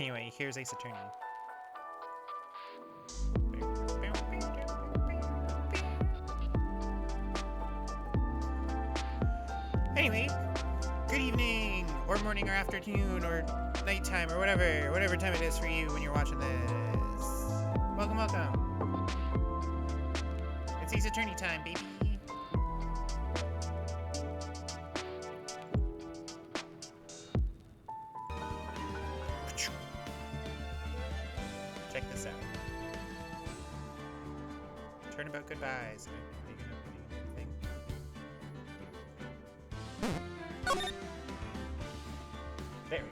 Anyway, here's Ace Attorney. Anyway, good evening, or morning, or afternoon, or nighttime, or whatever time it is for you when you're watching this. Welcome, welcome. It's Ace Attorney time, baby. Check this out. Turnabout goodbyes. There we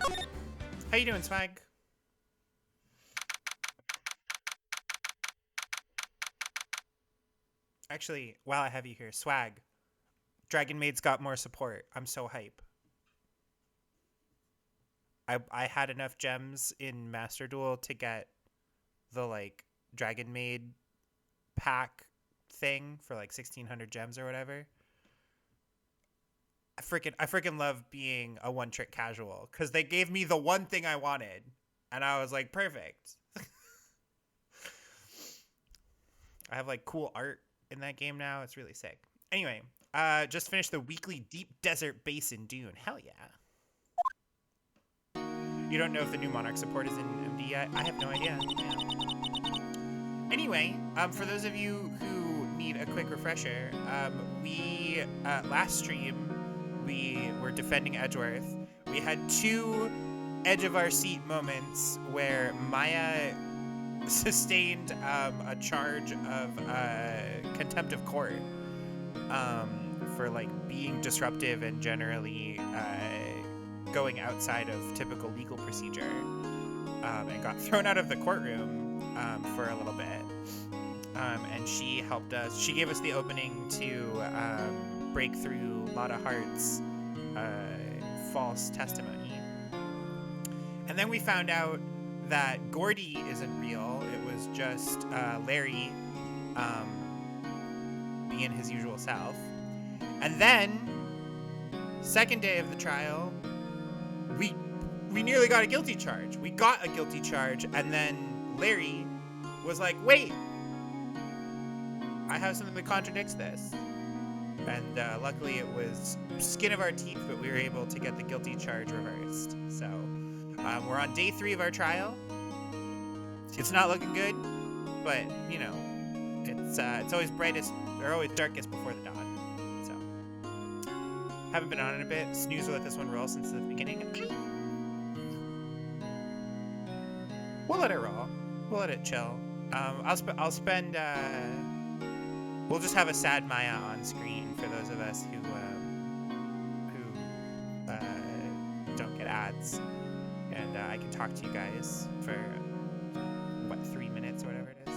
go. How you doing, Swag? Actually, while I have you here, Swag. Dragon Maid's got more support. I'm so hype. I had enough gems in Master Duel to get the like Dragon Maid pack thing for like 1600 gems or whatever. I freaking love being a one-trick casual because they gave me the one thing I wanted, and I was like, perfect. I have like cool art in that game now. It's really sick. Anyway, just finished the weekly Deep Desert Base in Dune. Hell yeah. You don't know if the new Monarch support is in MD yet? I have no idea. Yeah. Anyway, for those of you who need a quick refresher, we last stream we were defending Edgeworth. We had two edge of our seat moments where Maya sustained a charge of contempt of court for like being disruptive and generally going outside of typical legal procedure, and got thrown out of the courtroom for a little bit. And she helped us. She gave us the opening to break through Lotta Hart's false testimony. And then we found out that Gordy isn't real. It was just Larry being his usual self. And then, second day of the trial, we nearly got a guilty charge. We got a guilty charge, and then Larry was like, wait, I have something that contradicts this. And luckily it was skin of our teeth, but we were able to get the guilty charge reversed. So we're on day 3 of our trial. It's not looking good, but you know, it's always brightest or always darkest before the dawn. So haven't been on it a bit. Snooze will let this one roll since the beginning. We'll let it roll. We'll let it chill. I'll spend. We'll just have a sad Maya on screen for those of us who don't get ads, and I can talk to you guys for what 3 minutes or whatever it is.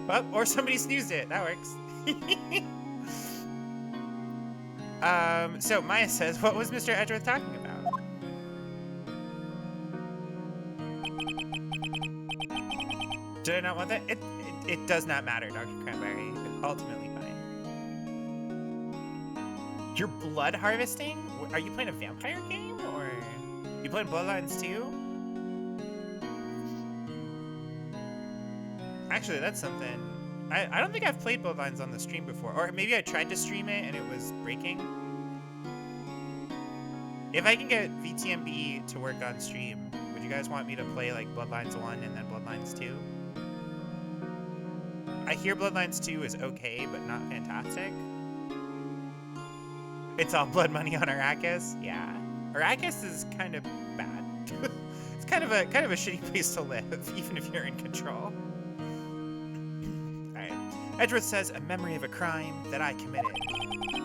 Well, or somebody snoozed it. That works. So Maya says, "What was Mr. Edgeworth talking about?" Did I not want that? It does not matter, Dr. Cranberry. It's ultimately fine. You're blood harvesting? Are you playing a vampire game, or you playing Bloodlines 2? Actually, that's something. I don't think I've played Bloodlines on the stream before, or maybe I tried to stream it and it was breaking. If I can get VTMB to work on stream, would you guys want me to play like Bloodlines 1 and then Bloodlines 2? I hear Bloodlines 2 is okay, but not fantastic. It's all blood money on Arrakis. Yeah, Arrakis is kind of bad. It's kind of a shitty place to live, even if you're in control. All right. Edgeworth says, "A memory of a crime that I committed. A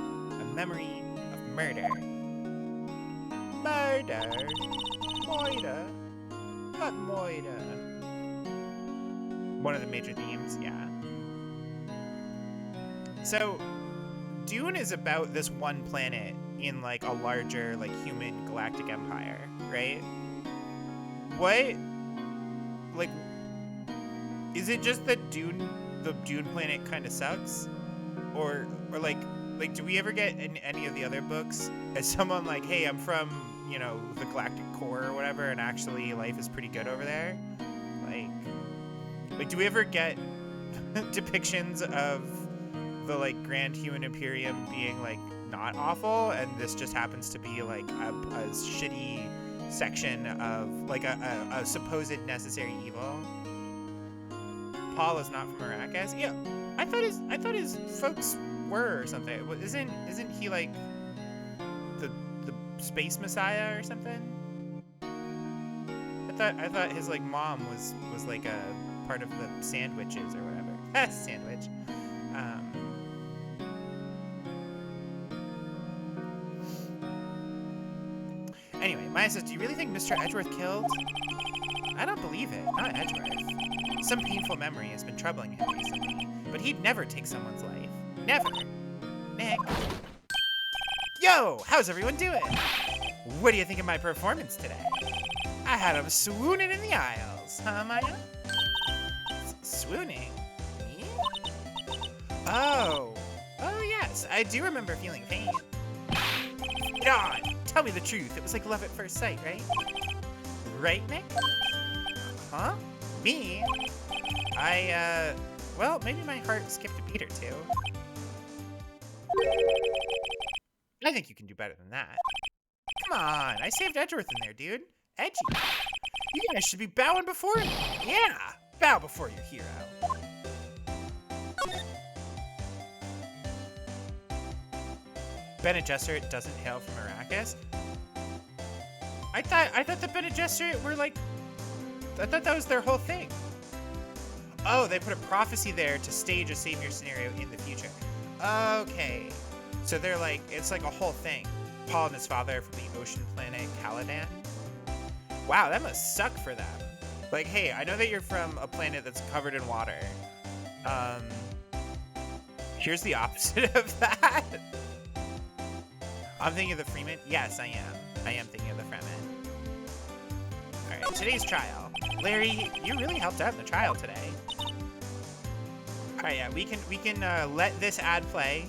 memory of murder. Murder. Moida. Not Moida." One of the major themes, yeah. So, Dune is about this one planet in like a larger like human galactic empire, right? What, like, is it just that the Dune planet kind of sucks, or like like, do we ever get in any of the other books as someone like, hey, I'm from, the Galactic Core or whatever, and actually life is pretty good over there? Like, do we ever get depictions of the like Grand Human Imperium being like not awful, and this just happens to be like a shitty section of like a supposed necessary evil? Paul is not from Arrakis. Yeah, I thought his folks were or something. Isn't he like the space messiah or something? I thought his like mom was like a part of the sandwiches or whatever. Sandwich. Anyway, Maya says, do you really think Mr. Edgeworth killed? I don't believe it. Not Edgeworth. Some painful memory has been troubling him recently, but he'd never take someone's life. Never. Nick. Yo, how's everyone doing? What do you think of my performance today? I had him swooning in the aisles, huh, Maya? Swooning? Me? Oh. Oh, yes, I do remember feeling pain. God, tell me the truth. It was like love at first sight, right? Right, Nick? Huh? Me? Well, maybe my heart skipped a beat or two. I think you can do better than that. Come on, I saved Edgeworth in there, dude. Edgy. You guys should be bowing before me. Yeah, bow before your hero. Bene Gesserit doesn't hail from Arrakis. I thought the Bene Gesserit were like, I thought that was their whole thing. Oh, they put a prophecy there to stage a savior scenario in the future. Okay, so they're like, it's like a whole thing. Paul and his father are from the ocean planet Caladan. Wow, that must suck for them. Like, hey, I know that you're from a planet that's covered in water. Here's the opposite of that. I'm thinking of the Freeman. Yes, I am. I am thinking of the Fremen. All right, today's trial. Larry, you really helped out in the trial today. All right, yeah, we can let this ad play.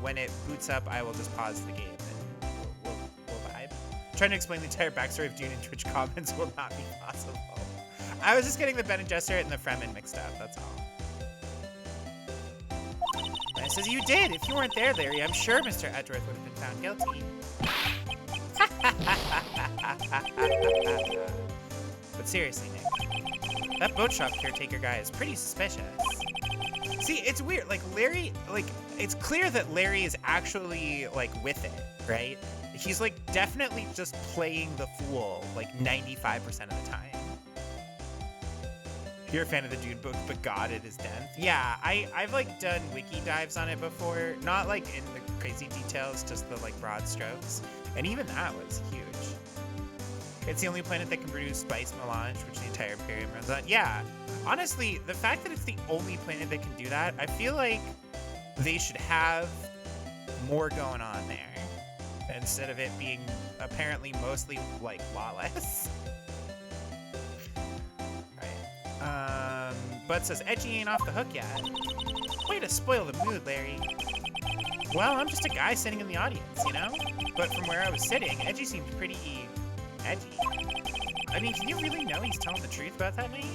When it boots up, I will just pause the game and we'll vibe. Trying to explain the entire backstory of Dune in Twitch comments will not be possible. I was just getting the Bene Gesserit and the Fremen mixed up. That's all. And it says you did. If you weren't there, Larry, I'm sure Mr. Edgeworth would have been found guilty. But seriously, Nick, that boat shop caretaker guy is pretty suspicious. See, it's weird. Like, Larry, like, it's clear that Larry is actually, like, with it, right? He's, like, definitely just playing the fool, like, 95% of the time. You're a fan of the Dune book, but God, it is dense. Yeah, I've, like, done wiki dives on it before. Not, like, in the crazy details, just the, like, broad strokes. And even that was huge. It's the only planet that can produce spice melange, which the entire Imperium runs on. Yeah, honestly, the fact that it's the only planet that can do that, I feel like they should have more going on there instead of it being apparently mostly, like, lawless. Right. Bud says, Edgy ain't off the hook yet. Way to spoil the mood, Larry. Well, I'm just a guy sitting in the audience, you know? But from where I was sitting, Edgy seemed pretty edgy. I mean, can you really know he's telling the truth about that night?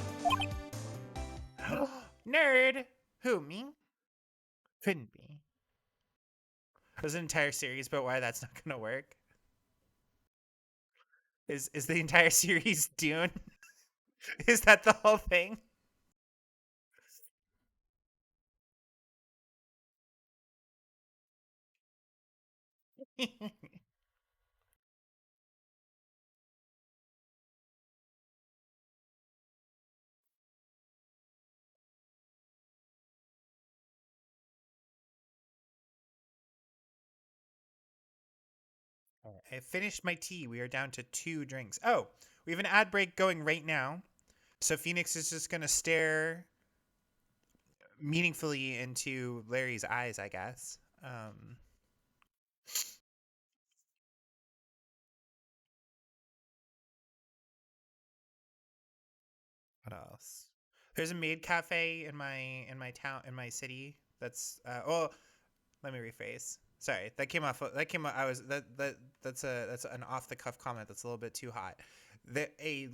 Nerd! Who, me? Couldn't be. There's an entire series about why that's not gonna work. Is the entire series Dune? Is that the whole thing? I finished my tea. We are down to 2 drinks. Oh, we have an ad break going right now. So Phoenix is just going to stare meaningfully into Larry's eyes, I guess. What else? There's a maid cafe in my town, in my city. That's well, Let me rephrase. Sorry, that came off. That came. I was that's an off the cuff comment. That's a little bit too hot. A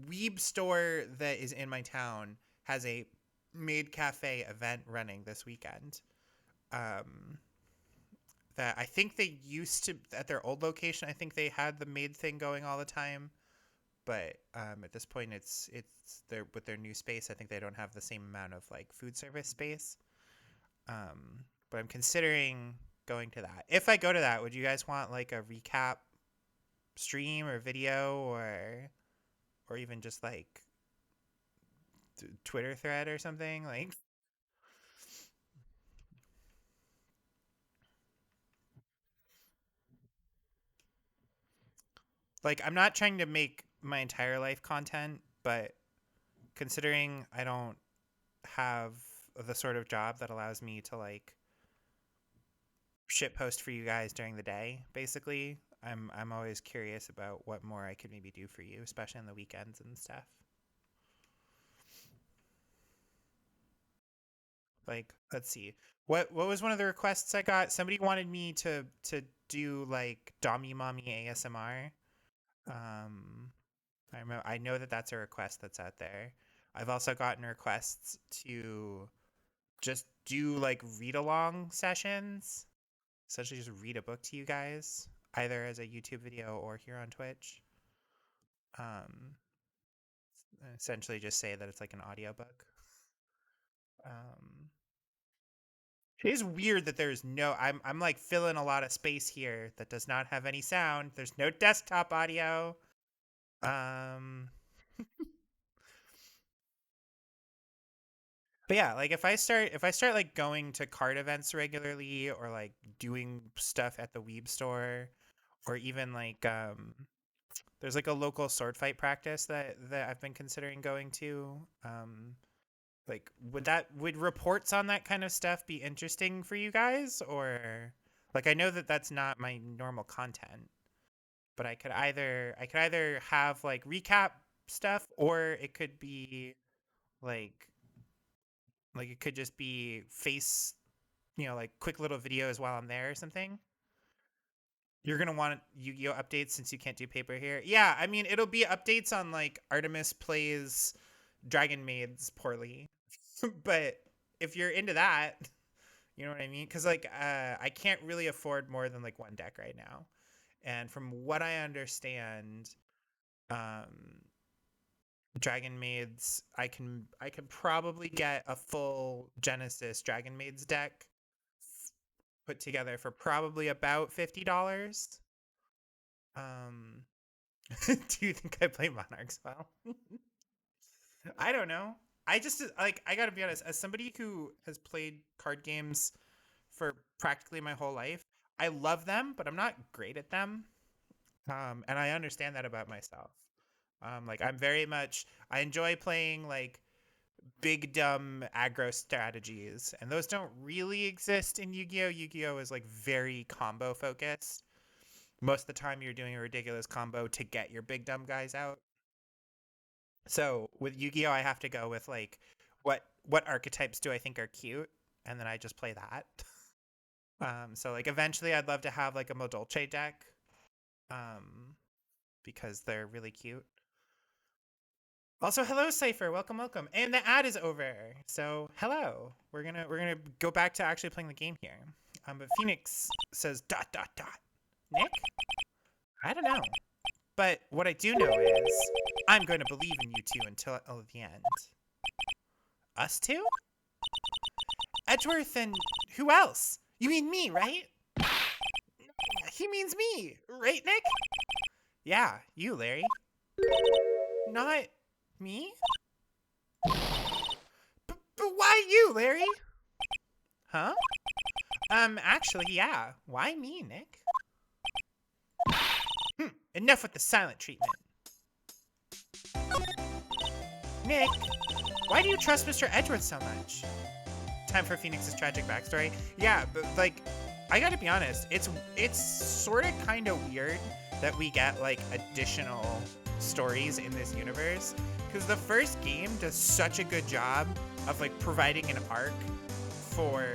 weeb store that is in my town has a maid cafe event running this weekend. Um, that I think they used to at their old location. I think they had the maid thing going all the time, but at this point, it's their with their new space. I think they don't have the same amount of like food service space. But I'm considering going to that. If I go to that, would you guys want like a recap stream or video or even just like Twitter thread or something? Like I'm not trying to make my entire life content, but considering I don't have the sort of job that allows me to like shit post for you guys during the day, basically, I'm always curious about what more I could maybe do for you, especially on the weekends and stuff. Like, let's see. What was one of the requests I got? Somebody wanted me to do like Dommy Mommy ASMR. Um I know that that's a request that's out there. I've also gotten requests to just do like read along sessions. Essentially just read a book to you guys, either as a YouTube video or here on Twitch. Um Essentially just say that it's like an audiobook. Um It is weird that there's no. I'm like filling a lot of space here that does not have any sound. There's no desktop audio. Um, but yeah, like if I start like going to card events regularly or like doing stuff at the Weeb store or even like there's like a local sword fight practice that I've been considering going to. Like would reports on that kind of stuff be interesting for you guys or like I know that that's not my normal content, but I could either have like recap stuff or it could be like it could just be face, like quick little videos while I'm there or something. You're gonna want Yu-Gi-Oh updates since you can't do paper here. Yeah, I mean it'll be updates on like Artemis plays Dragon Maids poorly, but if you're into that, you know what I mean? Because like I can't really afford more than like one deck right now, and from what I understand, um, Dragon Maids, I can probably get a full Genesis Dragon Maids deck put together for probably about $50. Um, do you think I play Monarchs well? I don't know. I just like I gotta be honest. As somebody who has played card games for practically my whole life, I love them, but I'm not great at them. And I understand that about myself. Like I'm very much I enjoy playing like big dumb aggro strategies, and those don't really exist in Yu-Gi-Oh. Yu-Gi-Oh is like very combo focused. Most of the time, you're doing a ridiculous combo to get your big dumb guys out. So with Yu-Gi-Oh, I have to go with like what archetypes do I think are cute, and then I just play that. So like eventually, I'd love to have like a Modolce deck, um, because they're really cute. Also, hello Cypher, welcome, welcome, and the ad is over. So hello, we're gonna go back to actually playing the game here. But Phoenix says dot dot dot. Nick, I don't know, but what I do know is I'm going to believe in you two until the end. Us two? Edgeworth and who else? You mean me, right? He means me, right, Nick? Yeah, you, Larry. Not me? But why you, Larry? Huh? Actually, yeah. Why me, Nick? Enough with the silent treatment. Nick, why do you trust Mr. Edgeworth so much? Time for Phoenix's tragic backstory. Yeah, but like, I gotta be honest, it's sort of kind of weird that we get like additional stories in this universe, because the first game does such a good job of like providing an arc for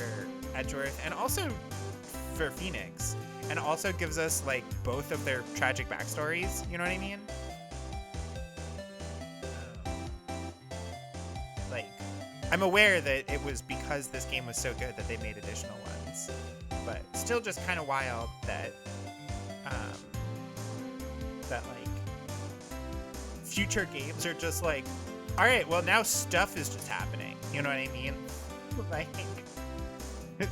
Edgeworth, and also for Phoenix, and also gives us like both of their tragic backstories. You know what I mean? Like, I'm aware that it was because this game was so good that they made additional ones, but still just kind of wild that that like future games are just like, all right, well now stuff is just happening. You know what I mean? Like,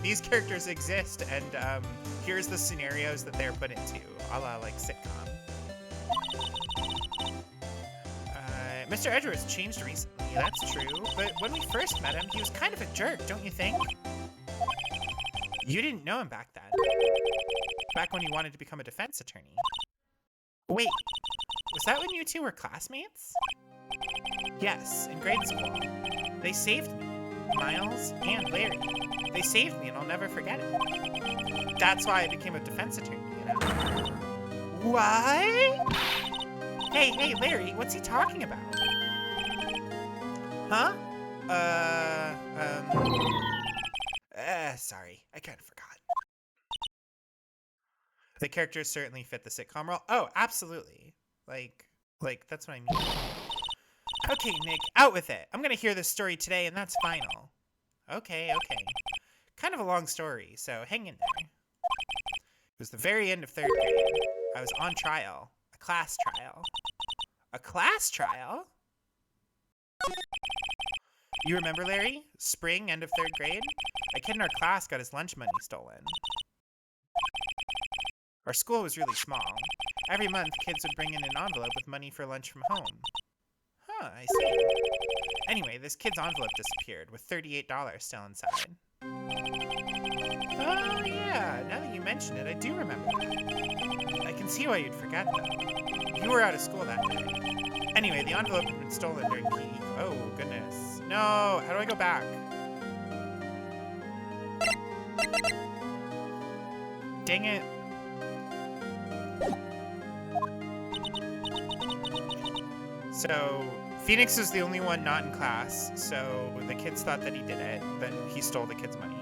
these characters exist, and here's the scenarios that they're put into, a la like sitcom. Mr. Edgeworth changed recently, that's true, but when we first met him, he was kind of a jerk, don't you think? You didn't know him back then. Back when you wanted to become a defense attorney. Wait, was that when you two were classmates? Yes, in grade school. They saved me, Miles and Larry. They saved me and I'll never forget it. That's why I became a defense attorney, you know? What? Hey, Larry, what's he talking about? Huh? Sorry, I kind of forgot. The characters certainly fit the sitcom role. Oh, absolutely. Like, that's what I mean. Okay, Nick, out with it. I'm gonna hear this story today, and that's final. Okay. Kind of a long story, so hang in there. It was the very end of 3rd grade. I was on trial. A class trial. A class trial? You remember, Larry? Spring, end of 3rd grade? A kid in our class got his lunch money stolen. Our school was really small. Every month, kids would bring in an envelope with money for lunch from home. Huh, I see. Anyway, this kid's envelope disappeared, with $38 still inside. Oh, yeah, now that you mention it, I do remember that. I can see why you'd forget, though. You were out of school that day. Anyway, the envelope had been stolen during PE. Oh, goodness. No, how do I go back? Dang it. So, Phoenix was the only one not in class, so the kids thought that he did it, but he stole the kids' money.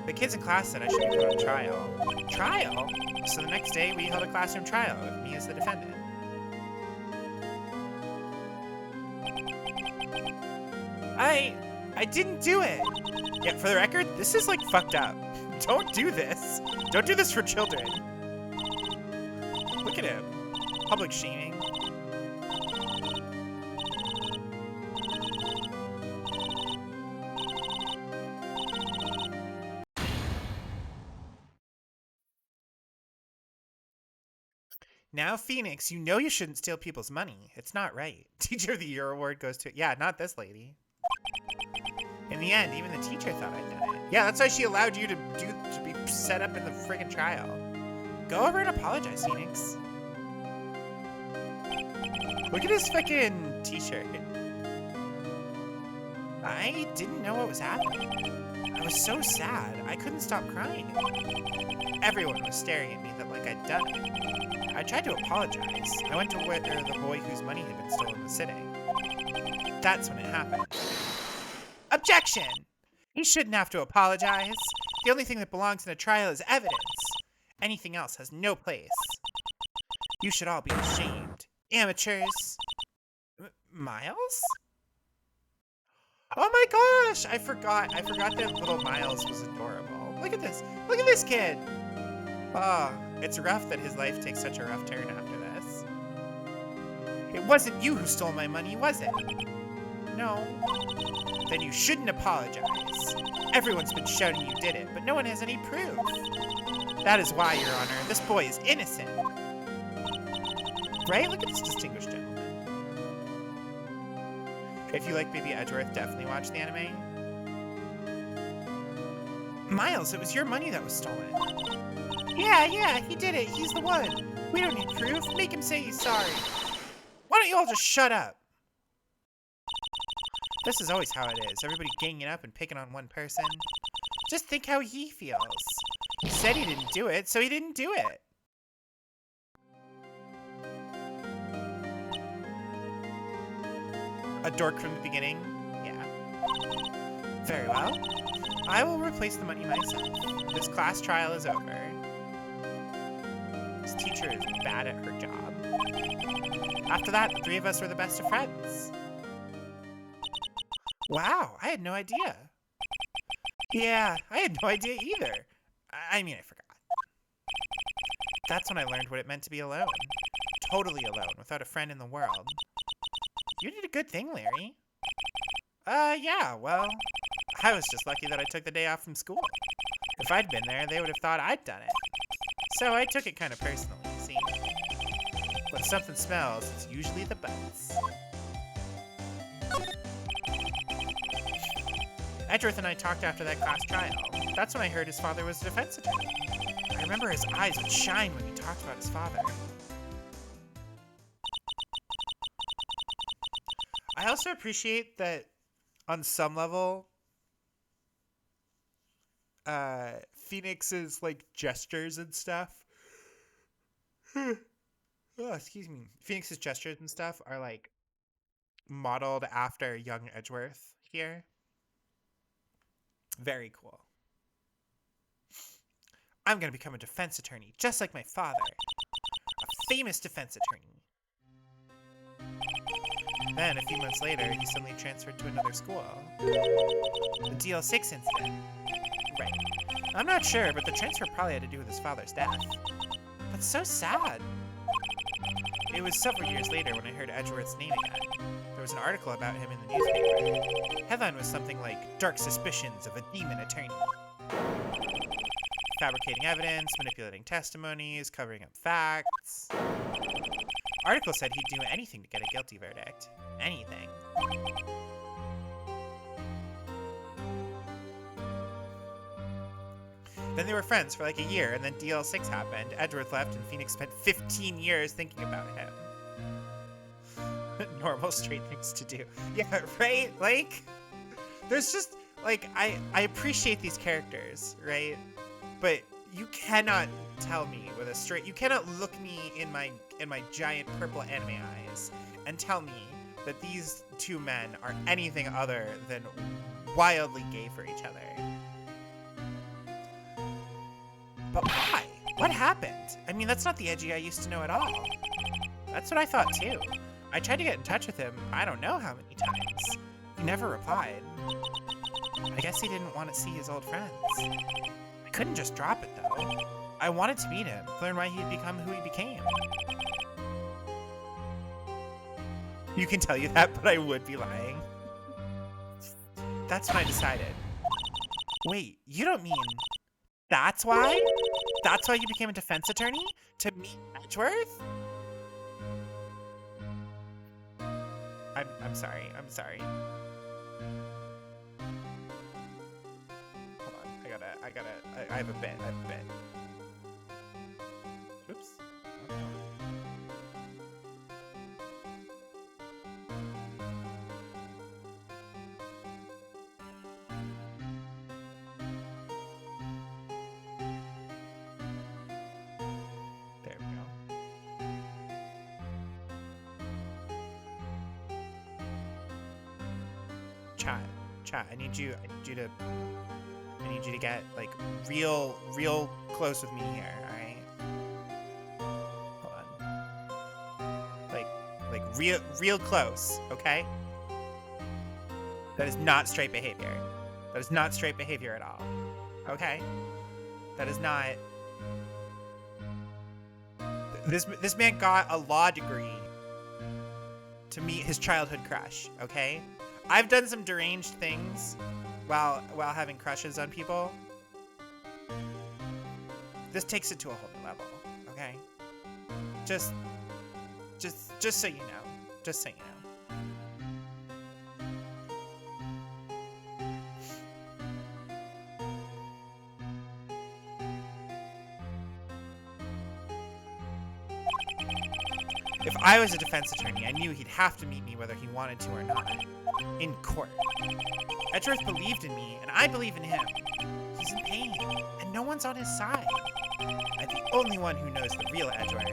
The kids in class said I should be put on trial. Trial? So the next day, we held a classroom trial with me as the defendant. I didn't do it! Yeah, for the record, this is like fucked up. Don't do this. Don't do this for children. Look at him. Public shaming. Now, Phoenix, you know you shouldn't steal people's money. It's not right. Teacher of the Year award goes to... Yeah, not this lady. In the end, even the teacher thought I'd done it. Yeah, that's why she allowed you to be set up in the friggin' trial. Go over and apologize, Phoenix. Look at his fucking t-shirt. I didn't know what was happening. I was so sad. I couldn't stop crying. Everyone was staring at me like I'd done it. I tried to apologize. I went to where the boy whose money had been stolen was sitting. That's when it happened. Objection! He shouldn't have to apologize. The only thing that belongs in a trial is evidence. Anything else has no place. You should all be ashamed. Amateurs. Miles? Oh my gosh! I forgot that little Miles was adorable. Look at this. Look at this kid. Oh, it's rough that his life takes such a rough turn after this. It wasn't you who stole my money, was it? No. Then you shouldn't apologize. Everyone's been shouting you did it, but no one has any proof. That is why, Your Honor, this boy is innocent. Right? Look at this distinguished gentleman. If you like Baby Edgeworth, definitely watch the anime. Miles, it was your money that was stolen. Yeah, he did it. He's the one. We don't need proof. Make him say he's sorry. Why don't you all just shut up? This is always how it is. Everybody ganging up and picking on one person. Just think how he feels. He said he didn't do it, so he didn't do it. A dork from the beginning? Yeah. Very well. I will replace the money myself. This class trial is over. This teacher is bad at her job. After that, the three of us were the best of friends. Wow, I had no idea. Yeah, I had no idea either. I mean, I forgot. That's when I learned what it meant to be alone. Totally alone, without a friend in the world. You did a good thing, Larry. Yeah, well, I was just lucky that I took the day off from school. If I'd been there, they would have thought I'd done it. So I took it kind of personally, see? When something smells, it's usually the butts. Edgeworth and I talked after that class trial. That's when I heard his father was a defense attorney. I remember his eyes would shine when he talked about his father. I also appreciate that on some level, Phoenix's like gestures and stuff. Oh, excuse me. Phoenix's gestures and stuff are like modeled after young Edgeworth here. Very cool. I'm gonna become a defense attorney, just like my father. A famous defense attorney. Then, a few months later, he suddenly transferred to another school. The DL6 incident. Right. I'm not sure, but the transfer probably had to do with his father's death. That's so sad. It was several years later when I heard Edgeworth's name again. There was an article about him in the newspaper. Headline was something like, "Dark Suspicions of a Demon Attorney." Fabricating evidence, manipulating testimonies, covering up facts. Article said he'd do anything to get a guilty verdict. Anything. Then they were friends for like a year, and then DL6 happened. Edgeworth left, and Phoenix spent 15 years thinking about him. Normal straight things to do. Yeah, right? Like, there's just, like, I appreciate these characters, right? But you cannot tell me with a straight, you cannot look me in my giant purple anime eyes and tell me that these two men are anything other than wildly gay for each other. But why? What happened? I mean, that's not the Edgy I used to know at all. That's what I thought too. I tried to get in touch with him, I don't know how many times. He never replied. I guess he didn't want to see his old friends. I couldn't just drop it though. I wanted to meet him, learn why he'd become who he became. You can tell you that, but I would be lying. That's when I decided. Wait, you don't mean that's why? That's why you became a defense attorney? To meet Edgeworth? I'm sorry. Hold on, I have a bit. Oops. There we go. Chat, I need you to get like real close with me here, alright? Hold on. Like real close, okay? That is not straight behavior. That is not straight behavior at all. Okay? That is not. This man got a law degree to meet his childhood crush, okay? I've done some deranged things while having crushes on people. This takes it to a whole new level, okay? Just so you know. Just so you know. If I was a defense attorney, I knew he'd have to meet me whether he wanted to or not. In court. Edgeworth believed in me, and I believe in him. He's in pain, and no one's on his side. I'm the only one who knows the real Edgeworth.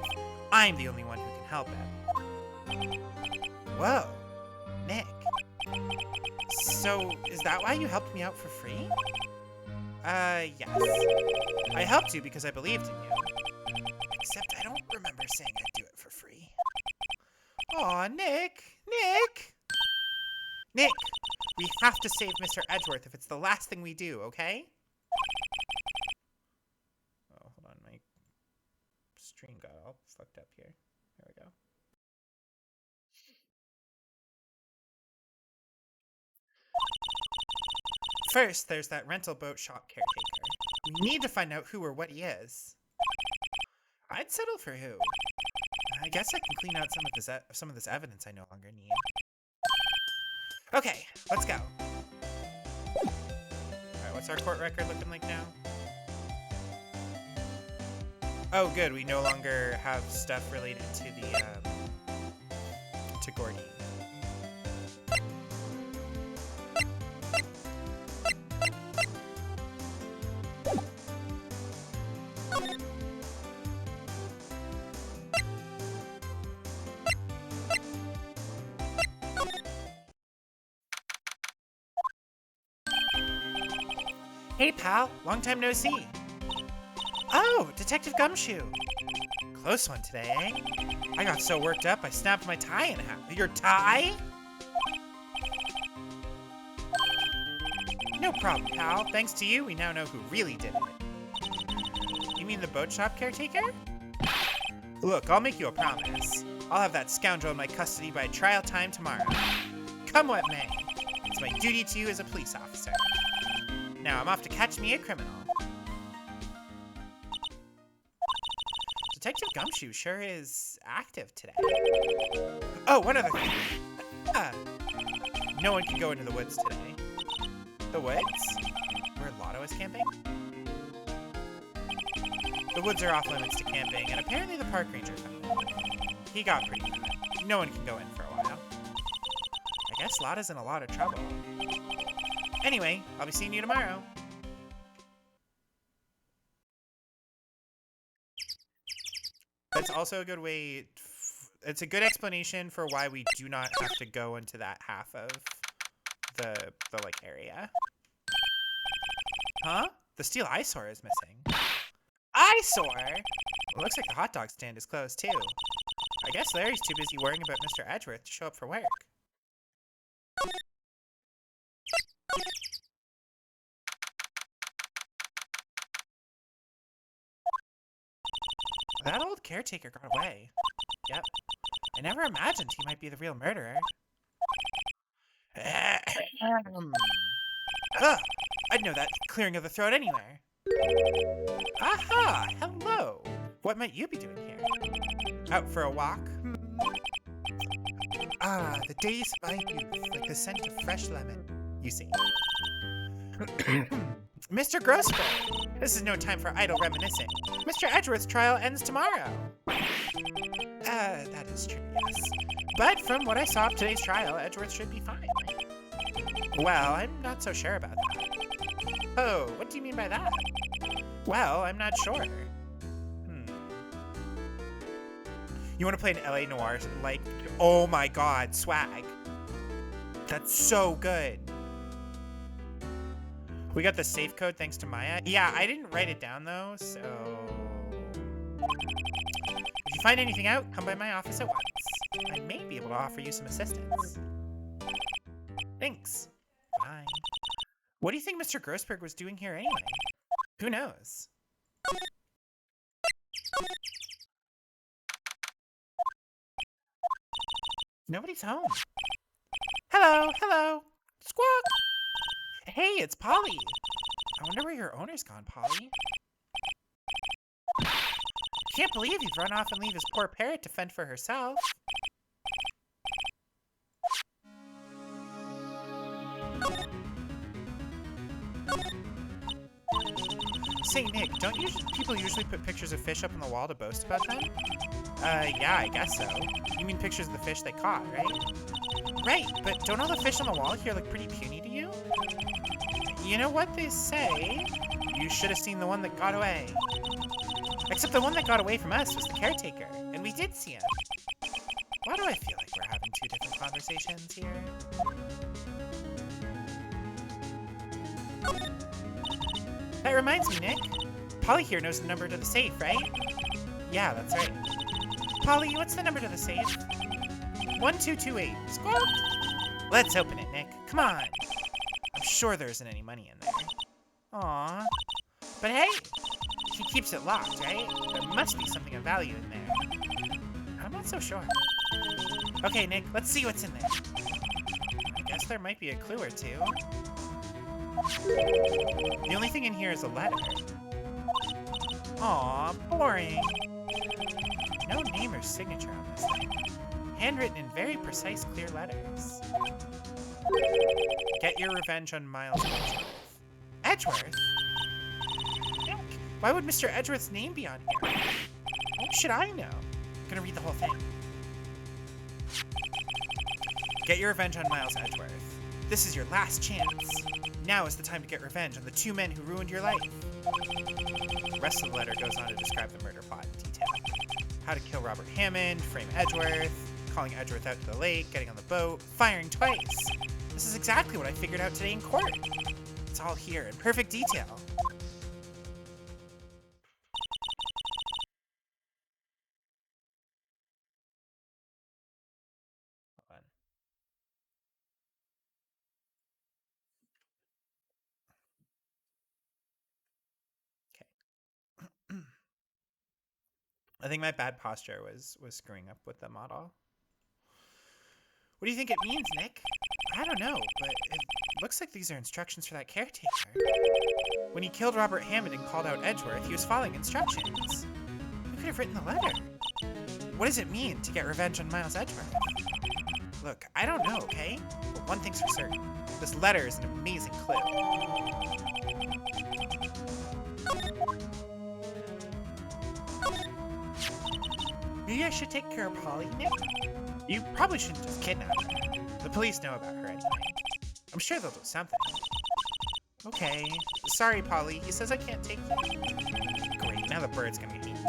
I'm the only one who can help him. Whoa, Nick. So, is that why you helped me out for free? Yes. I helped you because I believed in you. Except I don't remember saying I'd do it for free. Aw, Nick! Nick! Nick! We have to save Mr. Edgeworth if it's the last thing we do, okay? Oh, hold on. My stream got all fucked up here. There we go. First, there's that rental boat shop caretaker. We need to find out who or what he is. I'd settle for who. I guess I can clean out some of this evidence I no longer need. Okay, let's go. Alright, what's our court record looking like now? Oh, good. We no longer have stuff related to the, to Gordy. Hey, pal. Long time no see. Oh, Detective Gumshoe. Close one today, eh? I got so worked up, I snapped my tie in half. Your tie? No problem, pal. Thanks to you, we now know who really did it. You mean the boat shop caretaker? Look, I'll make you a promise. I'll have that scoundrel in my custody by trial time tomorrow. Come what may. It's my duty to you as a police officer. Now I'm off to catch me a criminal. Detective Gumshoe sure is active today. Oh, one other thing. No one can go into the woods today. The woods? Where Lotto is camping? The woods are off limits to camping, and apparently the park ranger found it. He got pretty mad. No one can go in for a while. I guess Lotta's in a lot of trouble. Anyway, I'll be seeing you tomorrow. That's also a good way. It's a good explanation for why we do not have to go into that half of the like area. Huh? The steel eyesore is missing. Eyesore? It looks like the hot dog stand is closed too. I guess Larry's too busy worrying about Mr. Edgeworth to show up for work. That old caretaker got away. Yep. I never imagined he might be the real murderer. I'd know that clearing of the throat anywhere. Aha! Hello! What might you be doing here? Out for a walk? Ah, the days of my youth, like the scent of fresh lemon, you see. Mr. Grossberg, this is no time for idle reminiscing. Mr. Edgeworth's trial ends tomorrow. That is true, yes. But from what I saw of today's trial, Edgeworth should be fine. Well, I'm not so sure about that. Oh, what do you mean by that? Well, I'm not sure. You want to play an LA Noir, like, oh my god, swag. That's so good. We got the safe code thanks to Maya. Yeah, I didn't write it down though, so... If you find anything out, come by my office at once. I may be able to offer you some assistance. Thanks. Bye. What do you think Mr. Grossberg was doing here anyway? Who knows? Nobody's home. Hello, hello. Squawk. Hey, it's Polly. I wonder where your owner's gone, Polly. Can't believe you'd run off and leave his poor parrot to fend for herself. Say, Nick, don't people usually put pictures of fish up on the wall to boast about them? Yeah, I guess so. You mean pictures of the fish they caught, right? Right, but don't all the fish on the wall here look pretty puny to you? You know what they say? You should have seen the one that got away. Except the one that got away from us was the caretaker, and we did see him. Why do I feel like we're having two different conversations here? That reminds me, Nick. Polly here knows the number to the safe, right? Yeah, that's right. Polly, what's the number to the safe? 1228. Squawk! Let's open it, Nick. Come on. I'm sure there isn't any money in there. Aw. But hey, she keeps it locked, right? There must be something of value in there. I'm not so sure. Okay, Nick, let's see what's in there. I guess there might be a clue or two. The only thing in here is a letter. Aw, boring. No name or signature on this thing. Handwritten in very precise, clear letters. Get your revenge on Miles Edgeworth. Edgeworth? Nick, why would Mr. Edgeworth's name be on here? What should I know? I'm gonna read the whole thing. Get your revenge on Miles Edgeworth. This is your last chance. Now is the time to get revenge on the 2 men who ruined your life. The rest of the letter goes on to describe the murder plot in detail. How to kill Robert Hammond, frame Edgeworth, calling Edgeworth out to the lake, getting on the boat, firing twice. This is exactly what I figured out today in court. It's all here in perfect detail. Hold on. Okay. I think my bad posture was screwing up with the model. What do you think it means, Nick? I don't know, but it looks like these are instructions for that caretaker. When he killed Robert Hammond and called out Edgeworth, he was following instructions. Who could have written the letter? What does it mean to get revenge on Miles Edgeworth? Look, I don't know, okay? But one thing's for certain. This letter is an amazing clue. Maybe I should take care of Polly, Nick? You probably shouldn't just kidnap her. The police know about her anyway. I'm sure they'll do something. Okay. Sorry, Polly. He says I can't take you. Great, now the bird's gonna get eaten.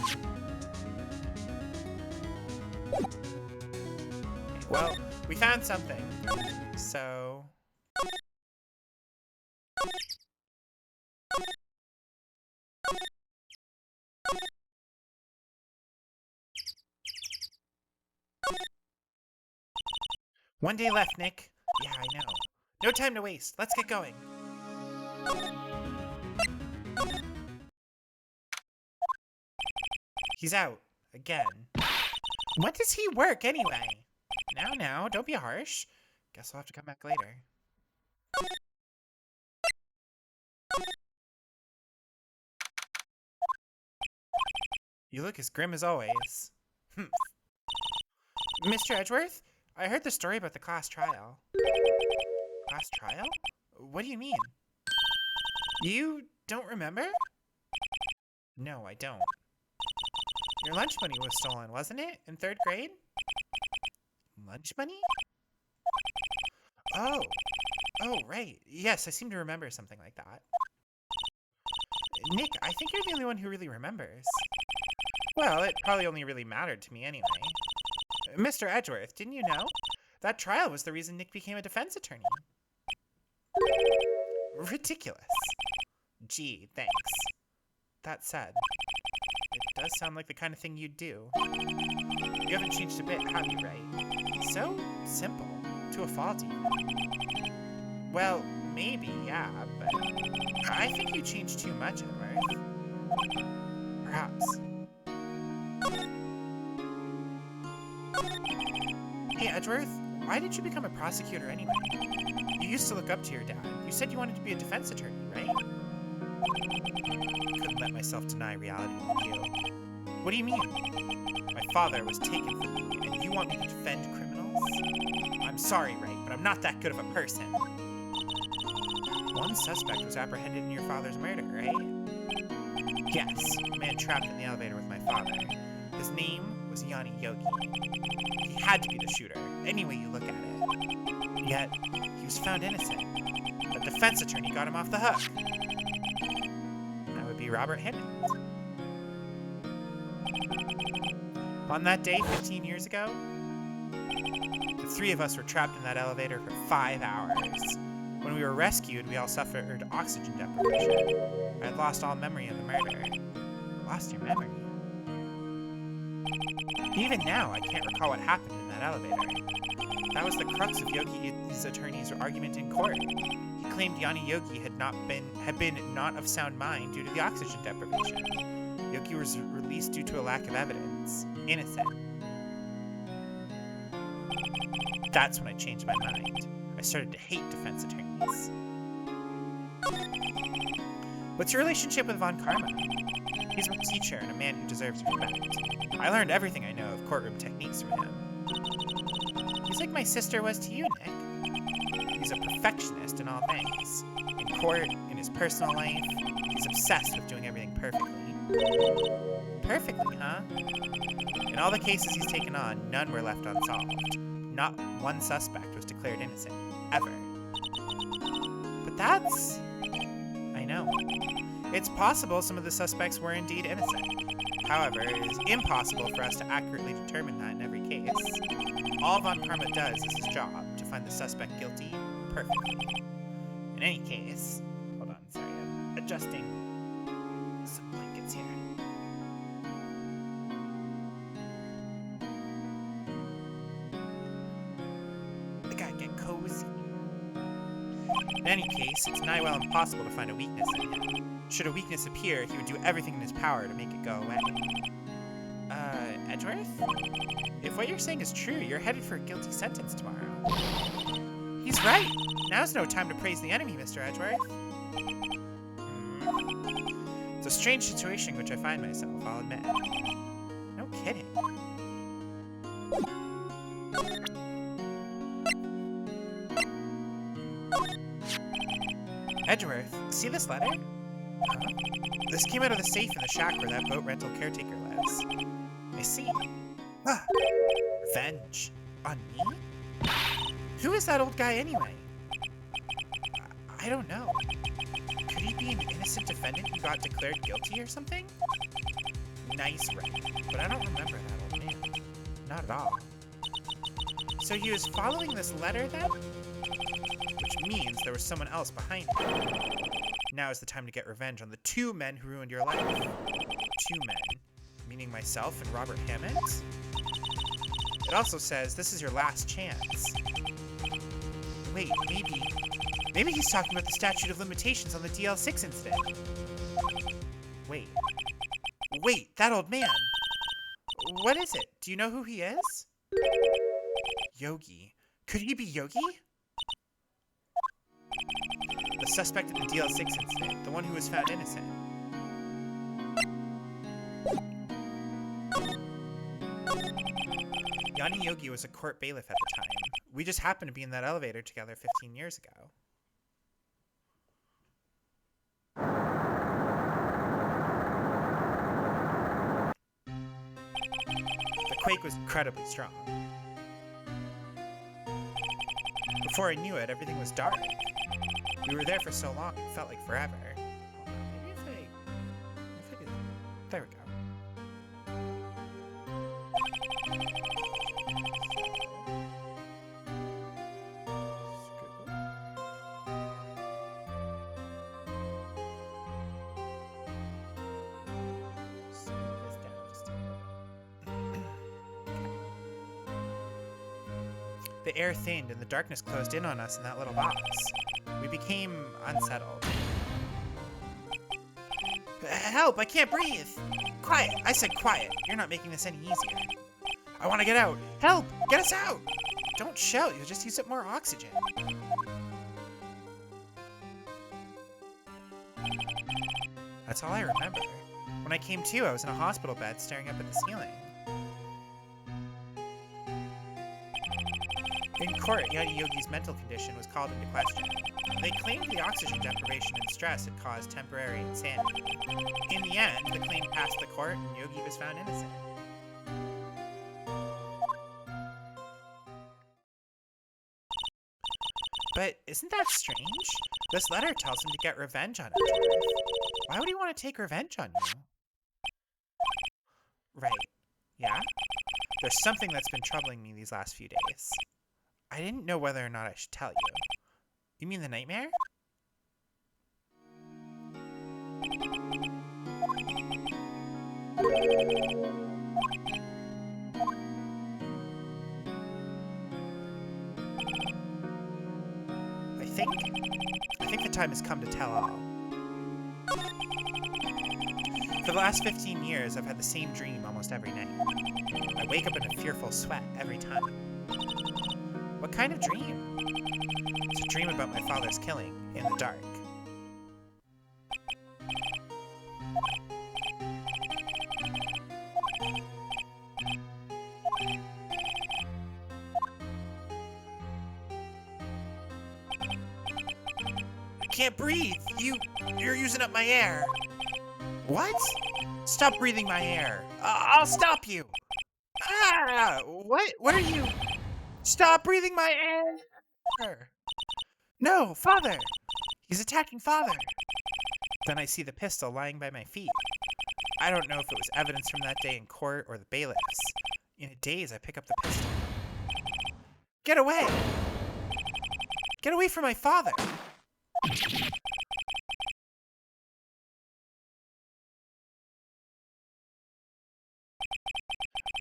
Okay, well, we found something. So... One day left, Nick. Yeah, I know. No time to waste. Let's get going. He's out. Again. When does he work, anyway? Now, don't be harsh. Guess I'll have to come back later. You look as grim as always. Mr. Edgeworth? I heard the story about the class trial. Class trial? What do you mean? You don't remember? No, I don't. Your lunch money was stolen, wasn't it? In 3rd grade? Lunch money? Oh, right. Yes, I seem to remember something like that. Nick, I think you're the only one who really remembers. Well, it probably only really mattered to me anyway. Mr. Edgeworth, didn't you know? That trial was the reason Nick became a defense attorney. Ridiculous. Gee, thanks. That said, it does sound like the kind of thing you'd do. You haven't changed a bit, have you, right? So simple. To a fault, even. Well, maybe, yeah, but I think you changed too much, Edgeworth. Perhaps. Hey, Edgeworth, why did you become a prosecutor anyway? You used to look up to your dad. You said you wanted to be a defense attorney, right? Couldn't let myself deny reality with you. What do you mean? My father was taken from me, and you want me to defend criminals? I'm sorry, right, but I'm not that good of a person. One suspect was apprehended in your father's murder, right? Yes, the man trapped in the elevator with my father. His name was Yanni Yogi. He had to be the shooter, any way you look at it. Yet, he was found innocent. A defense attorney got him off the hook. That would be Robert Hammond. On that day 15 years ago, the 3 of us were trapped in that elevator for 5 hours. When we were rescued, we all suffered oxygen deprivation. I had lost all memory of the murder. Lost your memory? Even now, I can't recall what happened in that elevator. That was the crux of Yogi's attorney's argument in court. He claimed Yanni Yogi had been not of sound mind due to the oxygen deprivation. Yogi was released due to a lack of evidence. Innocent. That's when I changed my mind. I started to hate defense attorneys. What's your relationship with Von Karma? He's my teacher and a man who deserves respect. I learned everything I know of courtroom techniques from him. He's like my sister was to you, Nick. He's a perfectionist in all things. In court, in his personal life, he's obsessed with doing everything perfectly. Perfectly, huh? In all the cases he's taken on, none were left unsolved. Not one suspect was declared innocent, ever. But that's... I know. It's possible some of the suspects were indeed innocent. However, it is impossible for us to accurately determine that in every case. All Von Karma does is his job, to find the suspect guilty perfectly. In any case... Hold on, sorry, I'm adjusting some blankets here. I gotta get cozy. In any case, it's nigh well impossible to find a weakness in him. Should a weakness appear, he would do everything in his power to make it go away. Edgeworth? If what you're saying is true, you're headed for a guilty sentence tomorrow. He's right! Now's no time to praise the enemy, Mr. Edgeworth. It's a strange situation in which I find myself, I'll admit. No kidding. Edgeworth, see this letter? Huh? This came out of the safe in the shack where that boat rental caretaker lives. I see. Ah, revenge. On me? Who is that old guy anyway? I don't know. Could he be an innocent defendant who got declared guilty or something? Nice, right? But I don't remember that old man. Not at all. So he was following this letter then? Which means there was someone else behind it. Now is the time to get revenge on the two men who ruined your life. Two men. Meaning myself and Robert Hammond? It also says this is your last chance. Wait, maybe he's talking about the statute of limitations on the DL6 incident. Wait, that old man. What is it? Do you know who he is? Yogi. Could he be Yogi? The suspect in the DL6 incident, the one who was found innocent. Yanni Yogi was a court bailiff at the time. We just happened to be in that elevator together 15 years ago. The quake was incredibly strong. Before I knew it, everything was dark. We were there for so long, it felt like forever. Hold on, maybe if I do that. There we go. The air thinned and the darkness closed in on us in that little box. We became unsettled. Help! I can't breathe! Quiet! I said quiet! You're not making this any easier. I want to get out! Help! Get us out! Don't shout, you'll just use up more oxygen. That's all I remember. When I came to, I was in a hospital bed staring up at the ceiling. In court, Yanni Yogi's mental condition was called into question. They claimed the oxygen deprivation and stress had caused temporary insanity. In the end, the claim passed the court and Yogi was found innocent. But isn't that strange? This letter tells him to get revenge on Edgeworth. Why would he want to take revenge on you? Right. Yeah? There's something that's been troubling me these last few days. I didn't know whether or not I should tell you. You mean the nightmare? I think the time has come to tell all. For the last 15 years, I've had the same dream almost every night. I wake up in a fearful sweat every time. What kind of dream? It's a dream about my father's killing in the dark. I can't breathe! You're using up my air! What? Stop breathing my air! I'll stop you! Ah! What? What are you? Stop breathing my air! No, Father! He's attacking Father! Then I see the pistol lying by my feet. I don't know if it was evidence from that day in court or the bailiffs. In a daze, I pick up the pistol. Get away! Get away from my father!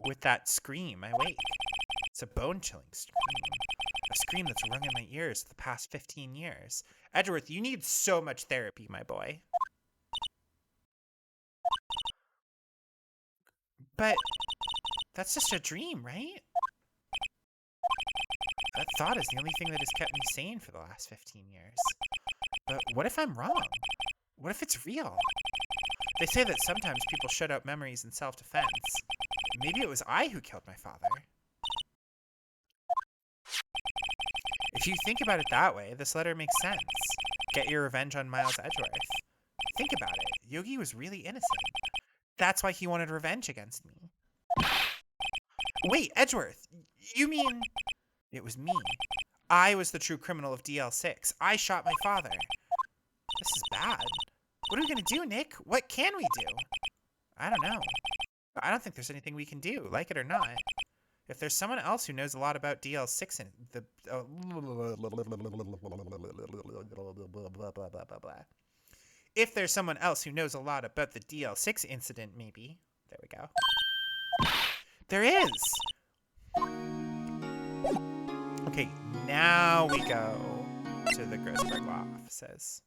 With that scream, I wake. It's a bone-chilling scream. A scream that's rung in my ears the past 15 years. Edgeworth, you need so much therapy, my boy. But that's just a dream, right? That thought is the only thing that has kept me sane for the last 15 years. But what if I'm wrong? What if it's real? They say that sometimes people shut out memories in self-defense. Maybe it was I who killed my father. If you think about it that way, this letter makes sense. Get your revenge on Miles Edgeworth. Think about it. Yogi was really innocent. That's why he wanted revenge against me. Wait, Edgeworth, you mean... It was me. I was the true criminal of DL6. I shot my father. This is bad. What are we gonna do, Nick? What can we do? I don't know. I don't think there's anything we can do, like it or not. If there's someone else who knows a lot about DL6 and the... If there's someone else who knows a lot about the DL6 incident, maybe. There we go. There is! Okay, now we go to the Grossberg Law Offices.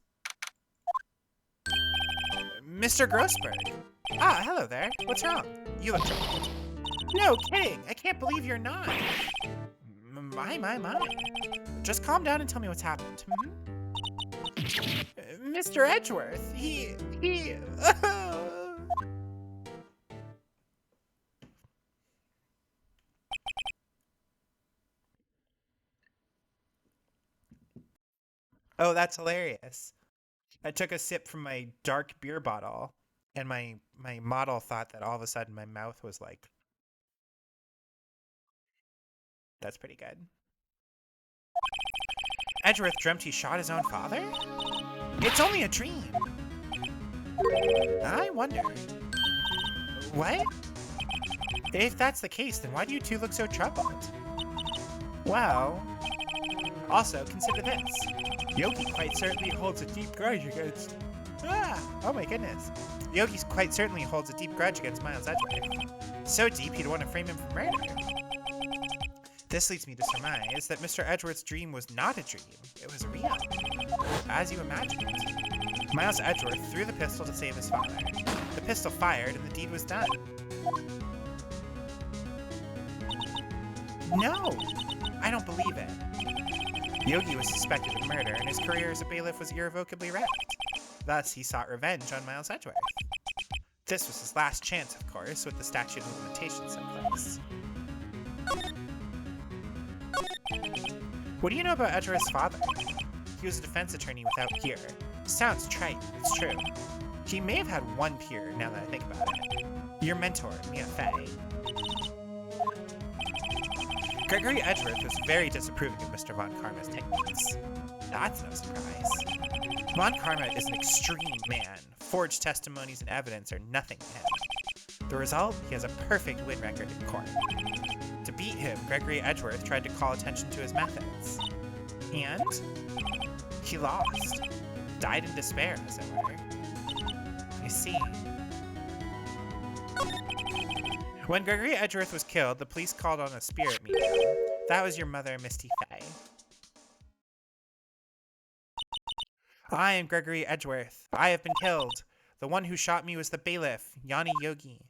Mr. Grossberg. Ah, hello there. What's wrong? You look troubled. No kidding. I can't believe you're not. My. Just calm down and tell me what's happened. Mr. Edgeworth, he... Oh, that's hilarious. I took a sip from my dark beer bottle, and my model thought that all of a sudden my mouth was like... That's pretty good. Edgeworth dreamt he shot his own father? It's only a dream. I wonder. What? If that's the case, then why do you two look so troubled? Well... Also, consider this. Yogi quite certainly holds a deep grudge against... Oh my goodness. Yogi quite certainly holds a deep grudge against Miles Edgeworth. So deep he'd want to frame him for murder. This leads me to surmise that Mr. Edgeworth's dream was not a dream. It was real. As you imagined. Miles Edgeworth threw the pistol to save his father. The pistol fired and the deed was done. No! I don't believe it. Yogi was suspected of murder, and his career as a bailiff was irrevocably wrecked. Thus, he sought revenge on Miles Edgeworth. This was his last chance, of course, with the statute of limitations in place. What do you know about Edgeworth's father? He was a defense attorney without peer. Sounds trite, it's true. He may have had one peer, now that I think about it. Your mentor, Mia Fey. Gregory Edgeworth was very disapproving of Mr. Von Karma's techniques. That's no surprise. Von Karma is an extreme man. Forged testimonies and evidence are nothing to him. The result, he has a perfect win record in court. To beat him, Gregory Edgeworth tried to call attention to his methods. And He lost. Died in despair, as it were. I see. When Gregory Edgeworth was killed, the police called on a spirit medium. That was your mother, Misty Fay. I am Gregory Edgeworth. I have been killed. The one who shot me was the bailiff, Yanni Yogi.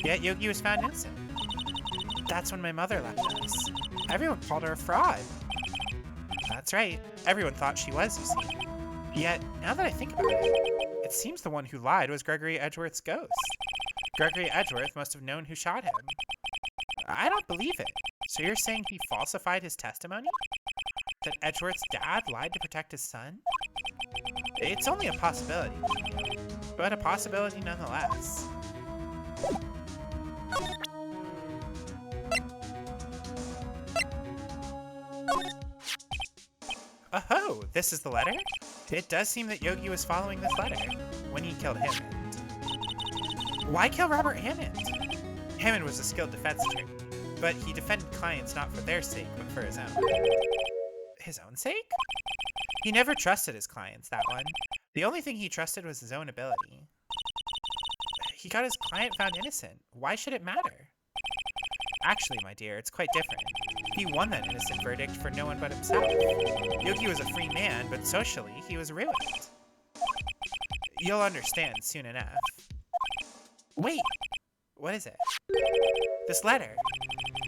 Yet Yogi was found innocent. That's when my mother left us. Everyone called her a fraud. That's right. Everyone thought she was, you see. Yet, now that I think about it, it seems the one who lied was Gregory Edgeworth's ghost. Gregory Edgeworth must have known who shot him. I don't believe it. So you're saying he falsified his testimony? That Edgeworth's dad lied to protect his son? It's only a possibility, but a possibility nonetheless. Oh, this is the letter? It does seem that Yogi was following this letter when he killed Hammond. Why kill Robert Hammond? Hammond was a skilled defense attorney, but he defended clients not for their sake, but for his own. His own sake? He never trusted his clients, that one. The only thing he trusted was his own ability. He got his client found innocent. Why should it matter? Actually, my dear, it's quite different. He won that innocent verdict for no one but himself. Yogi was a free man, but socially, he was ruined. You'll understand soon enough. Wait, what is it? This letter.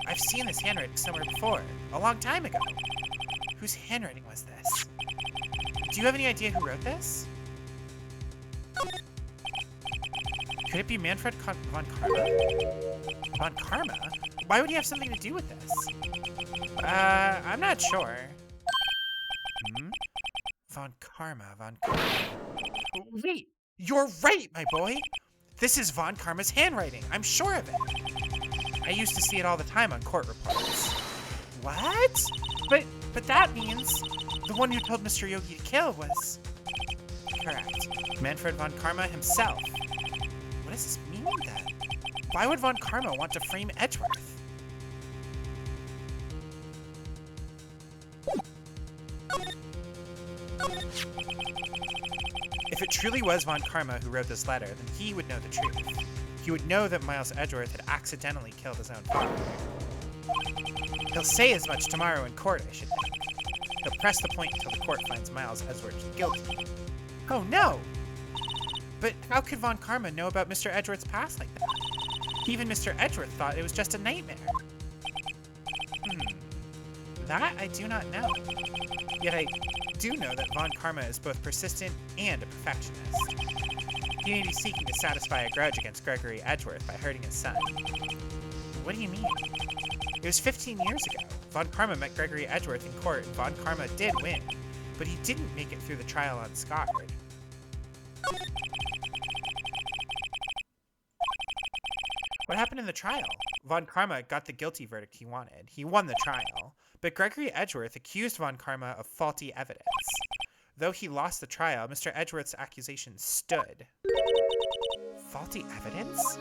I've seen this handwriting somewhere before, a long time ago. Whose handwriting was this? Do you have any idea who wrote this? Could it be Manfred von Karma? Von Karma? Why would he have something to do with this? I'm not sure. Von Karma. Wait, you're right, my boy! This is Von Karma's handwriting, I'm sure of it. I used to see it all the time on court reports. What? But that means the one who told Mr. Yogi to kill was... Correct. Manfred von Karma himself. What does this mean, then? Why would von Karma want to frame Edgeworth? If it truly was von Karma who wrote this letter, then he would know the truth. He would know that Miles Edgeworth had accidentally killed his own father. He'll say as much tomorrow in court, I should think. He'll press the point until the court finds Miles Edgeworth guilty. Oh no! But how could von Karma know about Mr. Edgeworth's past like that? Even Mr. Edgeworth thought it was just a nightmare. That I do not know. Yet I do know that von Karma is both persistent and a perfectionist. He may be seeking to satisfy a grudge against Gregory Edgeworth by hurting his son. What do you mean? It was 15 years ago. Von Karma met Gregory Edgeworth in court, and von Karma did win, but he didn't make it through the trial unscarred. What happened in the trial? Von Karma got the guilty verdict he wanted. He won the trial, but Gregory Edgeworth accused von Karma of faulty evidence. Though he lost the trial, Mr. Edgeworth's accusations stood. Faulty evidence?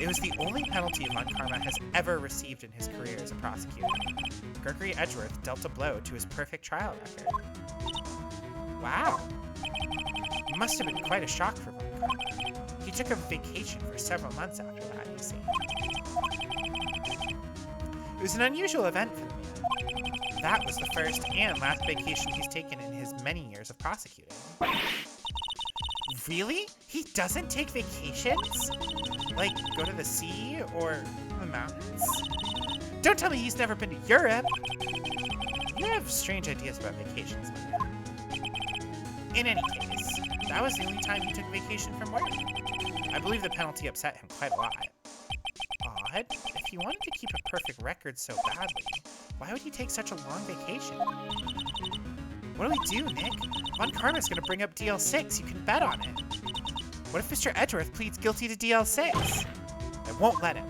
It was the only penalty von Karma has ever received in his career as a prosecutor. Gregory Edgeworth dealt a blow to his perfect trial record. Wow. It must have been quite a shock for von Karma. He took a vacation for several months after that, you see. It was an unusual event for the man. That was the first and last vacation he's taken in his many years of prosecuting. Really? He doesn't take vacations? Like, go to the sea or the mountains? Don't tell me he's never been to Europe! You have strange ideas about vacations, my man. In any case, that was the only time he took vacation from work. I believe the penalty upset him quite a lot. Odd. If he wanted to keep a perfect record so badly, why would he take such a long vacation? What do we do, Nick? Von Karma's gonna bring up DL6, you can bet on it. What if Mr. Edgeworth pleads guilty to DL6? I won't let him.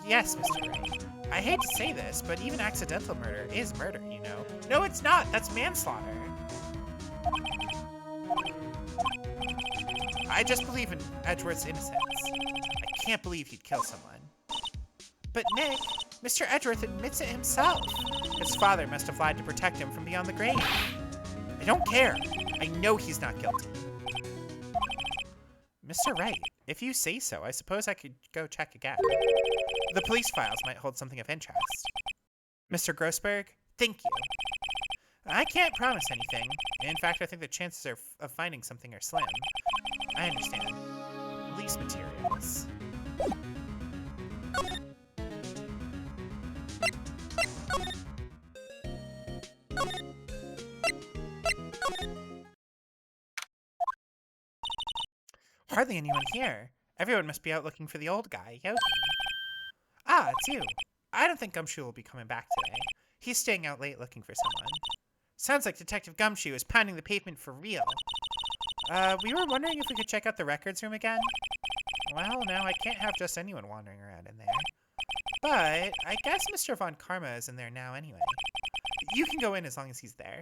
Yes, Mr. Wright. I hate to say this, but even accidental murder is murder, you know. No, it's not. That's manslaughter. I just believe in Edgeworth's innocence. I can't believe he'd kill someone. But Nick, Mr. Edgeworth admits it himself. His father must have lied to protect him from beyond the grave. I don't care. I know he's not guilty. Mr. Wright, if you say so, I suppose I could go check again. The police files might hold something of interest. Mr. Grossberg, thank you. I can't promise anything. In fact, I think the chances of finding something are slim. I understand. Lease materials. Hardly anyone here. Everyone must be out looking for the old guy, Yogi. Ah, it's you. I don't think Gumshoe will be coming back today. He's staying out late looking for someone. Sounds like Detective Gumshoe is pounding the pavement for real. We were wondering if we could check out the records room again. Well, now I can't have just anyone wandering around in there. But I guess Mr. Von Karma is in there now anyway. You can go in as long as he's there.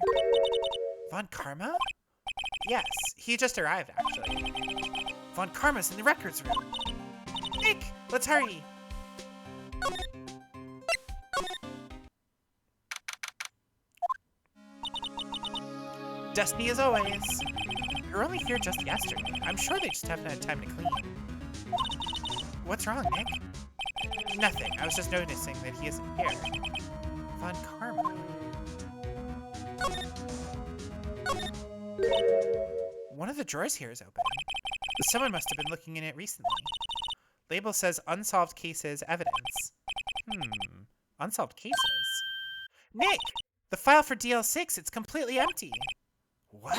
Von Karma? Yes, he just arrived, actually. Von Karma's in the records room. Nick, let's hurry. Dusty as always. You were only here just yesterday. I'm sure they just haven't had time to clean. What's wrong, Nick? Nothing. I was just noticing that he isn't here. Von Karma. One of the drawers here is open. Someone must have been looking in it recently. Label says unsolved cases evidence. Unsolved cases? Nick! The file for DL6, it's completely empty. What?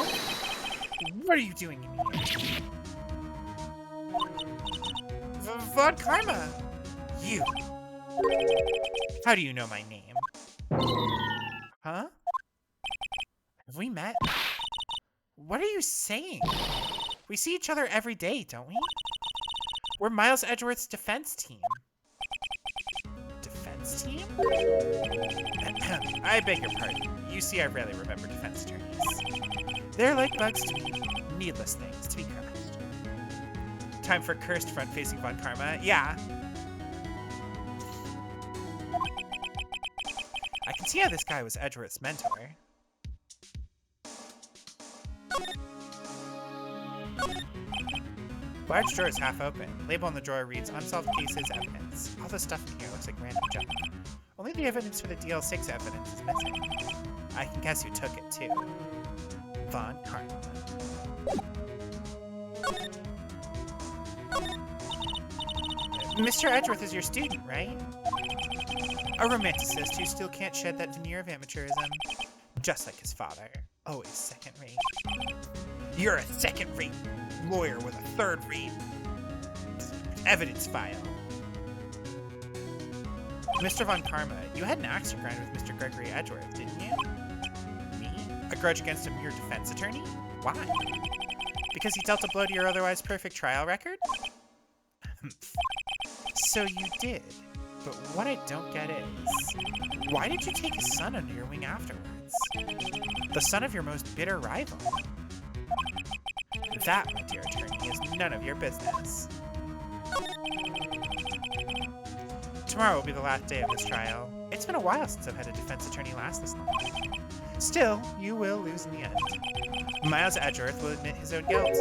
What are you doing in here? Von Karma! You! How do you know my name? Huh? Have we met? What are you saying? We see each other every day, don't we? We're Miles Edgeworth's defense team. Defense team? I beg your pardon. You see, I rarely remember defense attorneys. They're like bugs to me. Needless things to be crushed. Time for cursed front-facing Von Karma. Yeah. I can see how this guy was Edgeworth's mentor. Large drawer is half open. Label on the drawer reads Unsolved Cases Evidence. All the stuff in here looks like random junk. Only the evidence for the DL6 evidence is missing. I can guess who took it too. Von Karma. Mr. Edgeworth is your student, right? A romanticist who still can't shed that veneer of amateurism. Just like his father. Always second rate. You're a second-rate lawyer with a third-rate evidence file. Mr. Von Karma, you had an axe to grind with Mr. Gregory Edgeworth, didn't you? Me? A grudge against a mere defense attorney? Why? Because he dealt a blow to your otherwise perfect trial record? So you did. But what I don't get is, why did you take his son under your wing afterwards? The son of your most bitter rival? That, my dear attorney, is none of your business. Tomorrow will be the last day of this trial. It's been a while since I've had a defense attorney last this long. Still, you will lose in the end. Miles Edgeworth will admit his own guilt.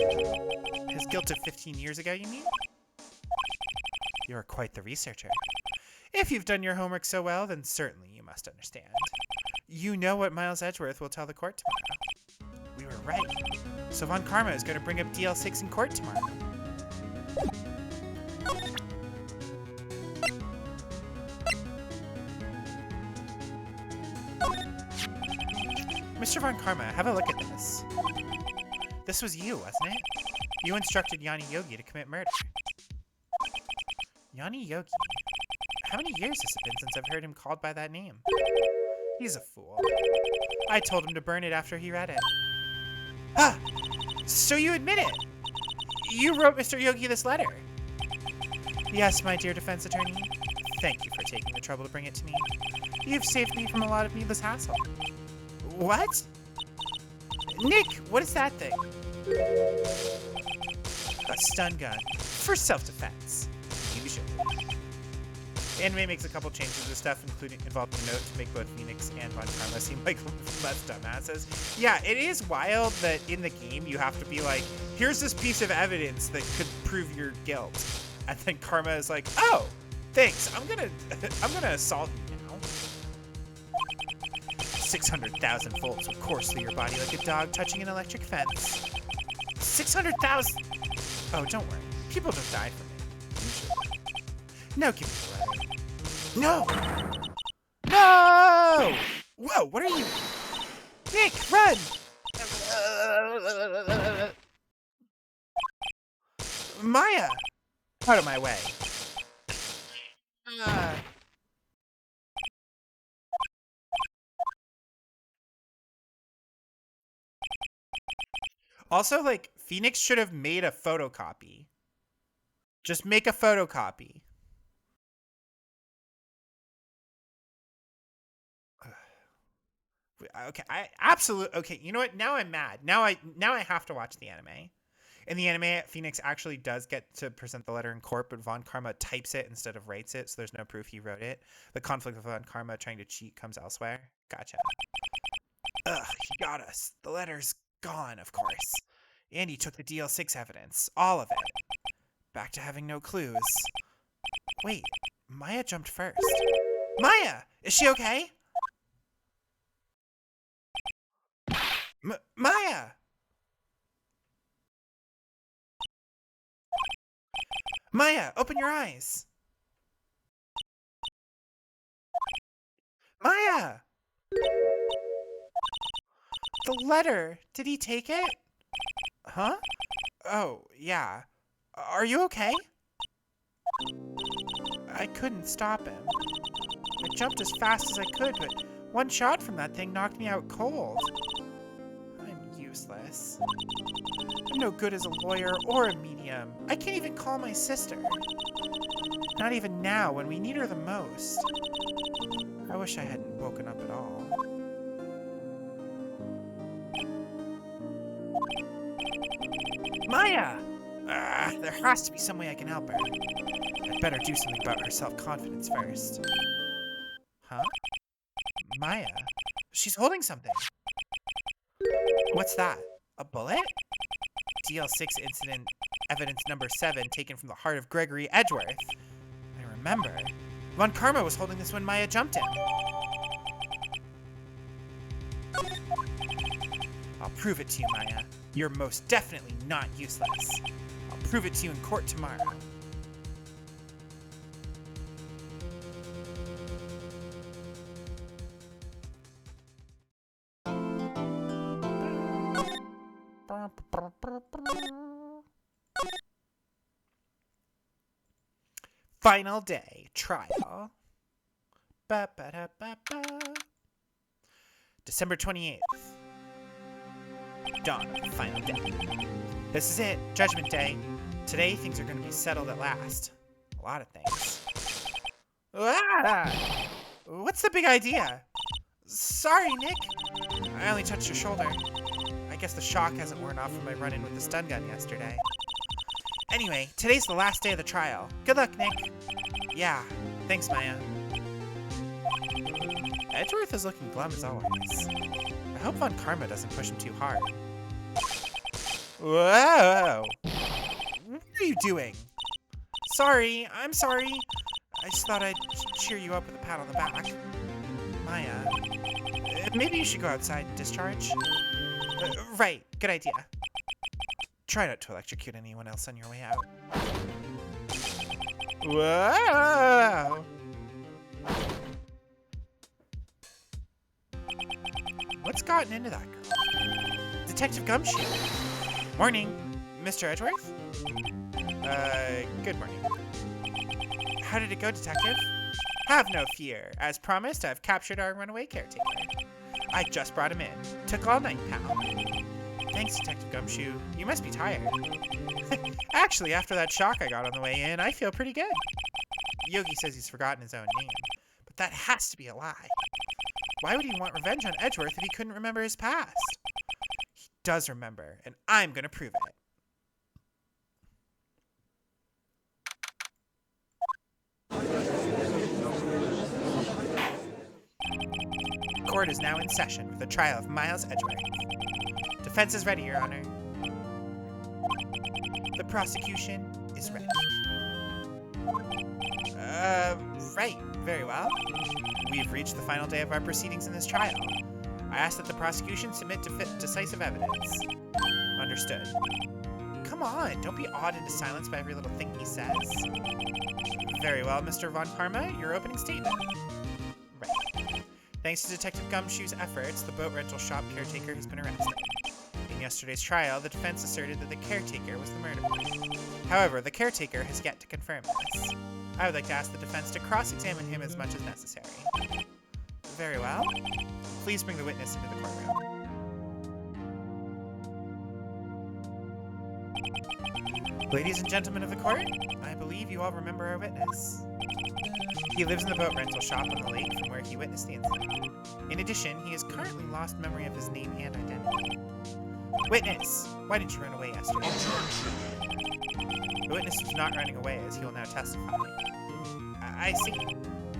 His guilt of 15 years ago, you mean? You're quite the researcher. If you've done your homework so well, then certainly you must understand. You know what Miles Edgeworth will tell the court tomorrow. We were right. So Von Karma is going to bring up DL6 in court tomorrow. Mr. Von Karma, have a look at this. This was you, wasn't it? You instructed Yanni Yogi to commit murder. Yanni Yogi? How many years has it been since I've heard him called by that name? He's a fool. I told him to burn it after he read it. Ah! So you admit it! You wrote Mr. Yogi this letter. Yes, my dear defense attorney. Thank you for taking the trouble to bring it to me. You've saved me from a lot of needless hassle. What? Nick, what is that thing? A stun gun. For self-defense. Usually. The anime makes a couple changes to stuff, including involving a note to make both Phoenix and Von Karma seem like less dumbasses. Yeah, it is wild that in the game you have to be like, here's this piece of evidence that could prove your guilt. And then Karma is like, oh, thanks. I'm gonna assault you now. 600,000 volts will course through your body like a dog touching an electric fence. 600,000. Oh, don't worry. People don't die from it. No, give me the letter. No! No! Whoa, what are you? Nick, run! Maya! Out of my way. Also, like, Phoenix should have made a photocopy. Just make a photocopy. Okay, okay, you know what? Now I'm mad. Now I have to watch the anime. In the anime, Phoenix actually does get to present the letter in court, but Von Karma types it instead of writes it, so there's no proof he wrote it. The conflict with Von Karma trying to cheat comes elsewhere. Gotcha. Ugh, he got us. The letter's gone, of course. Andy took the DL6 evidence. All of it. Back to having no clues. Wait, Maya jumped first. Maya! Is she okay? Maya! Maya, open your eyes! Maya! The letter! Did he take it? Huh? Oh, yeah. Are you okay? I couldn't stop him. I jumped as fast as I could, but one shot from that thing knocked me out cold. I'm useless. I'm no good as a lawyer or a medium. I can't even call my sister. Not even now, when we need her the most. I wish I hadn't woken up at all. Maya! There has to be some way I can help her. I'd better do something about her self-confidence first. Huh? Maya? She's holding something. What's that? A bullet? DL6 incident evidence number 7 taken from the heart of Gregory Edgeworth. I remember. Von Karma was holding this when Maya jumped him. I'll prove it to you, Maya. You're most definitely not useless. I'll prove it to you in court tomorrow. Final day, trial. December 28th. Dawn of the final day. This is it, Judgment Day. Today, things are going to be settled at last. A lot of things. Ah! What's the big idea? Sorry, Nick. I only touched your shoulder. I guess the shock hasn't worn off from my run-in with the stun gun yesterday. Anyway, today's the last day of the trial. Good luck, Nick. Yeah, thanks, Maya. Edgeworth is looking glum as always. I hope Von Karma doesn't push him too hard. Whoa! What are you doing? Sorry, I'm sorry. I just thought I'd cheer you up with a pat on the back. Maya, maybe you should go outside and discharge? Right, good idea. Try not to electrocute anyone else on your way out. Whoa! What's gotten into that girl? Detective Gumshoe. Morning, Mr. Edgeworth? Good morning. How did it go, Detective? Have no fear. As promised, I've captured our runaway caretaker. I just brought him in. Took all night, pal. Thanks, Detective Gumshoe. You must be tired. Actually, after that shock I got on the way in, I feel pretty good. Yogi says he's forgotten his own name, but that has to be a lie. Why would he want revenge on Edgeworth if he couldn't remember his past? He does remember, and I'm gonna prove it. court is now in session for the trial of Miles Edgeworth. Defense is ready, Your Honor. The prosecution is ready. Right. Very well. We've reached the final day of our proceedings in this trial. I ask that the prosecution submit decisive evidence. Understood. Come on, don't be awed into silence by every little thing he says. Very well, Mr. Von Karma, your opening statement. Right. Thanks to Detective Gumshoe's efforts, the boat rental shop caretaker has been arrested. In yesterday's trial, the defense asserted that the caretaker was the murderer. However, the caretaker has yet to confirm this. I would like to ask the defense to cross-examine him as much as necessary. Very well. Please bring the witness into the courtroom. Ladies and gentlemen of the court, I believe you all remember our witness. He lives in the boat rental shop on the lake from where he witnessed the incident. In addition, he has currently lost memory of his name and identity. Witness, why didn't you run away yesterday? The witness was not running away, as he will now testify. I see.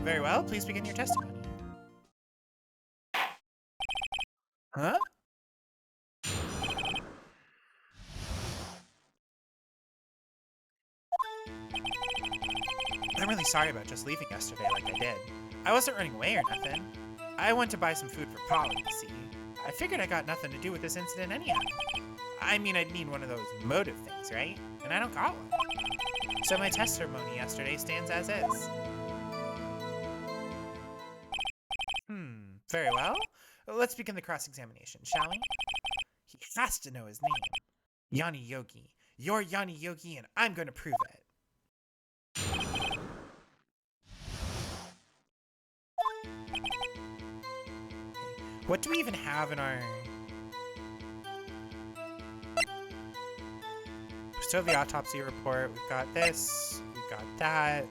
Very well, please begin your testimony. Huh? I'm really sorry about just leaving yesterday like I did. I wasn't running away or nothing. I went to buy some food for Polly, you see. I figured I got nothing to do with this incident anyhow. I mean, I'd need one of those motive things, right? And I don't got one. So my testimony yesterday stands as is. Very well. Let's begin the cross-examination, shall we? He has to know his name. Yanni Yogi. You're Yanni Yogi, and I'm going to prove it. What do we even have in our... We still have the autopsy report. We've got this. We've got that.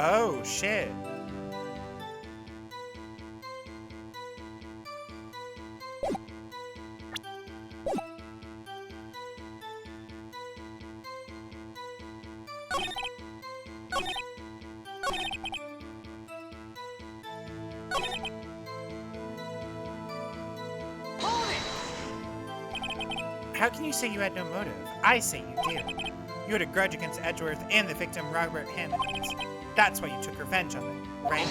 Oh, shit. How can you say you had no motive? I say you do. You had a grudge against Edgeworth and the victim, Robert Hammond. That's why you took revenge on them, right?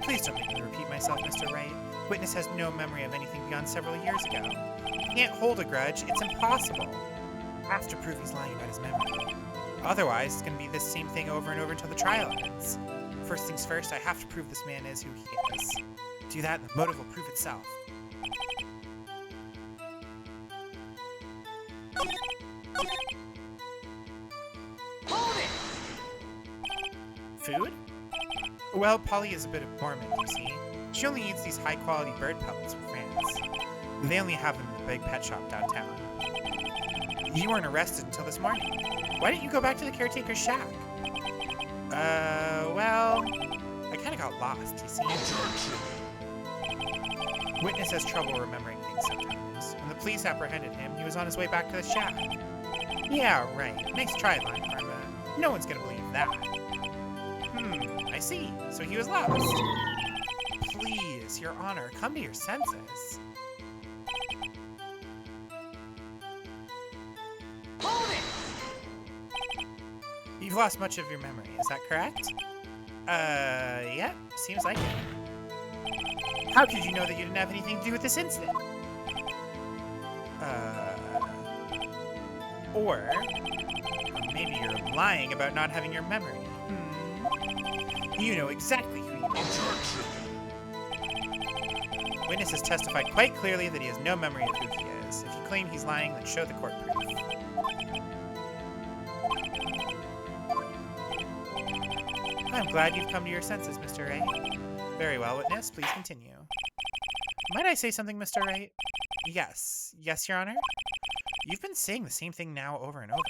Please don't make me repeat myself, Mr. Wright. Witness has no memory of anything beyond several years ago. He can't hold a grudge. It's impossible. I have to prove he's lying about his memory. Otherwise, it's going to be this same thing over and over until the trial ends. First things first, I have to prove this man is who he is. Do that, and the motive will prove itself. Food? Well, Polly is a bit of Mormon, you see. She only eats these high-quality bird pellets from France. They only have them in the big pet shop downtown. You weren't arrested until this morning. Why didn't you go back to the caretaker's shack? Well, I kind of got lost, you see. Witness has trouble remembering things sometimes. When the police apprehended him, he was on his way back to the shack. Yeah, right. Nice try, Von Karma. No one's gonna believe that. I see. So he was lost. Please, Your Honor, come to your senses. Hold it! You've lost much of your memory, is that correct? Yeah, seems like it. How could you know that you didn't have anything to do with this incident? Or maybe you're lying about not having your memory. You know exactly who you are. Witness has testified quite clearly that he has no memory of who he is. If you claim he's lying, then show the court proof. I'm glad you've come to your senses, Mr. Wright. Very well, witness. Please continue. Might I say something, Mr. Wright? Yes. Yes, Your Honor? You've been saying the same thing now over and over.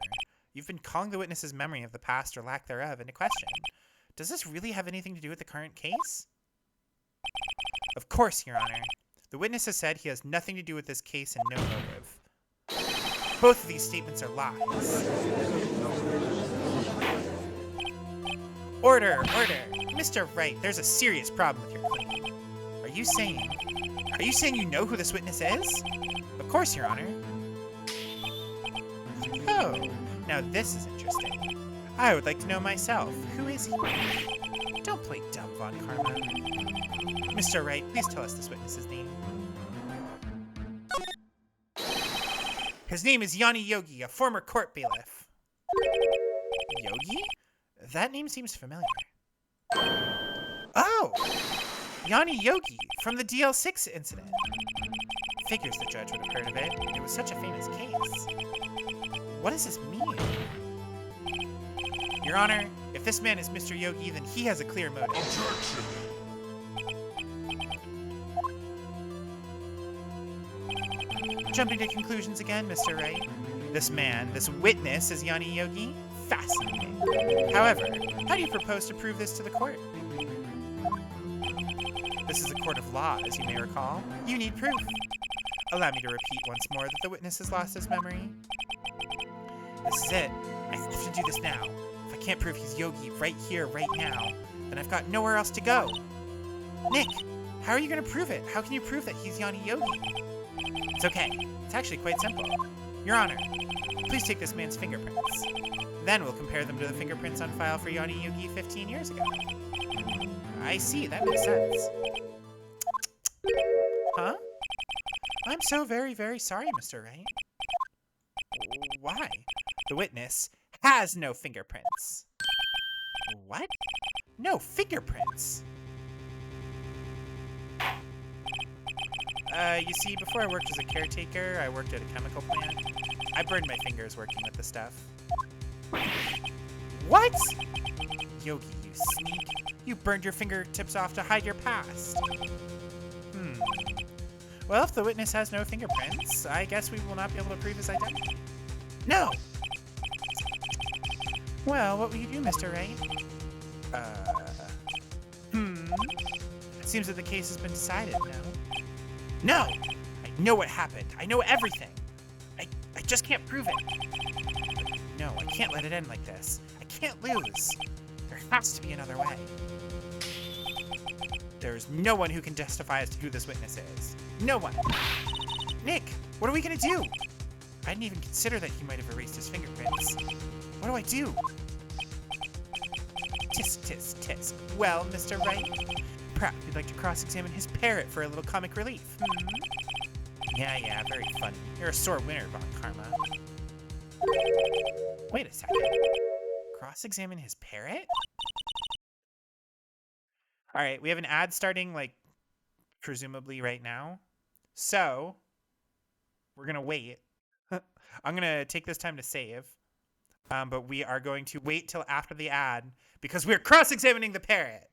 You've been calling the witness's memory of the past or lack thereof into question. Does this really have anything to do with the current case? Of course, Your Honor. The witness has said he has nothing to do with this case and no motive. Both of these statements are lies. Order! Order! Mr. Wright, there's a serious problem with your claim. Are you saying you know who this witness is? Of course, Your Honor. Oh, now this is interesting. I would like to know myself. Who is he? Don't play dumb, Von Karma. Mr. Wright, please tell us this witness's name. His name is Yanni Yogi, a former court bailiff. Yogi? That name seems familiar. Oh! Yanni Yogi, from the DL6 incident. Figures the judge would have heard of it. It was such a famous case. What does this mean? Your Honor, if this man is Mr. Yogi, then he has a clear motive. Objection! Jumping to conclusions again, Mr. Wright. This man, this witness, is Yanni Yogi? Fascinating. However, how do you propose to prove this to the court? This is a court of law, as you may recall. You need proof. Allow me to repeat once more that the witness has lost his memory. This is it. I have to do this now. If I can't prove he's Yogi right here, right now, then I've got nowhere else to go. Nick, how are you going to prove it? How can you prove that he's Yanni Yogi? It's okay. It's actually quite simple. Your Honor, please take this man's fingerprints. Then we'll compare them to the fingerprints on file for Yanni Yogi 15 years ago. I see. That makes sense. Huh? I'm so very, very sorry, Mr. Wright. Why? The witness has no fingerprints. What? No fingerprints? You see, before I worked as a caretaker, I worked at a chemical plant. I burned my fingers working with the stuff. What? Yogi, you sneak. You burned your fingertips off to hide your past. Well, if the witness has no fingerprints, I guess we will not be able to prove his identity. No! Well, what will you do, Mr. Wright? It seems that the case has been decided now. No! I know what happened. I know everything. I just can't prove it. No, I can't let it end like this. I can't lose. There has to be another way. There's no one who can testify as to who this witness is. No one. Nick, what are we gonna do? I didn't even consider that he might have erased his fingerprints. What do I do? Tisk, tisk, tisk. Well, Mr. Wright, perhaps you'd like to cross-examine his parrot for a little comic relief. Yeah, very funny. You're a sore winner, Von Karma. Wait a second. Cross-examine his parrot? All right, we have an ad starting, like, presumably right now. So, we're going to wait. I'm going to take this time to save. But we are going to wait till after the ad because we're cross-examining the parrot.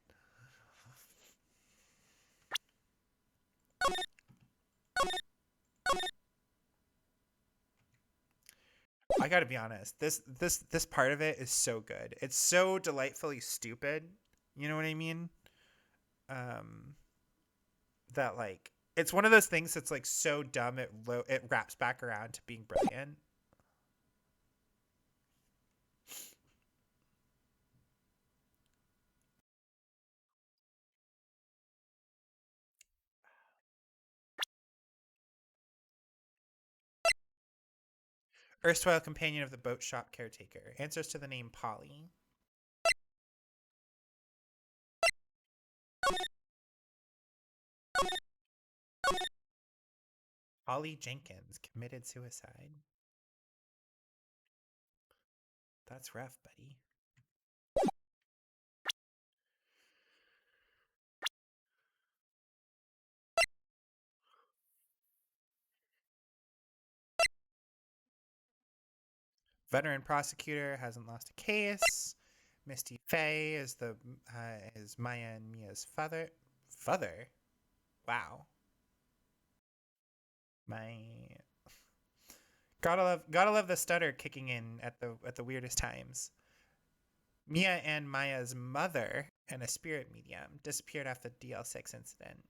I gotta be honest. This part of it is so good. It's so delightfully stupid. You know what I mean? That like it's one of those things that's like so dumb it wraps back around to being brilliant. Erstwhile companion of the boat shop caretaker. Answers to the name Polly. Polly Jenkins committed suicide. That's rough, buddy. Veteran prosecutor hasn't lost a case. Misty Faye is Maya and Mia's father. Father? Wow. My gotta love the stutter kicking in at the weirdest times. Mia and Maya's mother and a spirit medium disappeared after the DL6 incident.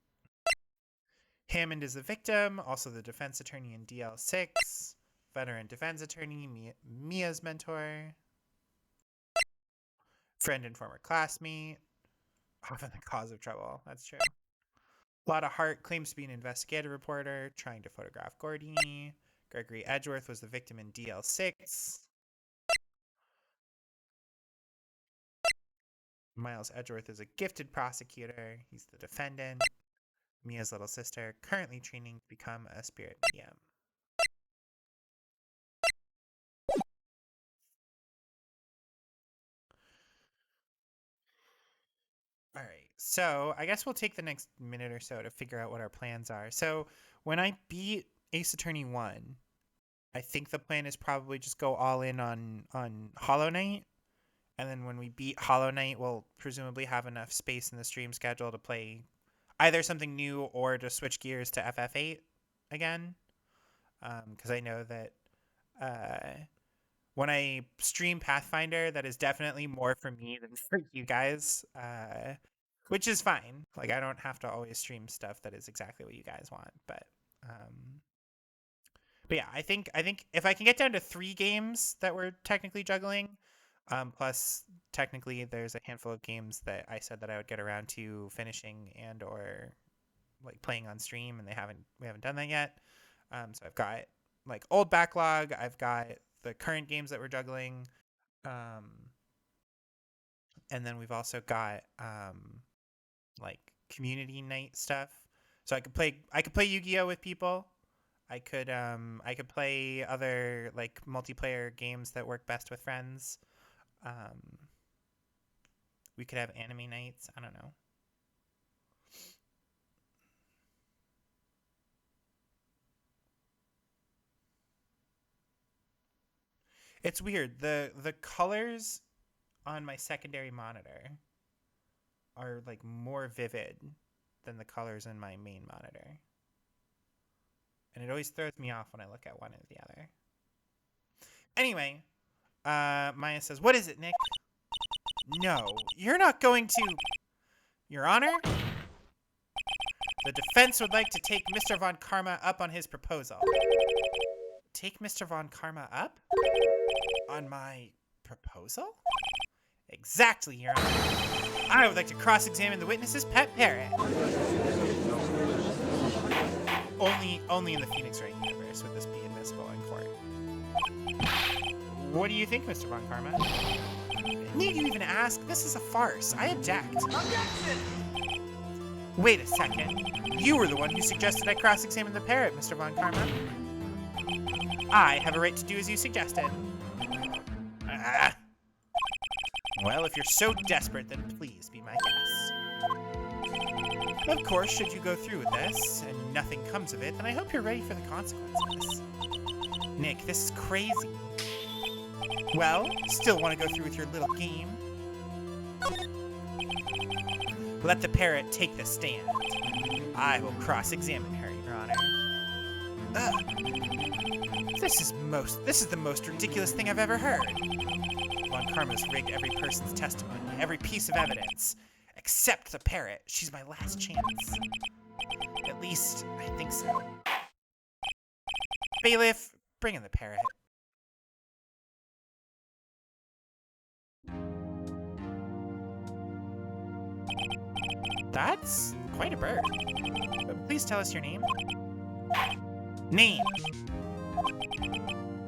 Hammond is the victim, also the defense attorney in DL6. Veteran defense attorney, Mia's mentor. Friend and former classmate. Often the cause of trouble. That's true. Lotta Hart claims to be an investigative reporter trying to photograph Gordini. Gregory Edgeworth was the victim in DL6. Miles Edgeworth is a gifted prosecutor. He's the defendant. Mia's little sister, currently training to become a spirit medium. All right, so I guess we'll take the next minute or so to figure out what our plans are. So when I beat Ace Attorney 1, I think the plan is probably just go all in on Hollow Knight. And then when we beat Hollow Knight, we'll presumably have enough space in the stream schedule to play either something new or to switch gears to FF8 again. Because I know that when I stream Pathfinder, that is definitely more for me than for you guys, which is fine. Like, I don't have to always stream stuff that is exactly what you guys want. But yeah, I think if I can get down to 3 games that we're technically juggling, plus technically there's a handful of games that I said that I would get around to finishing and or like playing on stream, and we haven't done that yet. So I've got like old backlog. I've got the current games that we're juggling, and then we've also got like community night stuff. So I could play Yu-Gi-Oh with people. I could play other like multiplayer games that work best with friends. We could have anime nights. I don't know. It's weird. The colors on my secondary monitor are like more vivid than the colors in my main monitor. And it always throws me off when I look at one or the other. Anyway, Maya says, "What is it, Nick?" "No, you're not going to..." "Your Honor, the defense would like to take Mr. Von Karma up on his proposal." "Take Mr. Von Karma up? On my proposal?" "Exactly, Your Honor. I would like to cross-examine the witness's pet parrot." Only in the Phoenix Wright universe would this be admissible in court. "What do you think, Mr. Von Karma?" "Need you even ask? This is a farce. I object." "Objection!" "Wait a second. You were the one who suggested I cross-examine the parrot, Mr. Von Karma." "I have a right to do as you suggested." "Well, if you're so desperate, then please be my guest." "Of course, should you go through with this, and nothing comes of it, then I hope you're ready for the consequences." "Nick, this is crazy." "Well, still want to go through with your little game?" "Let the parrot take the stand. I will cross-examine her, Your Honor." This is the most ridiculous thing I've ever heard. Von Karma's rigged every person's testimony, every piece of evidence. Except the parrot. She's my last chance. At least, I think so. Bailiff, bring in the parrot. That's quite a bird. But please tell us your name. Name.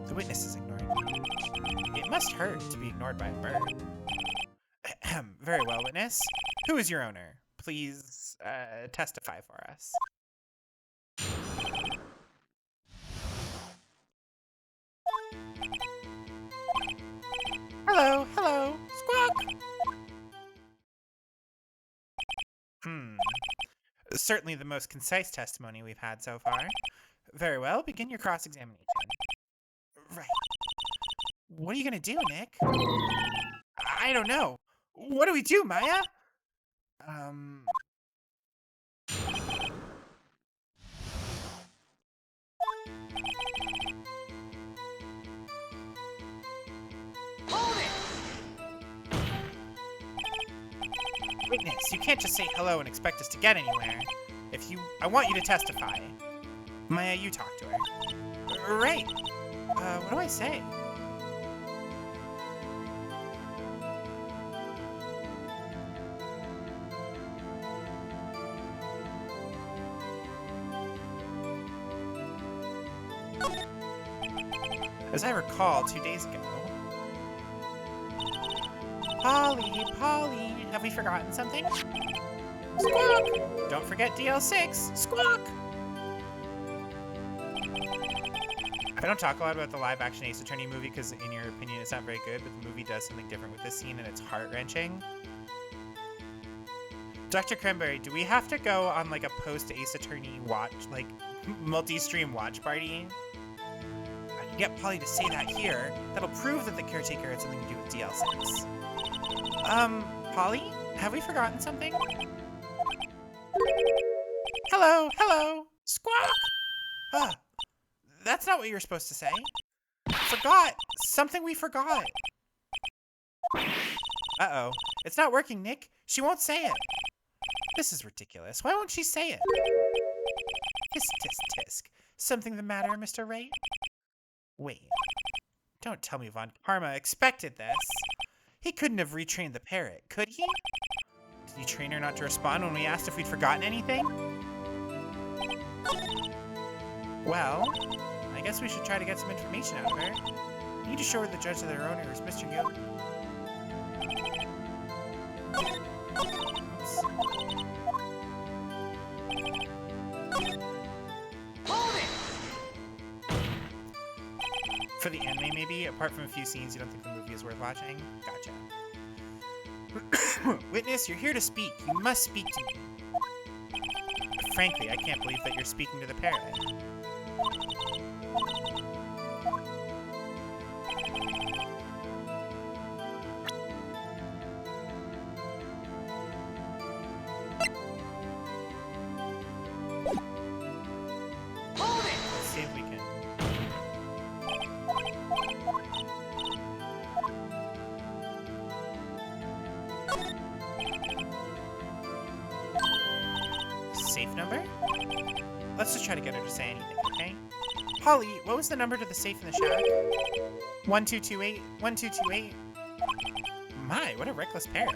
The witness is ignoring me. It must hurt to be ignored by a bird. Very well, witness. Who is your owner? Please testify for us. Hello, hello, squawk. Certainly the most concise testimony we've had so far. Very well, begin your cross-examination. Right. What are you gonna do, Nick? I don't know. What do we do, Maya? Witness, you can't just say hello and expect us to get anywhere. I want you to testify. Maya, you talk to her. Right. What do I say? As I recall, 2 days ago. Polly, have we forgotten something? Squawk! Don't forget DL6. Squawk! I don't talk a lot about the live-action Ace Attorney movie because, in your opinion, it's not very good, but the movie does something different with this scene, and it's heart-wrenching. Dr. Cranberry, do we have to go on, like, a post-Ace Attorney watch, like, multi-stream watch party? I can get Polly to say that here. That'll prove that the caretaker had something to do with DL6. Polly? Have we forgotten something? Hello! Squawk! Ah, that's not what you were supposed to say. Forgot! Something we forgot! Uh-oh. It's not working, Nick. She won't say it. This is ridiculous. Why won't she say it? Tisk, tisk, tisk. Something the matter, Mr. Wright? Wait. Don't tell me Von Karma expected this. He couldn't have retrained the parrot, could he? Did he train her not to respond when we asked if we'd forgotten anything? Well, I guess we should try to get some information out of her. We need to show her the judge of their owner is Mr. Yo. For the anime, maybe? Apart from a few scenes, you don't think the movie is worth watching? Gotcha. Witness, you're here to speak. You must speak to me. Frankly, I can't believe that you're speaking to the parrot. Let's see if we can. Safe number? Let's just try to get her to say anything, okay? Polly, what was the number to the safe in the shack? 1228? 1228? My, what a reckless pair.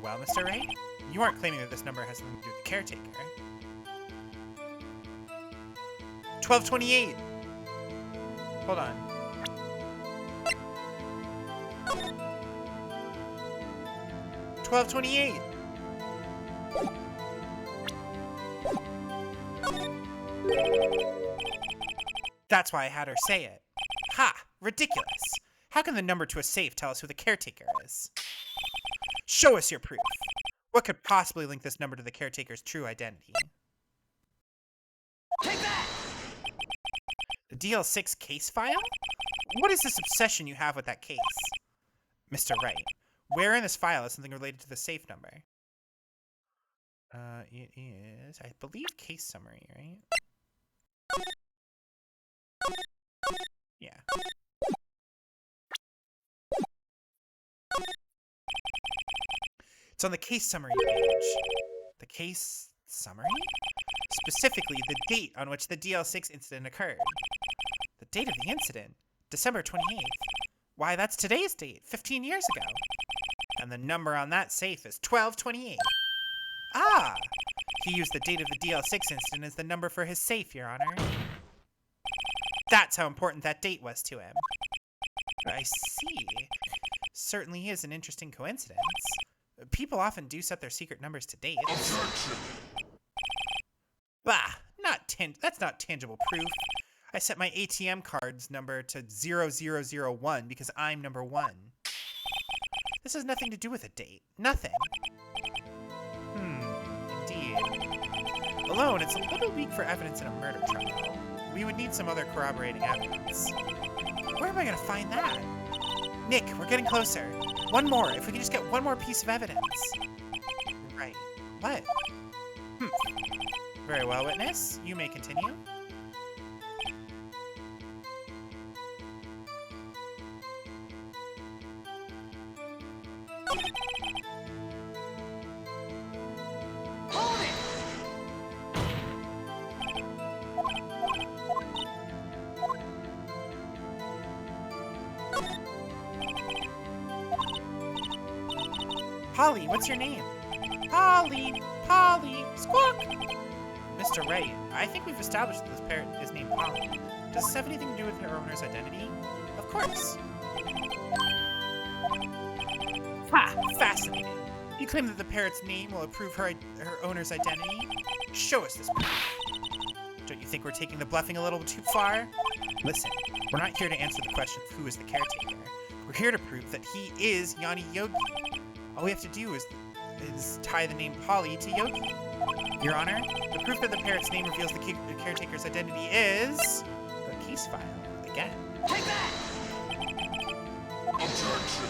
Well, Mr. Wright, you aren't claiming that this number has something to do with the caretaker. 1228! Hold on. $12.28. That's why I had her say it. Ha! Ridiculous. How can the number to a safe tell us who the caretaker is? Show us your proof. What could possibly link this number to the caretaker's true identity? Take that! The DL6 case file? What is this obsession you have with that case? Mr. Wright, where in this file is something related to the safe number? It is, I believe, case summary, right? Yeah. It's on the case summary page. The case summary? Specifically, the date on which the DL6 incident occurred. The date of the incident? December 28th. Why, that's today's date, 15 years ago. And the number on that safe is 1228. Ah! He used the date of the DL6 incident as the number for his safe, Your Honor. That's how important that date was to him. I see. Certainly is an interesting coincidence. People often do set their secret numbers to dates. Objection! Bah! That's not tangible proof. I set my ATM card's number to 0001 because I'm number 1. This has nothing to do with a date. Nothing. Indeed. Alone, it's a little weak for evidence in a murder trial. We would need some other corroborating evidence. Where am I gonna find that? Nick, we're getting closer. One more. If we could just get one more piece of evidence. Right. What? Very well, witness. You may continue. Polly, what's your name? Polly! Polly! Squawk! Mr. Wright, I think we've established that this parrot is named Polly. Does this have anything to do with her owner's identity? Of course. Ha! Fascinating. You claim that the parrot's name will prove her owner's identity? Show us this proof. Don't you think we're taking the bluffing a little too far? Listen, we're not here to answer the question of who is the caretaker. We're here to prove that he is Yanni Yogi. All we have to do is tie the name Polly to Yogi. Your Honor, the proof that the parrot's name reveals the caretaker's identity is the case file again. Take that! Objection!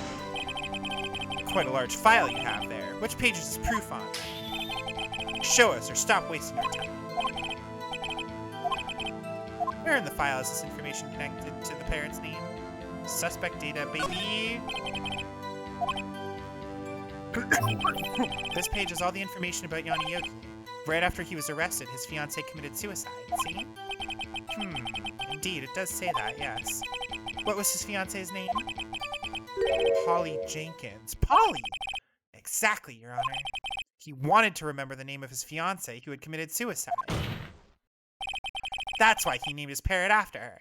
Quite a large file you have there. Which page is this proof on? Show us or stop wasting our time. Where in the file is this information connected to the parrot's name? Suspect data, baby! This page has all the information about Yanni Yogi. Right after he was arrested, his fiancée committed suicide, see? Indeed, it does say that, yes. What was his fiancée's name? Polly Jenkins. Polly! Exactly, Your Honor. He wanted to remember the name of his fiancée who had committed suicide. That's why he named his parrot after her.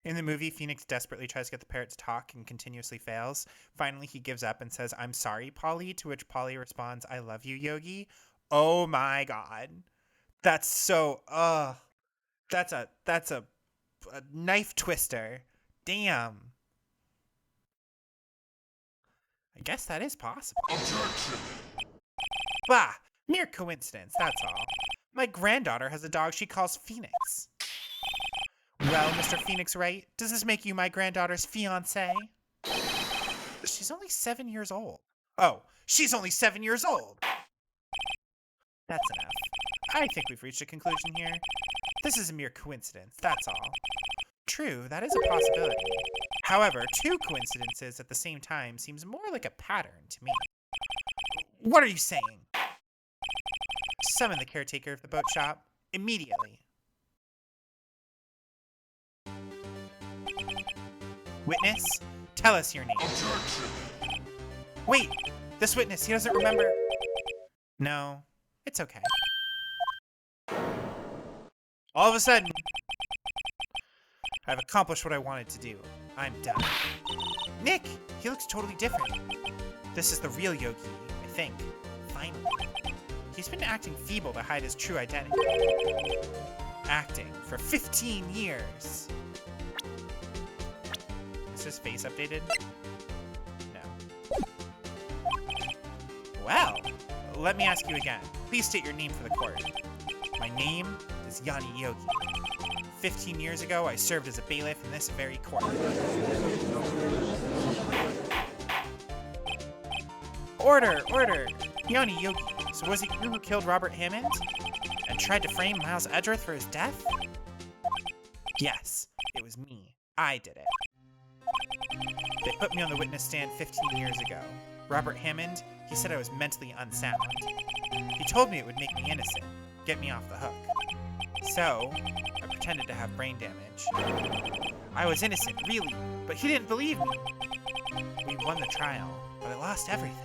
In the movie, Phoenix desperately tries to get the parrot to talk and continuously fails. Finally, he gives up and says, "I'm sorry, Polly," to which Polly responds, "I love you, Yogi." Oh my god. That's so, that's a knife twister. Damn. I guess that is possible. Objection! Bah! Mere coincidence, that's all. My granddaughter has a dog she calls Phoenix. Well, Mr. Phoenix Wright, does this make you my granddaughter's fiancé? She's only 7 years old. Oh, she's only 7 years old! That's enough. I think we've reached a conclusion here. This is a mere coincidence, that's all. True, that is a possibility. However, two coincidences at the same time seems more like a pattern to me. What are you saying? Summon the caretaker of the boat shop immediately. Witness, tell us your name. Objection! Wait, this witness, he doesn't remember. No, it's okay. All of a sudden, I've accomplished what I wanted to do. I'm done. Nick, he looks totally different. This is the real Yogi, I think. Finally. He's been acting feeble to hide his true identity. Acting for 15 years. Is his face updated? No. Well, let me ask you again. Please state your name for the court. My name is Yanni Yogi. 15 years ago, I served as a bailiff in this very court. Order! Order! Yanni Yogi, so was it you who killed Robert Hammond? And tried to frame Miles Edgeworth for his death? Yes, it was me. I did it. They put me on the witness stand 15 years ago. Robert Hammond, he said I was mentally unsound. He told me it would make me innocent, get me off the hook. So, I pretended to have brain damage. I was innocent, really, but he didn't believe me. We won the trial, but I lost everything.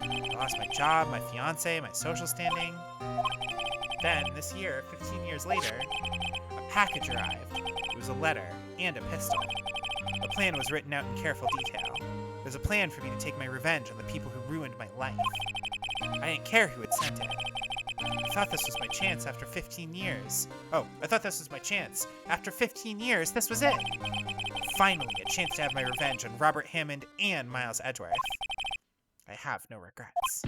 I lost my job, my fiancé, my social standing. Then, this year, 15 years later, a package arrived. It was a letter and a pistol. A plan was written out in careful detail. It was a plan for me to take my revenge on the people who ruined my life. I didn't care who had sent it. I thought this was my chance after 15 years. Oh, I thought this was my chance. After 15 years, this was it. Finally, a chance to have my revenge on Robert Hammond and Miles Edgeworth. I have no regrets.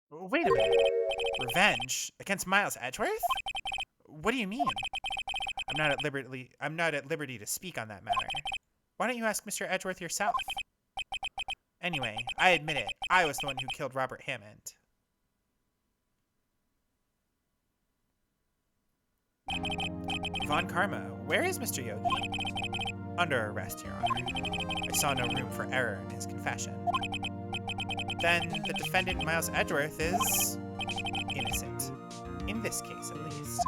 Wait a minute. Revenge? Against Miles Edgeworth? What do you mean? I'm not at liberty to speak on that matter. Why don't you ask Mr. Edgeworth yourself? Anyway, I admit it. I was the one who killed Robert Hammond. Von Karma, where is Mr. Yogi? Under arrest, Your Honor. I saw no room for error in his confession. Then the defendant, Miles Edgeworth, is innocent. In this case, at least.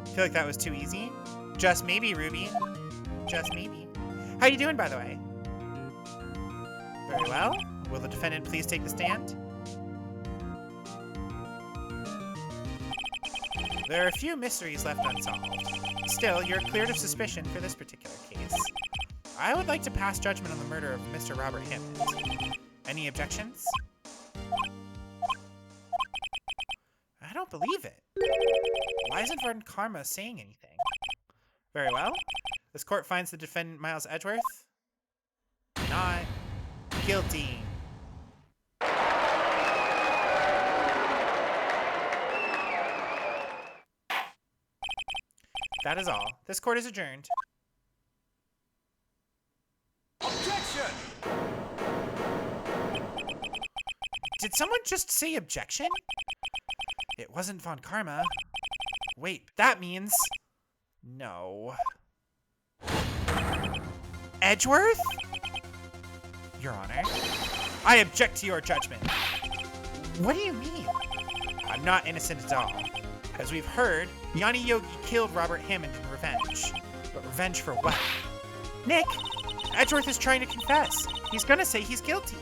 I feel like that was too easy. Just maybe, Ruby. Just maybe. How you doing, by the way? Very well. Will the defendant please take the stand? There are a few mysteries left unsolved. Still, you're cleared of suspicion for this particular case. I would like to pass judgment on the murder of Mr. Robert Hammond. Any objections? I don't believe it. Why isn't Von Karma saying anything? Very well. This court finds the defendant, Miles Edgeworth, not guilty. That is all. This court is adjourned. Objection! Did someone just say objection? It wasn't Von Karma. Wait, that means... No. Edgeworth? Your Honor, I object to your judgment. What do you mean? I'm not innocent at all. As we've heard, Yanni Yogi killed Robert Hammond in revenge. But revenge for what? Nick, Edgeworth is trying to confess. He's gonna say he's guilty.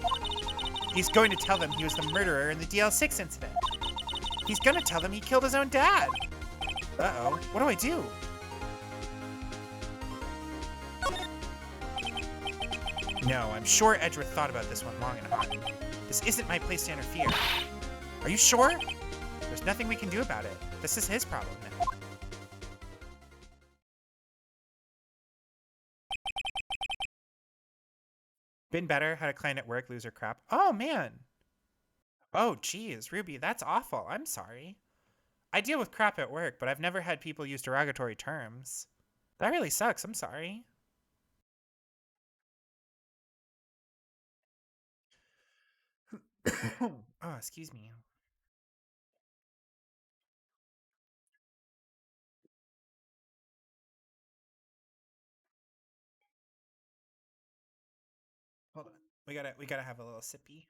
He's going to tell them he was the murderer in the DL6 incident. He's gonna tell them he killed his own dad. Uh-oh, what do I do? No, I'm sure Edgeworth thought about this one long and hard. This isn't my place to interfere. Are you sure? There's nothing we can do about it. This is his problem now. Been better, had a client at work, loser crap. Oh, man. Oh, geez, Ruby, that's awful. I'm sorry. I deal with crap at work, but I've never had people use derogatory terms. That really sucks. I'm sorry. Oh, excuse me. Hold on. We gotta have a little sippy.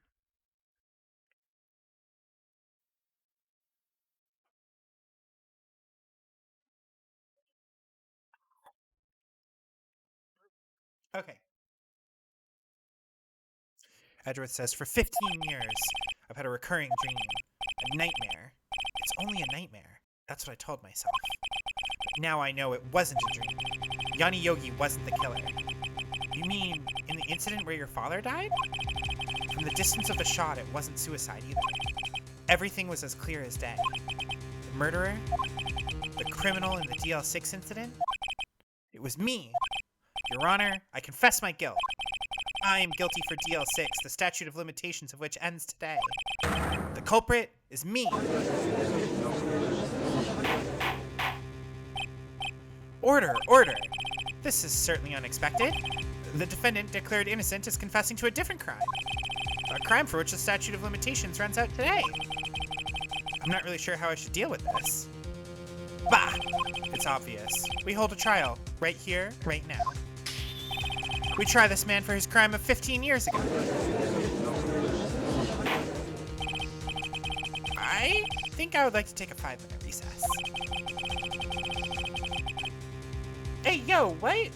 Okay. Edgeworth says, for 15 years, I've had a recurring dream. A nightmare. It's only a nightmare. That's what I told myself. But now I know it wasn't a dream. Yanni Yogi wasn't the killer. You mean, in the incident where your father died? From the distance of the shot, it wasn't suicide either. Everything was as clear as day. The murderer? The criminal in the DL6 incident? It was me. Your Honor, I confess my guilt. I am guilty for DL6, the statute of limitations of which ends today. The culprit is me. Order, order. This is certainly unexpected. The defendant, declared innocent, is confessing to a different crime. A crime for which the statute of limitations runs out today. I'm not really sure how I should deal with this. Bah! It's obvious. We hold a trial, right here, right now. We try this man for his crime of 15 years ago. I think I would like to take a 5-minute recess. Hey, yo, what?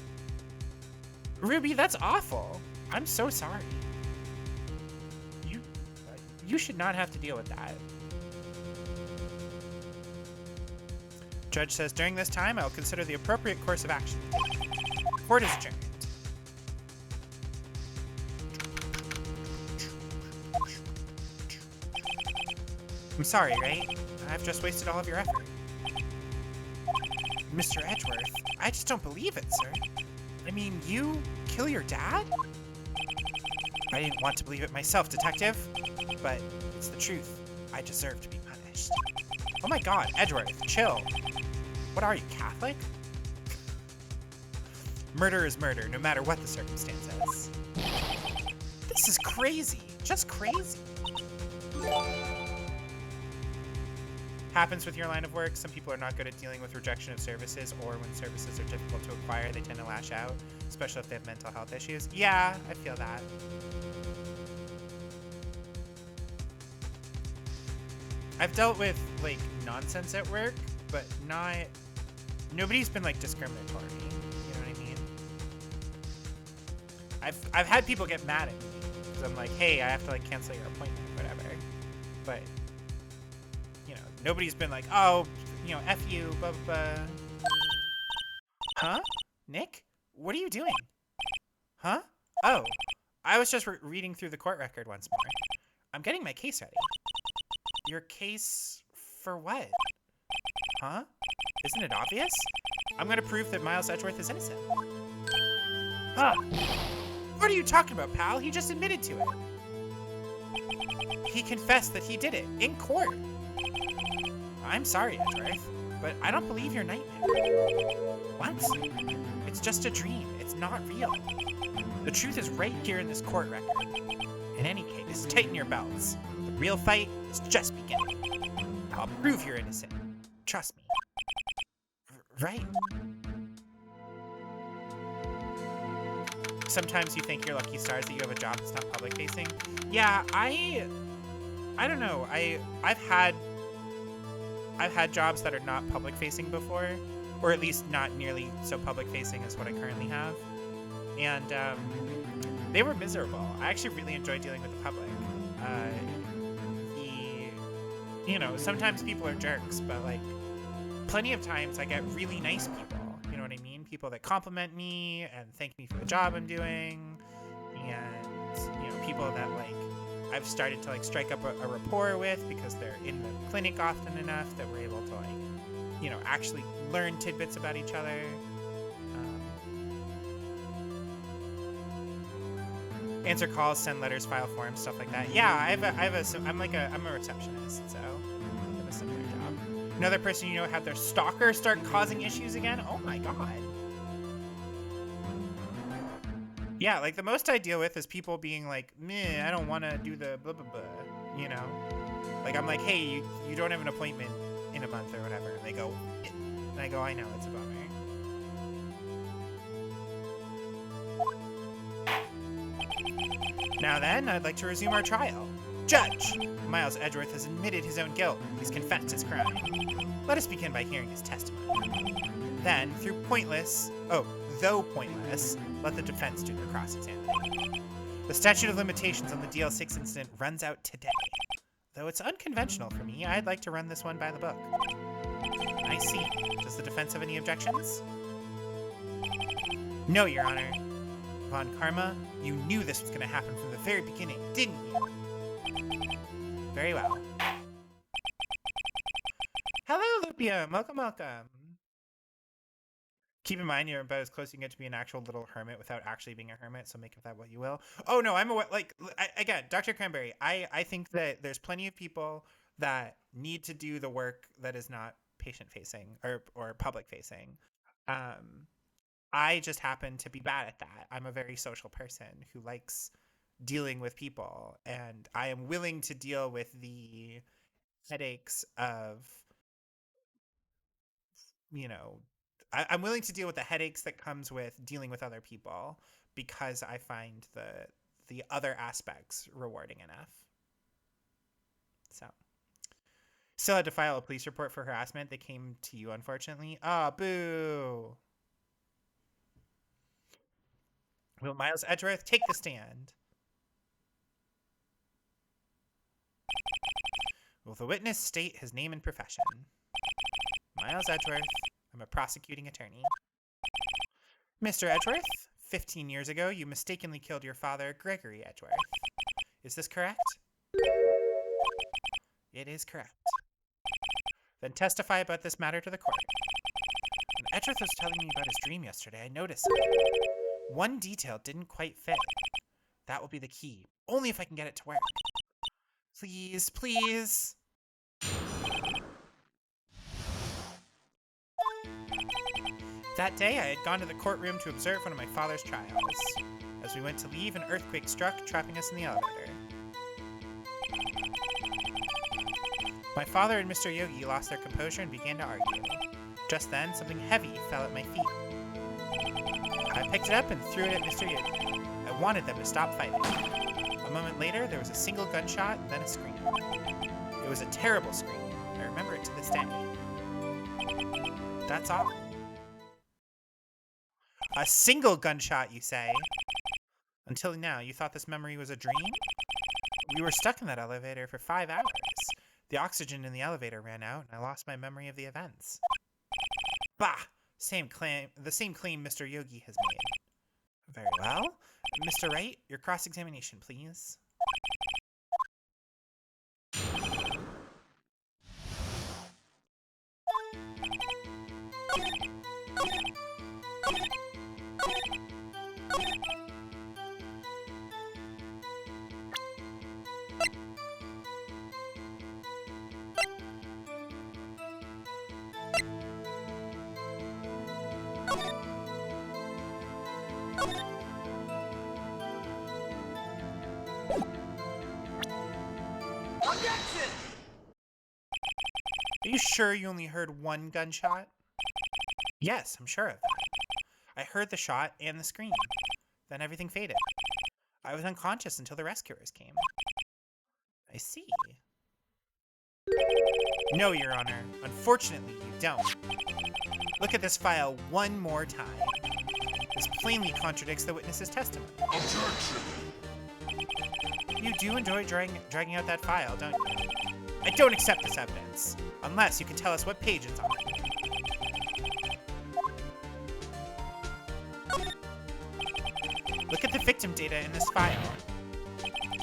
Ruby, that's awful. I'm so sorry. You should not have to deal with that. Judge says during this time, I will consider the appropriate course of action. Court is adjourned. I'm sorry, right? I've just wasted all of your effort. Mr. Edgeworth, I just don't believe it, sir. I mean, you kill your dad? I didn't want to believe it myself, detective. But it's the truth. I deserve to be punished. Oh my god, Edgeworth, chill. What are you, Catholic? Murder is murder, no matter what the circumstances. This is crazy. Just crazy. Happens with your line of work. Some people are not good at dealing with rejection of services, or when services are difficult to acquire, they tend to lash out, especially if they have mental health issues. Yeah, I feel that. I've dealt with, like, nonsense at work, but nobody's been, like, discriminatory. You know what I mean? I've had people get mad at me because I'm like, hey, I have to, like, cancel your appointment, whatever. But, you know, nobody's been like, oh, you know, F you, blah, blah, blah. Huh? Nick? What are you doing? Huh? Oh, I was just reading through the court record once more. I'm getting my case ready. Your case for what? Huh? Isn't it obvious? I'm gonna prove that Miles Edgeworth is innocent. Huh? What are you talking about, pal? He just admitted to it. He confessed that he did it in court. I'm sorry, Edgeworth, but I don't believe your nightmare. What? It's just a dream. It's not real. The truth is right here in this court record. In any case, tighten your belts. The real fight is just beginning. I'll prove you're innocent. Trust me. Right. Sometimes you think you're lucky stars that you have a job that's not public facing. Yeah, I don't know. I've had jobs that are not public facing before, or at least not nearly so public facing as what I currently have. And they were miserable. I actually really enjoy dealing with the public. You know, sometimes people are jerks, but like plenty of times I get really nice people. You know what I mean? People that compliment me and thank me for the job I'm doing, and you know, people that like I've started to like strike up a rapport with because they're in the clinic often enough that we're able to like, you know, actually learn tidbits about each other. Answer calls, send letters, file forms, stuff like that. Yeah, I'm a receptionist, so I have a similar job. Another person you know had their stalker start causing issues again. Oh my god. Yeah, like the most I deal with is people being like, meh, I don't want to do the blah, blah, blah, you know? Like I'm like, hey, you don't have an appointment in a month or whatever. And they go, and I go, I know, it's a bummer. Now then, I'd like to resume our trial. Judge! Miles Edgeworth has admitted his own guilt. He's confessed his crime. Let us begin by hearing his testimony. Then, though pointless, let the defense do their cross-examining. The statute of limitations on the DL6 incident runs out today. Though it's unconventional for me, I'd like to run this one by the book. I see. Does the defense have any objections? No, Your Honor. Von Karma, you knew this was going to happen from the very beginning, didn't you? Very well. Hello, Lupium. Welcome, welcome. Keep in mind, you're about as close as you can get to be an actual little hermit without actually being a hermit, so make of that what you will. Oh, no, again, Dr. Cranberry, I think that there's plenty of people that need to do the work that is not patient-facing or public-facing. I just happen to be bad at that. I'm a very social person who likes dealing with people, and I am willing to deal with the headaches of, you know, I'm willing to deal with the headaches that comes with dealing with other people because I find the other aspects rewarding enough. So, still had to file a police report for harassment. They came to you, unfortunately. Ah, boo. Will Miles Edgeworth take the stand? Will the witness state his name and profession? Miles Edgeworth. I'm a prosecuting attorney. Mr. Edgeworth, 15 years ago, you mistakenly killed your father, Gregory Edgeworth. Is this correct? It is correct. Then testify about this matter to the court. When Edgeworth was telling me about his dream yesterday, I noticed something. One detail didn't quite fit. That will be the key. Only if I can get it to work. Please, please. That day, I had gone to the courtroom to observe one of my father's trials. As we went to leave, an earthquake struck, trapping us in the elevator. My father and Mr. Yogi lost their composure and began to argue. Just then, something heavy fell at my feet. I picked it up and threw it at Mr. Yogi. I wanted them to stop fighting. A moment later, there was a single gunshot, and then a scream. It was a terrible scream. I remember it to this day. That's all. A single gunshot, you say? Until now, you thought this memory was a dream? We were stuck in that elevator for 5 hours. The oxygen in the elevator ran out, and I lost my memory of the events. Bah! The same claim Mr. Yogi has made. Very well. Mr. Wright, your cross-examination, please. Objection! Are you sure you only heard one gunshot? Yes, I'm sure of that. I heard the shot and the scream. Then everything faded. I was unconscious until the rescuers came. I see. No, Your Honor. Unfortunately, you don't. Look at this file one more time. This plainly contradicts the witness's testimony. Objection! You do enjoy dragging out that file, don't you? I don't accept this evidence, unless you can tell us what page it's on. Look at the victim data in this file.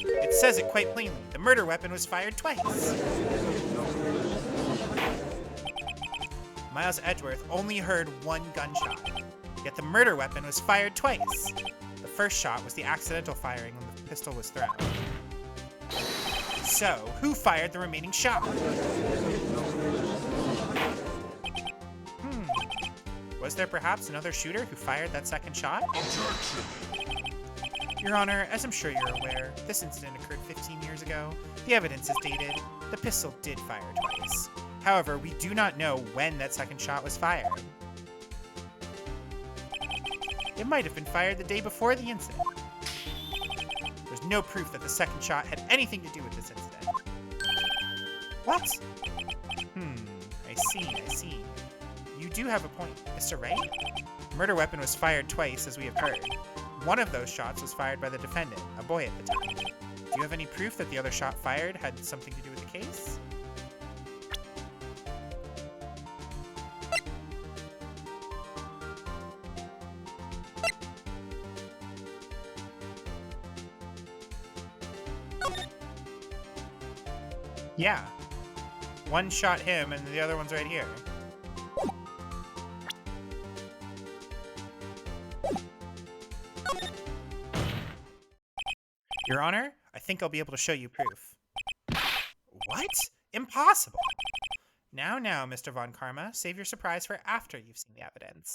It says it quite plainly. The murder weapon was fired twice. Miles Edgeworth only heard one gunshot, yet the murder weapon was fired twice. The first shot was the accidental firing when the pistol was thrown. So, who fired the remaining shot? Was there perhaps another shooter who fired that second shot? Objection! Your Honor, as I'm sure you're aware, this incident occurred 15 years ago. The evidence is dated. The pistol did fire twice. However, we do not know when that second shot was fired. It might have been fired the day before the incident. There's no proof that the second shot had anything to do with this incident. What? I see. You do have a point, Mr. Wright. Murder weapon was fired twice, as we have heard. One of those shots was fired by the defendant, a boy at the time. Do you have any proof that the other shot fired had something to do with the case? Yeah. One shot him and the other one's right here. Your Honor, I think I'll be able to show you proof. What? Impossible! Now, Mr. Von Karma, save your surprise for after you've seen the evidence.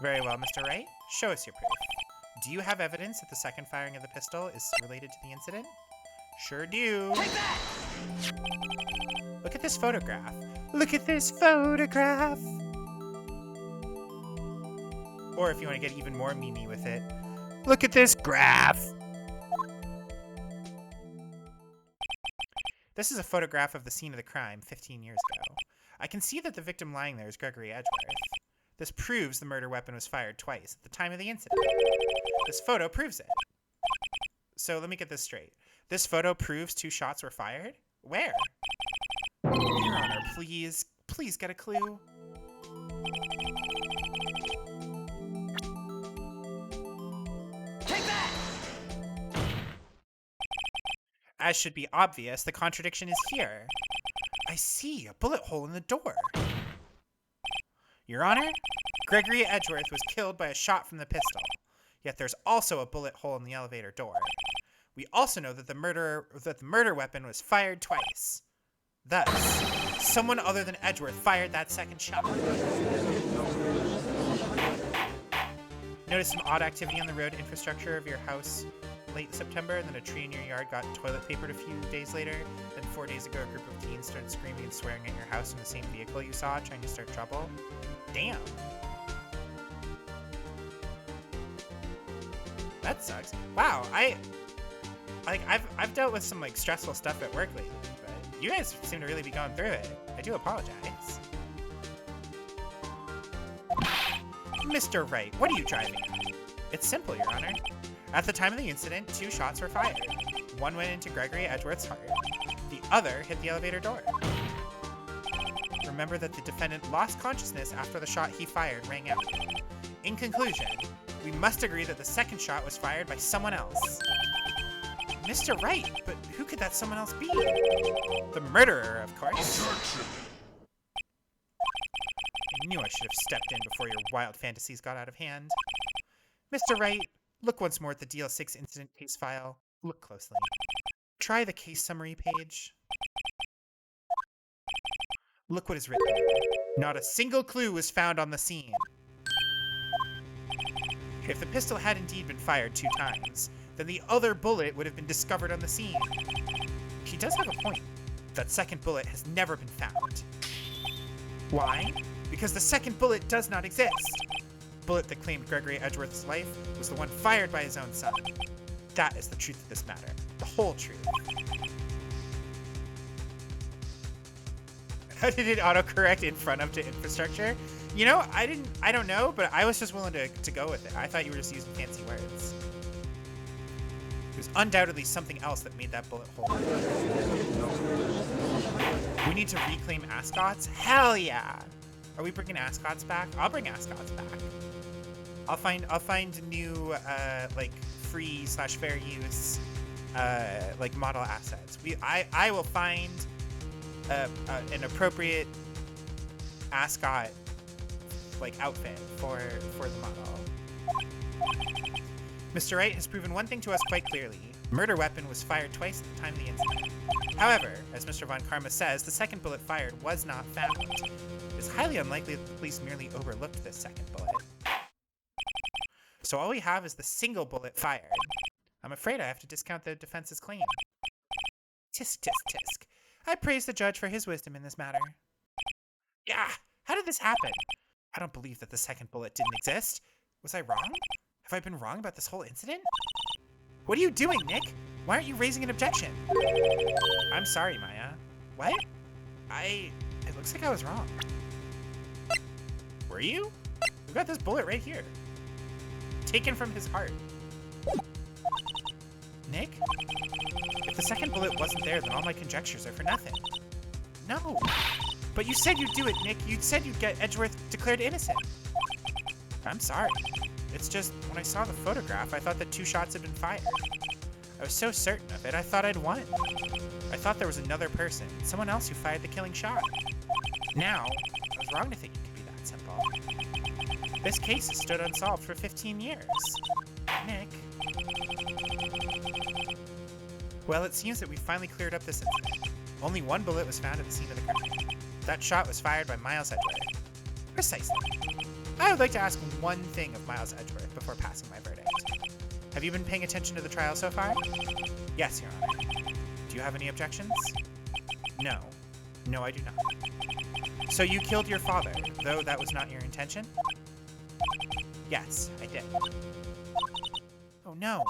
Very well, Mr. Wright. Show us your proof. Do you have evidence that the second firing of the pistol is related to the incident? Sure do. Take that! Look at this photograph. Look at this photograph! Or if you want to get even more memey with it, look at this graph! This is a photograph of the scene of the crime 15 years ago. I can see that the victim lying there is Gregory Edgeworth. This proves the murder weapon was fired twice at the time of the incident. This photo proves it. So let me get this straight. This photo proves 2 shots were fired? Where? Your Honor, please get a clue. Take that! As should be obvious, the contradiction is here. I see, a bullet hole in the door. Your Honor, Gregory Edgeworth was killed by a shot from the pistol. Yet there's also a bullet hole in the elevator door. We also know that the murder weapon was fired twice. Thus, someone other than Edgeworth fired that second shot. Noticed some odd activity on the road infrastructure of your house late September, and then a tree in your yard got toilet papered a few days later. Then 4 days ago, a group of teens started screaming and swearing at your house in the same vehicle you saw, trying to start trouble. Damn. That sucks. Wow, I've dealt with some like stressful stuff at work lately, but you guys seem to really be going through it. I do apologize. Mr. Wright, what are you driving at? It's simple, Your Honor. At the time of the incident, 2 shots were fired. One went into Gregory Edgeworth's heart. The other hit the elevator door. Remember that the defendant lost consciousness after the shot he fired rang out. In conclusion, we must agree that the second shot was fired by someone else. Mr. Wright, but who could that someone else be? The murderer, of course. Objection. I knew I should have stepped in before your wild fantasies got out of hand. Mr. Wright, look once more at the DL6 incident case file. Look closely. Try the case summary page. Look what is written here. Not a single clue was found on the scene. If the pistol had indeed been fired 2 times, then the other bullet would have been discovered on the scene. He does have a point. That second bullet has never been found. Why? Because the second bullet does not exist. The bullet that claimed Gregory Edgeworth's life was the one fired by his own son. That is the truth of this matter. The whole truth. How did it autocorrect in front of to infrastructure? You know, I don't know, but I was just willing to go with it. I thought you were just using fancy words. It was undoubtedly something else that made that bullet hole. We need to reclaim ascots? Hell yeah! Are we bringing ascots back? I'll bring ascots back. I'll find new like free / fair use like model assets. I will find an appropriate ascot like outfit for the model. Mr. Wright has proven one thing to us quite clearly. Murder weapon was fired twice at the time of the incident. However, as Mr. Von Karma says, the second bullet fired was not found. It's highly unlikely that the police merely overlooked this second bullet. So all we have is the single bullet fired. I'm afraid I have to discount the defense's claim. Tisk, tisk, tisk. I praise the judge for his wisdom in this matter. Yeah, how did this happen? I don't believe that the second bullet didn't exist. Was I wrong? Have I been wrong about this whole incident? What are you doing, Nick? Why aren't you raising an objection? I'm sorry, Maya. What? It looks like I was wrong. Were you? We've got this bullet right here. Taken from his heart. Nick? If the second bullet wasn't there, then all my conjectures are for nothing. No. But you said you'd do it, Nick. You said you'd get Edgeworth declared innocent. I'm sorry. It's just, when I saw the photograph, I thought that 2 shots had been fired. I was so certain of it, I thought I'd won. I thought there was another person, someone else who fired the killing shot. Now, I was wrong to think it could be that simple. This case has stood unsolved for 15 years. Nick. Well, it seems that we finally cleared up this incident. Only 1 bullet was found at the scene of the crime. That shot was fired by Miles Edgeworth. Precisely. I would like to ask one thing of Miles Edgeworth before passing my verdict. Have you been paying attention to the trial so far? Yes, Your Honor. Do you have any objections? No. No, I do not. So you killed your father, though that was not your intention? Yes, I did. Oh no.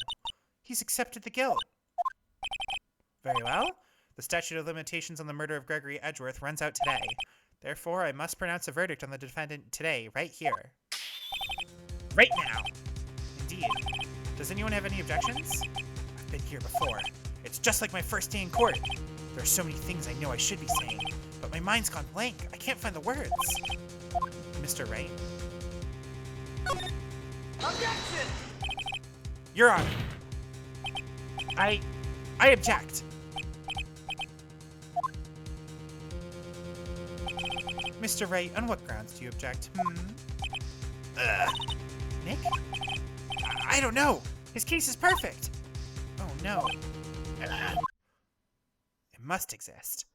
He's accepted the guilt. Very well. The statute of limitations on the murder of Gregory Edgeworth runs out today. Therefore, I must pronounce a verdict on the defendant today, right here. Right now! Indeed. Does anyone have any objections? I've been here before. It's just like my first day in court. There are so many things I know I should be saying, but my mind's gone blank. I can't find the words. Mr. Wright? Objection! Your Honor. I object. Mr. Wright, on what grounds do you object? Nick? I don't know. His case is perfect. Oh no. It must exist.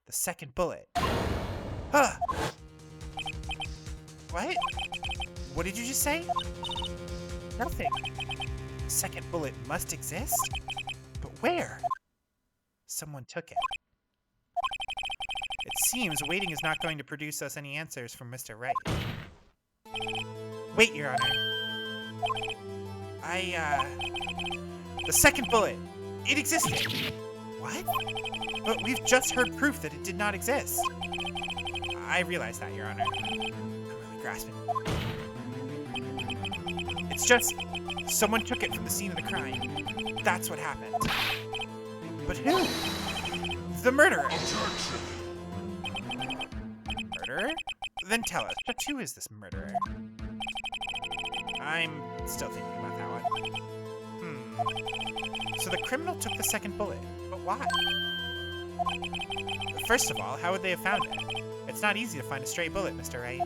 The second bullet. What? What did you just say? Nothing. Second bullet must exist? But where? Someone took it. It seems waiting is not going to produce us any answers from Mr. Wright. Wait, Your Honor. The second bullet. It existed. What? But we've just heard proof that it did not exist. I realize that, Your Honor. I'm really grasping. It's just someone took it from the scene of the crime. That's what happened. But who? The murderer. Murderer? Then tell us, just who is this murderer? I'm still thinking about that one. So the criminal took the second bullet, but why? First of all, how would they have found it? It's not easy to find a stray bullet, Mr. Wright.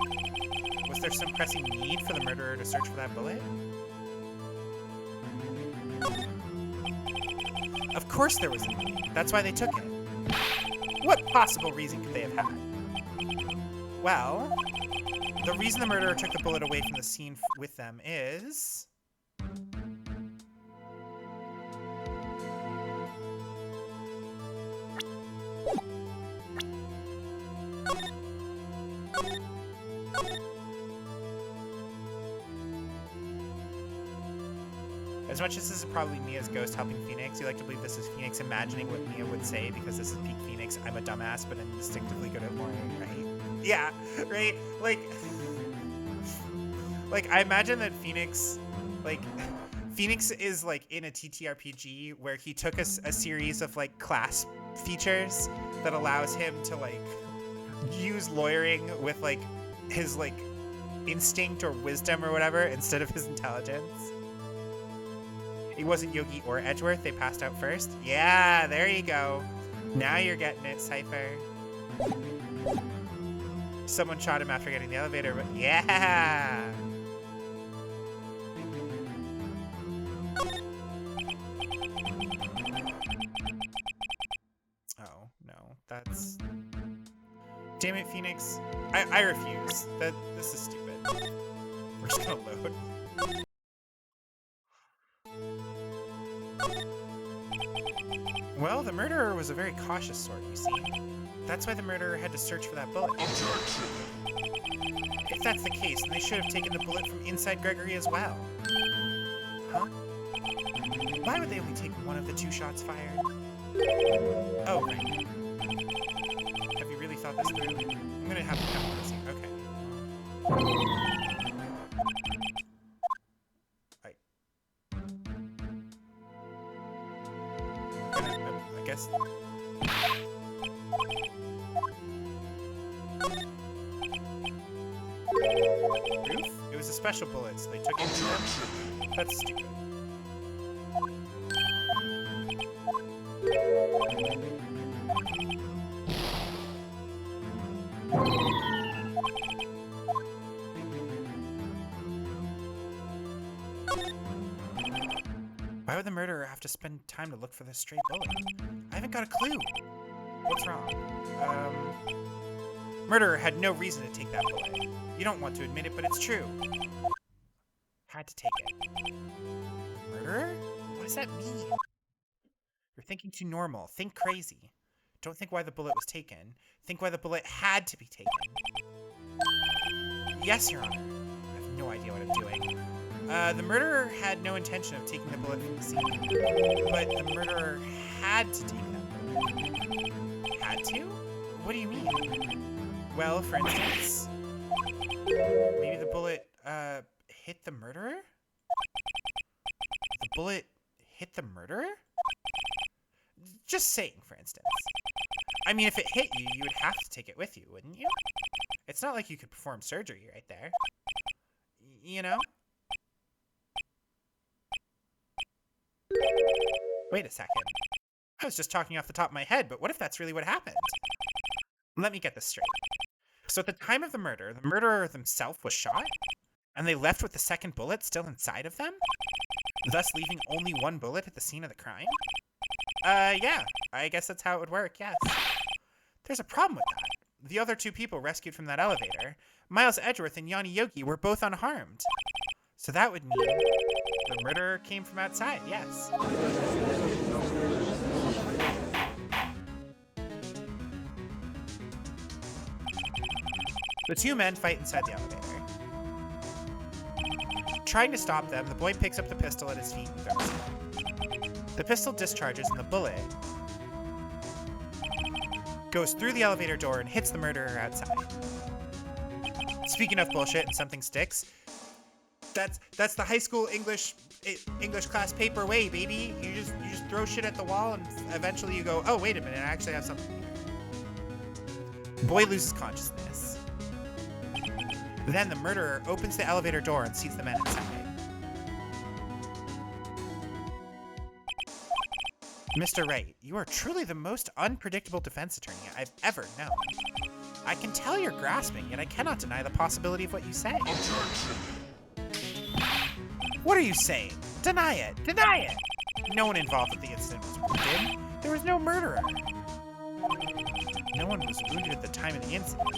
Was there some pressing need for the murderer to search for that bullet? Of course there was a need. That's why they took it. What possible reason could they have had? Well, the reason the murderer took the bullet away from the scene with them is... As much as this is probably Mia's ghost helping Phoenix, you like to believe this is Phoenix imagining what Mia would say because this is peak Phoenix. I'm a dumbass, but instinctively good at lying, right? Yeah, right? Like I imagine that Phoenix is like in a TTRPG where he took a series of like class features that allows him to like use lawyering with like his like instinct or wisdom or whatever instead of his intelligence. It wasn't Yogi or Edgeworth. They passed out first. Yeah, there you go. Now you're getting it, Cypher. Someone shot him after getting the elevator, but yeah. Oh, no. That's... Damn it, Phoenix. I refuse. This is stupid. We're just gonna load. Well, the murderer was a very cautious sort, you see. That's why the murderer had to search for that bullet. If that's the case, then they should have taken the bullet from inside Gregory as well. Huh? Why would they only take one of the 2 shots fired? Oh, right. Have you really thought this through? I'm gonna have to count this here. Okay. I guess. Roof? It was a special bullet, so they took it to them. That's stupid. Why would the murderer have to spend time to look for this stray bullet? I haven't got a clue. What's wrong? Murderer had no reason to take that bullet. You don't want to admit it, but it's true. Had to take it. Murderer? What does that mean? You're thinking too normal. Think crazy. Don't think why the bullet was taken. Think why the bullet had to be taken. Yes, Your Honor. I have no idea what I'm doing. The murderer had no intention of taking the bullet from the scene. But the murderer had to take that bullet. Had to? What do you mean? Well, for instance, maybe the bullet, hit the murderer? The bullet hit the murderer? Just saying, for instance. I mean, if it hit you, you would have to take it with you, wouldn't you? It's not like you could perform surgery right there. You know? Wait a second. I was just talking off the top of my head, but what if that's really what happened? Let me get this straight. So at the time of the murderer themselves was shot, and they left with the second bullet still inside of them, thus leaving only 1 bullet at the scene of the crime? Yeah, I guess that's how it would work, yes. There's a problem with that. the other two people rescued from that elevator, Miles Edgeworth and Yanni Yogi, were both unharmed. So that would mean the murderer came from outside, yes. The two men fight inside the elevator. Trying to stop them, the boy picks up the pistol at his feet and throws it. The pistol discharges and the bullet goes through the elevator door and hits the murderer outside. Speaking of bullshit and something sticks, that's the high school English class paper way, baby. You just throw shit at the wall and eventually you go, oh, wait a minute, I actually have something here. Boy loses consciousness. Then the murderer opens the elevator door and sees the men inside. Mr. Wright, you are truly the most unpredictable defense attorney I've ever known. I can tell you're grasping, yet I cannot deny the possibility of what you say. Objection. What are you saying? Deny it! Deny it! No one involved with the incident was wounded. There was no murderer. No one was wounded at the time of the incident.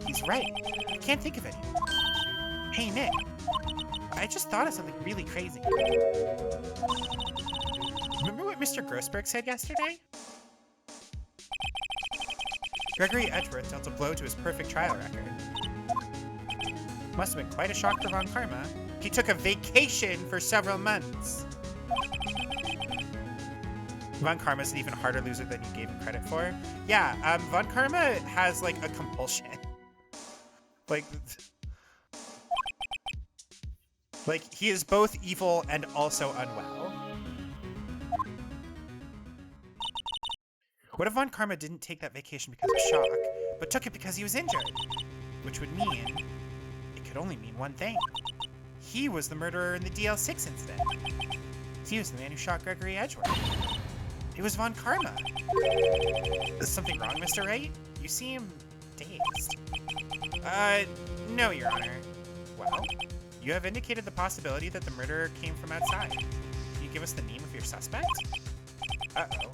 He's right. I can't think of anyone. Hey, Nick. I just thought of something really crazy. Remember what Mr. Grossberg said yesterday? Gregory Edgeworth dealt a blow to his perfect trial record. Must have been quite a shock for Von Karma. He took a vacation for several months. Von Karma's an even harder loser than you gave him credit for. Yeah, Von Karma has, like, a compulsion. Like, he is both evil and also unwell. What if Von Karma didn't take that vacation because of shock, but took it because he was injured? Which would mean, it could only mean one thing. He was the murderer in the DL6 incident. He was the man who shot Gregory Edgeworth. It was Von Karma. Is something wrong, Mr. Wright? You seem dazed. No, Your Honor. Well, you have indicated the possibility that the murderer came from outside. Can you give us the name of your suspect? Uh-oh.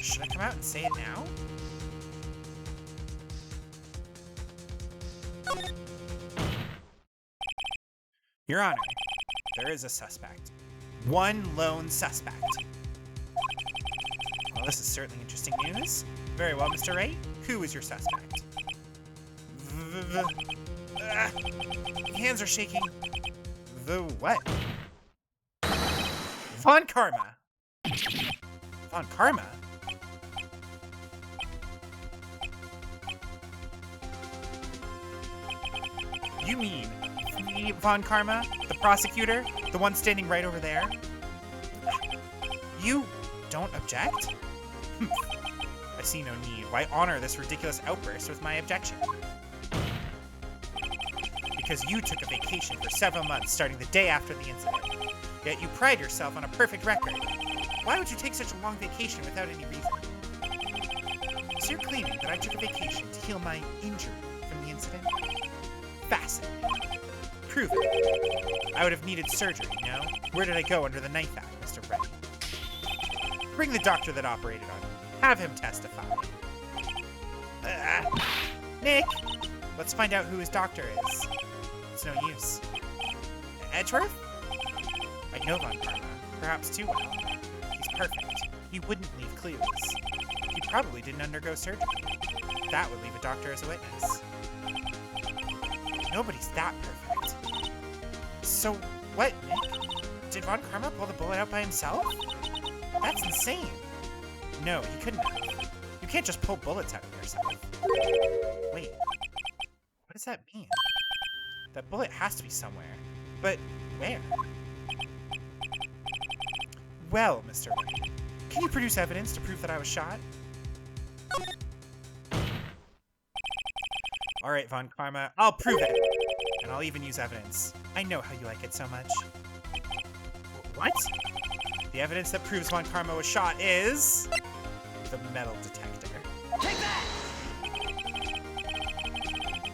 Should I come out and say it now? Your Honor, there is a suspect. One lone suspect. Well, this is certainly interesting news. Very well, Mr. Wright. Who is your suspect? Hands are shaking. The what? Von Karma. Von Karma? You mean Von Karma, the prosecutor, the one standing right over there? You don't object? I see no need. Why honor this ridiculous outburst with my objection? Because you took a vacation for several months starting the day after the incident. Yet you pride yourself on a perfect record. Why would you take such a long vacation without any reason? So you're claiming that I took a vacation to heal my injury from the incident? Fascinating. Prove it. I would have needed surgery, no? Where did I go under the Knife Act, Mr. Wright? Bring the doctor that operated on him. Have him testify. Nick! Let's find out who his doctor is. It's no use. Edgeworth? I know Von Karma. Perhaps too well. He's perfect. He wouldn't leave clues. He probably didn't undergo surgery. That would leave a doctor as a witness. Nobody's that perfect. So, what, Nick? Did Von Karma pull the bullet out by himself? That's insane. No, he couldn't have. You can't just pull bullets out of yourself. Wait, what does that mean? That bullet has to be somewhere. But where? Well, Mr. Wright, can you produce evidence to prove that I was shot? All right, Von Karma, I'll prove it. And I'll even use evidence. I know how you like it so much. What? The evidence that proves Von Karma was shot is... the metal detector. Take that!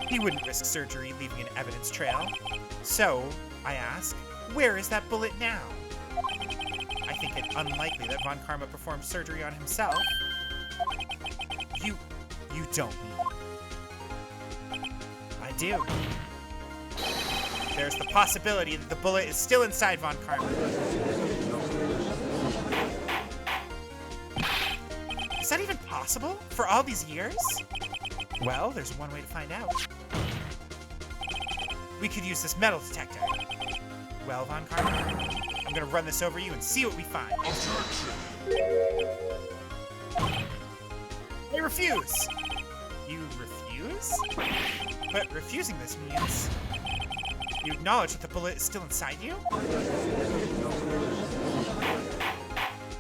He wouldn't risk surgery leaving an evidence trail. So, I ask, where is that bullet now? I think it unlikely that Von Karma performed surgery on himself. You don't mean... do. There's the possibility that the bullet is still inside Von Karma. Is that even possible for all these years? Well, there's one way to find out. We could use this metal detector. Well, Von Karma, I'm gonna run this over you and see what we find. They refuse! You refuse? But refusing this means you acknowledge that the bullet is still inside you?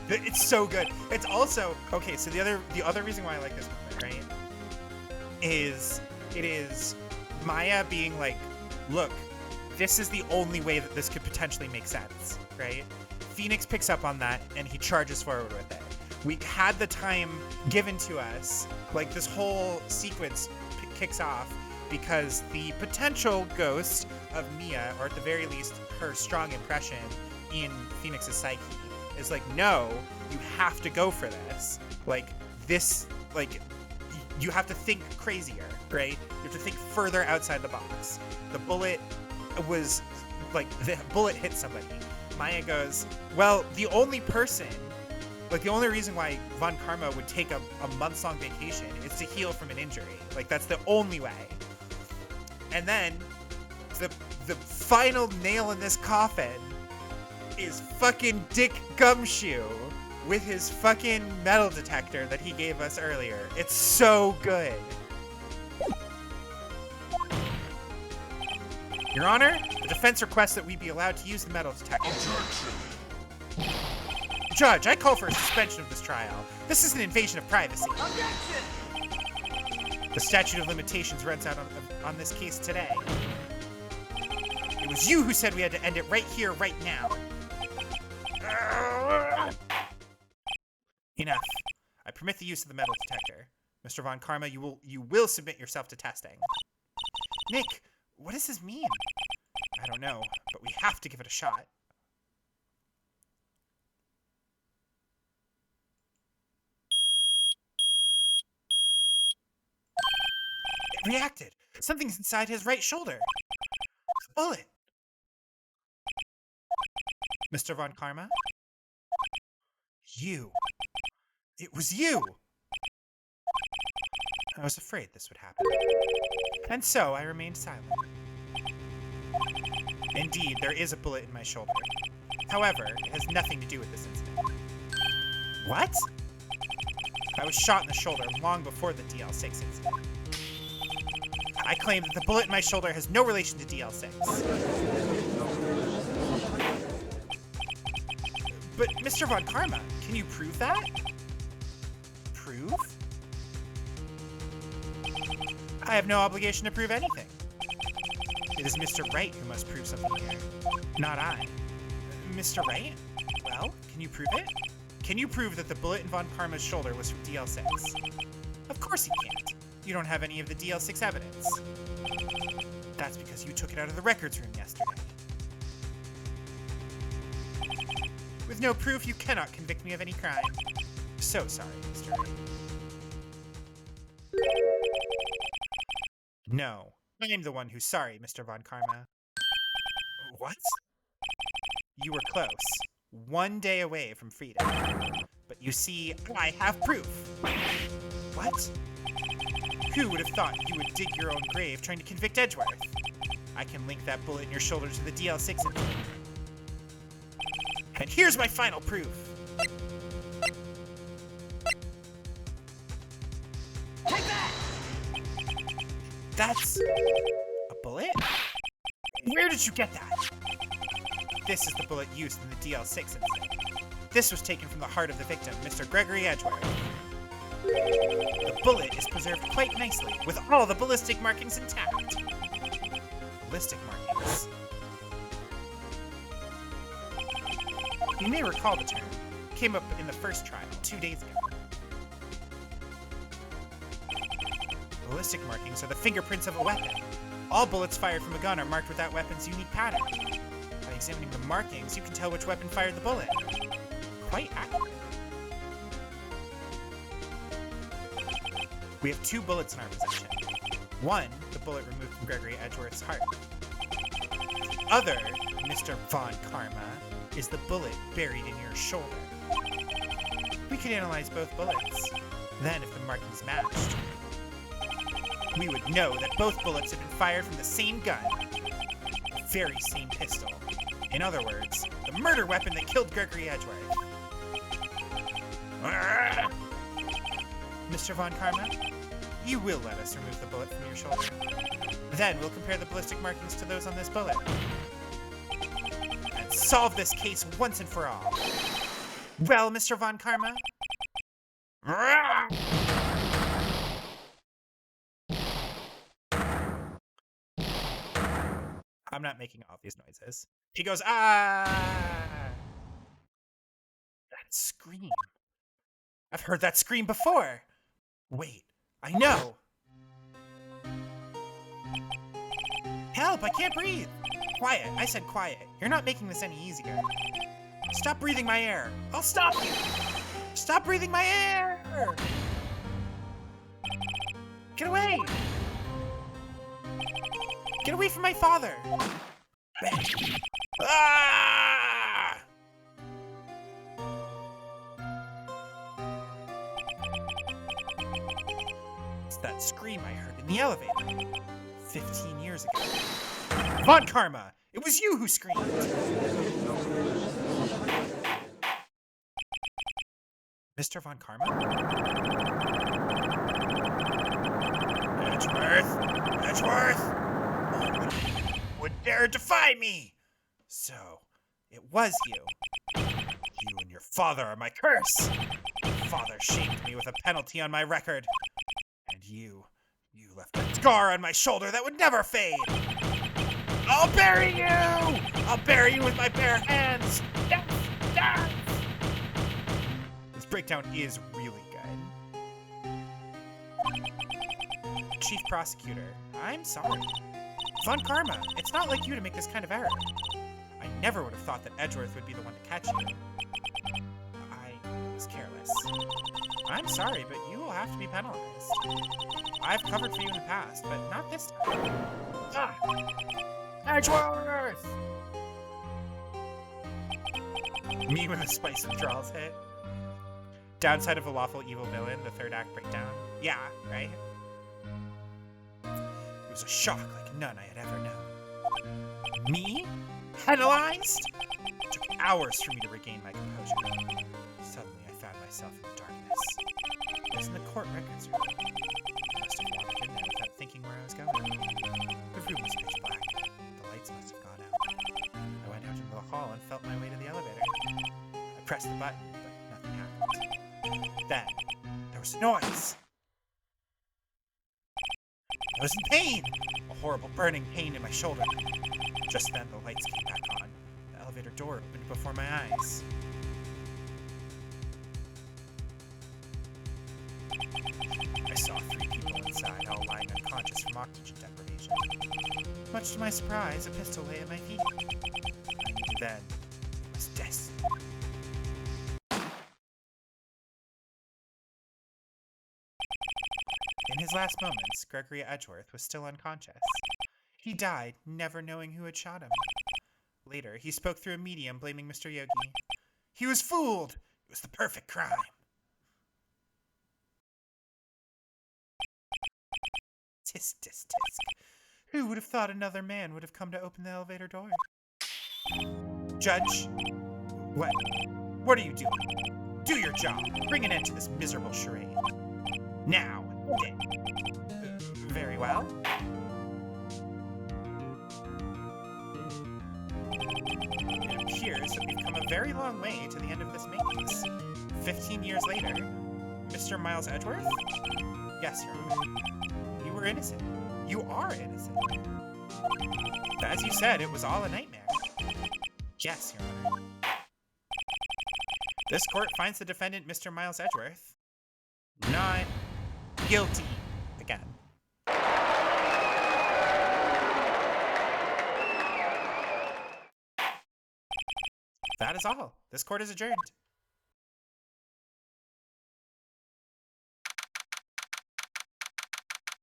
It's so good. It's also okay. So the other reason why I like this moment, right, is it is Maya being like, look, this is the only way that this could potentially make sense, right? Phoenix picks up on that and he charges forward with it. We had the time given to us, like this whole sequence kicks off because the potential ghost of Mia, or at the very least her strong impression in Phoenix's psyche, is like, no, you have to go for this. Like, this, like, you have to think crazier, right? You have to think further outside the box. The bullet was, like, the bullet hit somebody. Maya goes, well, the only person, like, the only reason why Von Karma would take a months-long vacation is to heal from an injury. Like, that's the only way. And then, the final nail in this coffin is fucking Dick Gumshoe with his fucking metal detector that he gave us earlier. It's so good. Your Honor, the defense requests that we be allowed to use the metal detector. Judge, I call for a suspension of this trial. This is an invasion of privacy. The statute of limitations runs out on this case today. It was you who said we had to end it right here, right now. Enough. I permit the use of the metal detector. Mr. Von Karma, you will submit yourself to testing. Nick, what does this mean? I don't know, but we have to give it a shot. It reacted. Something's inside his right shoulder. A bullet. Mr. Von Karma? You. It was you! I was afraid this would happen. And so I remained silent. Indeed, there is a bullet in my shoulder. However, it has nothing to do with this incident. What? I was shot in the shoulder long before the DL6 incident. I claim that the bullet in my shoulder has no relation to DL6. But, Mr. Von Karma, can you prove that? Prove? I have no obligation to prove anything. It is Mr. Wright who must prove something here, not I. Mr. Wright? Well, can you prove it? Can you prove that the bullet in Von Karma's shoulder was from DL6? Of course you can't. You don't have any of the DL6 evidence. That's because you took it out of the records room yesterday. With no proof, you cannot convict me of any crime. So sorry, Mr. Wright. No, I'm the one who's sorry, Mr. Von Karma. What? You were close. 1 day away from freedom. But you see, I have proof. What? Who would have thought you would dig your own grave trying to convict Edgeworth? I can link that bullet in your shoulder to the DL6 incident. And here's my final proof. Take that! That's a bullet? Where did you get that? This is the bullet used in the DL6 incident. This was taken from the heart of the victim, Mr. Gregory Edgeworth. The bullet is preserved quite nicely, with all the ballistic markings intact. Ballistic markings. You may recall the term. It came up in the first trial 2 days ago. Ballistic markings are the fingerprints of a weapon. All bullets fired from a gun are marked with that weapon's unique pattern. By examining the markings, you can tell which weapon fired the bullet. Quite accurate. We have 2 bullets in our possession. One, the bullet removed from Gregory Edgeworth's heart. The other, Mr. Von Karma, is the bullet buried in your shoulder. We could analyze both bullets. Then, if the markings matched, we would know that both bullets had been fired from the same gun, the very same pistol. In other words, the murder weapon that killed Gregory Edgeworth. Mr. Von Karma, you will let us remove the bullet from your shoulder. Then we'll compare the ballistic markings to those on this bullet. And solve this case once and for all. Well, Mr. Von Karma? I'm not making all these noises. He goes, ah! That scream. I've heard that scream before. Wait, I know. Help, I can't breathe. Quiet, I said quiet. You're not making this any easier. Stop breathing my air. I'll stop you. Stop breathing my air. Get away. Get away from my father. Ah! It's that scream I heard in the elevator 15 years ago. Von Karma, it was you who screamed. Mr. Von Karma? Edgeworth! Edgeworth! Would dare defy me! So, it was you. You and your father are my curse. Father shamed me with a penalty on my record. And you left a scar on my shoulder that would never fade. I'll bury you! I'll bury you with my bare hands! Death! Death! This breakdown is really good. Chief Prosecutor, I'm sorry. Von Karma, it's not like you to make this kind of error. I never would have thought that Edgeworth would be the one to catch you. I was careless. I'm sorry, but you will have to be penalized. I've covered for you in the past, but not this time. Ah! Edgeworth! Me with a spice withdrawals hit. Downside of a lawful evil villain, the third act breakdown. Yeah, right? It was a shock like none I had ever known. Me? Penalized? It took hours for me to regain my composure. Suddenly I found myself in the darkness. I was in the court records room. I must have wandered in there without thinking where I was going. The room was pitch black. The lights must have gone out. I went out into the hall and felt my way to the elevator. I pressed the button, but nothing happened. Then, there was a noise. I was in pain! A horrible burning pain in my shoulder. Just then, the lights came back on. The elevator door opened before my eyes. I saw 3 people inside, all lying unconscious from oxygen deprivation. Much to my surprise, a pistol lay at my feet. I knew then it was destiny. In his last moments, Gregory Edgeworth was still unconscious. He died, never knowing who had shot him. Later, he spoke through a medium, blaming Mr. Yogi. He was fooled! It was the perfect crime. Tisk, tisk, tisk. Who would have thought another man would have come to open the elevator door? Judge? What? What are you doing? Do your job. Bring an end to this miserable charade. Now. Very well. It appears that we've come a very long way to the end of this maze. 15 years later, Mr. Miles Edgeworth? Yes, Your Honor. You were innocent. You are innocent. As you said, it was all a nightmare. Yes, Your Honor. This court finds the defendant, Mr. Miles Edgeworth, not guilty again. That is all. This court is adjourned.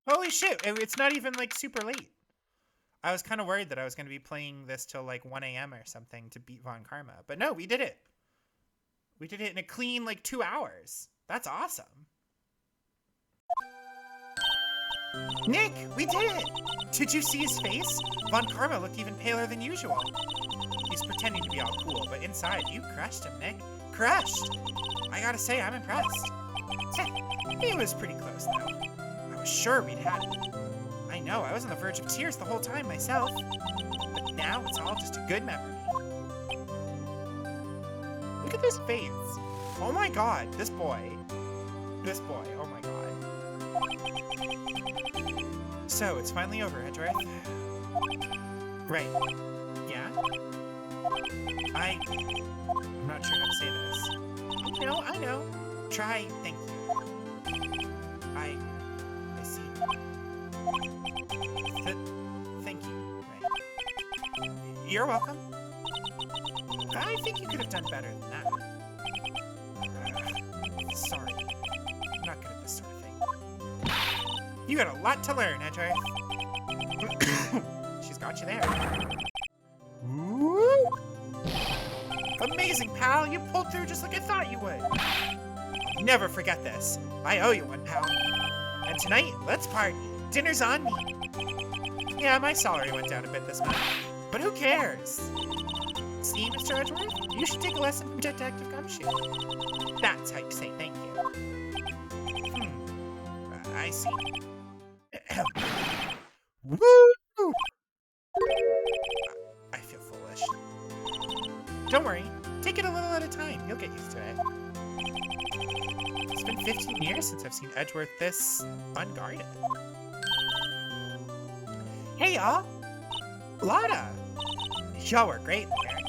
Holy shit, it's not even like super late. I was kind of worried that I was going to be playing this till like 1 a.m. or something to beat Von Karma. But no, we did it. We did it in a clean like 2 hours. That's awesome. Nick, we did it! Did you see his face? Von Karma looked even paler than usual. He's pretending to be all cool, but inside, you crushed him, Nick. Crushed! I gotta say, I'm impressed. It was pretty close, though. I was sure we'd had it. I know, I was on the verge of tears the whole time myself. But now it's all just a good memory. Look at this face. Oh my god, this boy. This boy, oh my god. So, it's finally over, Edgeworth. Right. Yeah? I'm not sure how to say this. I know. Try, thank you. I see. Thank you. Right. You're welcome. I think you could have done better than that. Sorry. I'm not good at this sort of thing. You got a lot to learn, Edgeworth. She's got you there. Woo! Amazing, pal! You pulled through just like I thought you would. I'll never forget this. I owe you one, pal. And tonight, let's party. Dinner's on me. Yeah, my salary went down a bit this month. But who cares? See, Mr. Edgeworth? You should take a lesson from Detective Gumshoe. That's how you say thank you. I see. Woo! I feel foolish. Don't worry. Take it a little at a time. You'll get used to it. It's been 15 years since I've seen Edgeworth this unguarded. Hey, y'all. Lotta. Y'all were great there.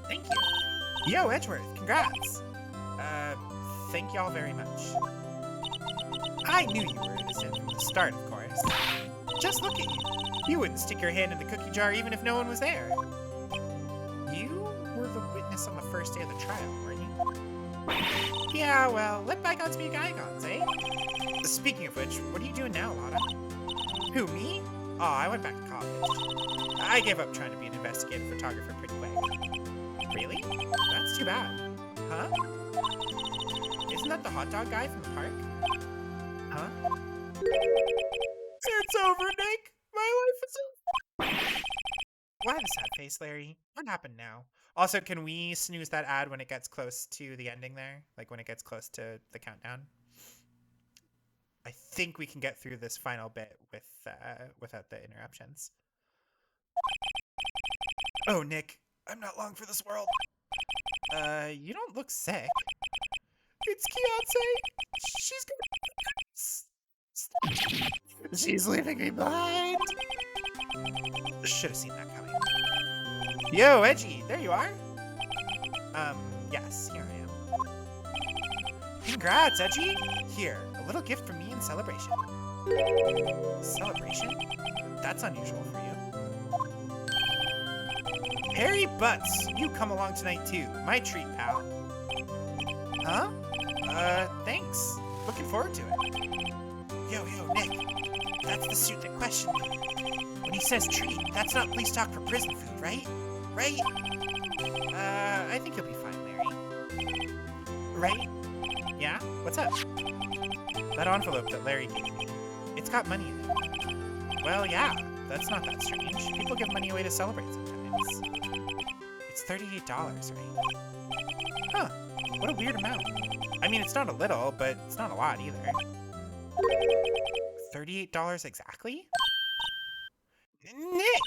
Thank you. Yo, Edgeworth, congrats. Thank y'all very much. I knew you were innocent from the start, of course. Just look at you. You wouldn't stick your hand in the cookie jar even if no one was there. You were the witness on the first day of the trial, weren't you? Yeah, well, let bygones be bygones, eh? Speaking of which, what are you doing now, Lotta? Who, me? Oh, I went back to college. I gave up trying to be an investigative photographer pretty quick. Really? That's too bad. Huh? Isn't that the hot dog guy from the park? Huh? It's over, Nick! My life is over! Why the sad face, Larry? What happened now? Also, can we snooze that ad when it gets close to the ending there? Like when it gets close to the countdown? I think we can get through this final bit with without the interruptions. Oh, Nick, I'm not long for this world. You don't look sick. It's Keontae. She's leaving me behind. Should have seen that coming. Yo, Edgy, there you are. Yes, here I am. Congrats, Edgy. Here, a little gift from me in celebration. Celebration? That's unusual for you. Harry Butts, you come along tonight too. My treat, pal. Huh? Thanks. Looking forward to it. Yo, Nick. That's the suit that questioned me. When he says treat, that's not police talk for prison food, right? Right? I think you'll be fine, Larry. Right? Yeah? What's up? That envelope that Larry gave me. It's got money in it. Well, yeah. That's not that strange. People give money away to celebrate sometimes. It's $38, right? Huh. What a weird amount. I mean, it's not a little, but it's not a lot either. $38 exactly? Nick!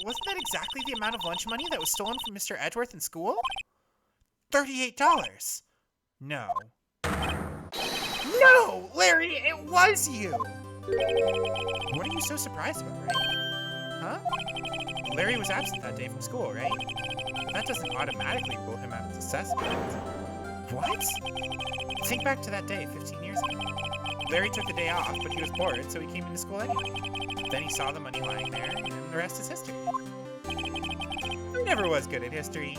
Wasn't that exactly the amount of lunch money that was stolen from Mr. Edgeworth in school? $38! No. No! Larry, it was you! What are you so surprised about, right? Huh? Larry was absent that day from school, right? But that doesn't automatically rule him out as a suspect. What? Think back to that day 15 years ago. Larry took the day off, but he was bored, so he came into school anyway. Then he saw the money lying there, and the rest is history. I never was good at history.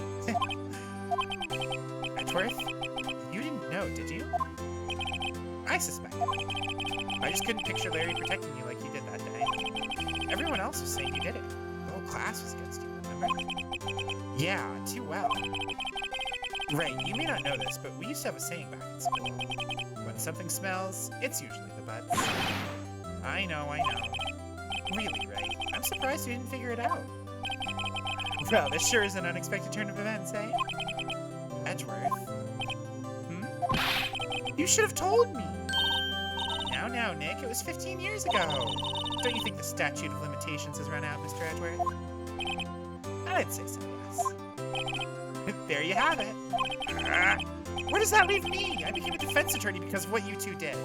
Edgeworth, you didn't know, did you? I suspect. I just couldn't picture Larry protecting you like he did that day. Everyone else was saying you did it. The whole class was against you, remember? Yeah, too well. Right, you may not know this, but we used to have a saying back in school. When something smells, it's usually the butts. I know. Really, right? I'm surprised you didn't figure it out. Well, this sure is an unexpected turn of events, eh? Edgeworth? You should have told me! Now, Nick, it was 15 years ago! Don't you think the statute of limitations has run out, Mr. Edgeworth? I'd say so, yes. There you have it. Where does that leave me? I became a defense attorney because of what you two did.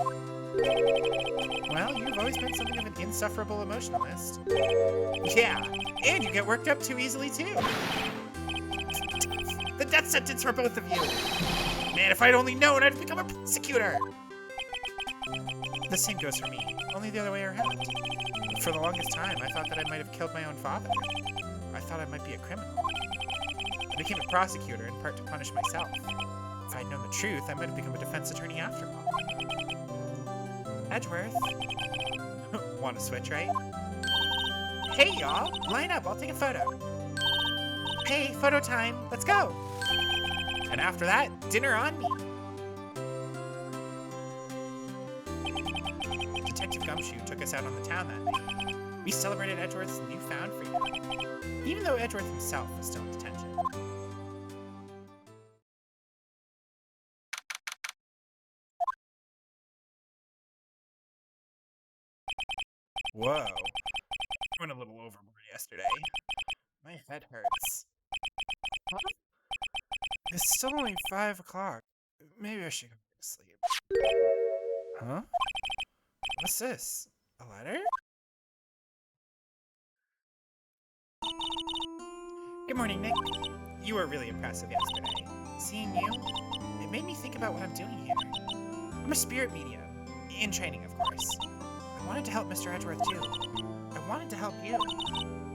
Well, you've always been something of an insufferable emotionalist. Yeah, and you get worked up too easily, too. The death sentence for both of you. Man, if I'd only known, I'd become a prosecutor. The same goes for me, only the other way around. For the longest time, I thought that I might have killed my own father. I thought I might be a criminal. I became a prosecutor in part to punish myself. If I'd known the truth, I might have become a defense attorney after all. Edgeworth. Want to switch, right? Hey, y'all! Line up, I'll take a photo. Hey, photo time! Let's go! And after that, dinner on me! Detective Gumshoe took us out on the town that day. We celebrated Edgeworth's newfound freedom, even though Edgeworth himself was still in detention. Whoa. I went a little overboard yesterday. My head hurts. Huh? It's still only 5 o'clock. Maybe I should go to sleep. Huh? What's this? A letter? Good morning, Nick. You were really impressive yesterday. Seeing you, it made me think about what I'm doing here. I'm a spirit medium. In training, of course. I wanted to help Mr. Edgeworth, too. I wanted to help you.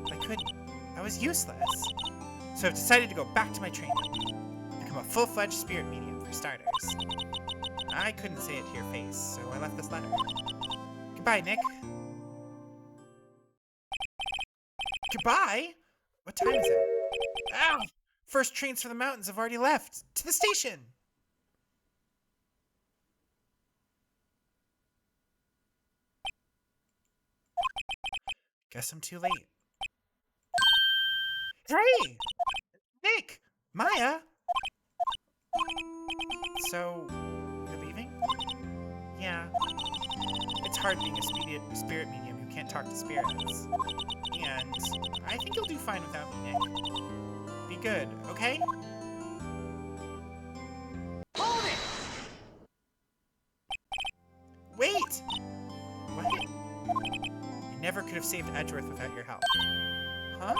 But I couldn't. I was useless. So I've decided to go back to my training. Become a full-fledged spirit medium, for starters. I couldn't say it to your face, so I left this letter. Goodbye, Nick. Goodbye? What time is it? Ow! First trains for the mountains have already left. To the station! Guess I'm too late. Hey! Nick! Maya! So, you're leaving? Yeah. It's hard being a spirit medium who can't talk to spirits. And I think you'll do fine without me, Nick. Be good, okay? Hold it! Wait! What? You never could have saved Edgeworth without your help. Huh?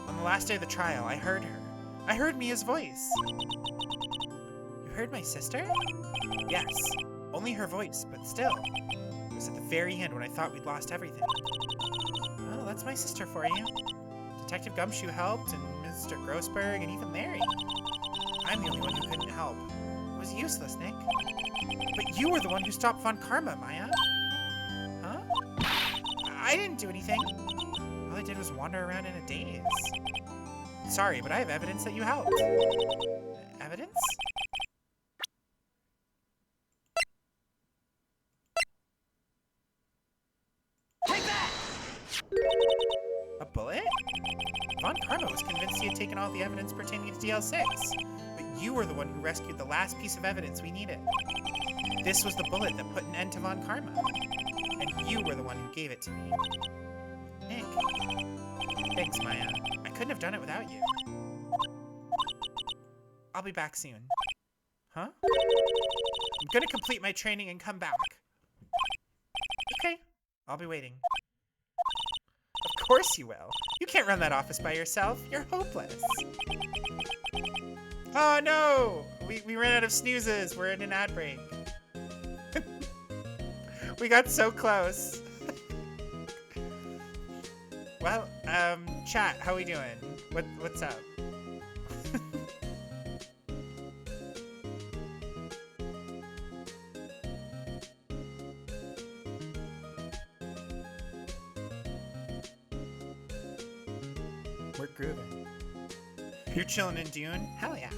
On the last day of the trial, I heard her. I heard Mia's voice. You heard my sister? Yes. Only her voice, but still. It was at the very end when I thought we'd lost everything. Well, that's my sister for you. Detective Gumshoe helped, and Mr. Grossberg, and even Larry. I'm the only one who couldn't help. It was useless, Nick. But you were the one who stopped Von Karma, Maya. Huh? I didn't do anything. All I did was wander around in a daze. Sorry, but I have evidence that you helped. Evidence? Take that! A bullet? Von Karma was convinced he had taken all the evidence pertaining to DL6. But you were the one who rescued the last piece of evidence we needed. This was the bullet that put an end to Von Karma. And you were the one who gave it to me. Nick. Thanks, Maya. I couldn't have done it without you. I'll be back soon. Huh? I'm gonna complete my training and come back. Okay. I'll be waiting. Of course you will. You can't run that office by yourself. You're hopeless. Oh no! We ran out of snoozes. We're in an ad break. We got so close. Well, chat, how we doing? What's up? You're chilling in Dune? Hell yeah.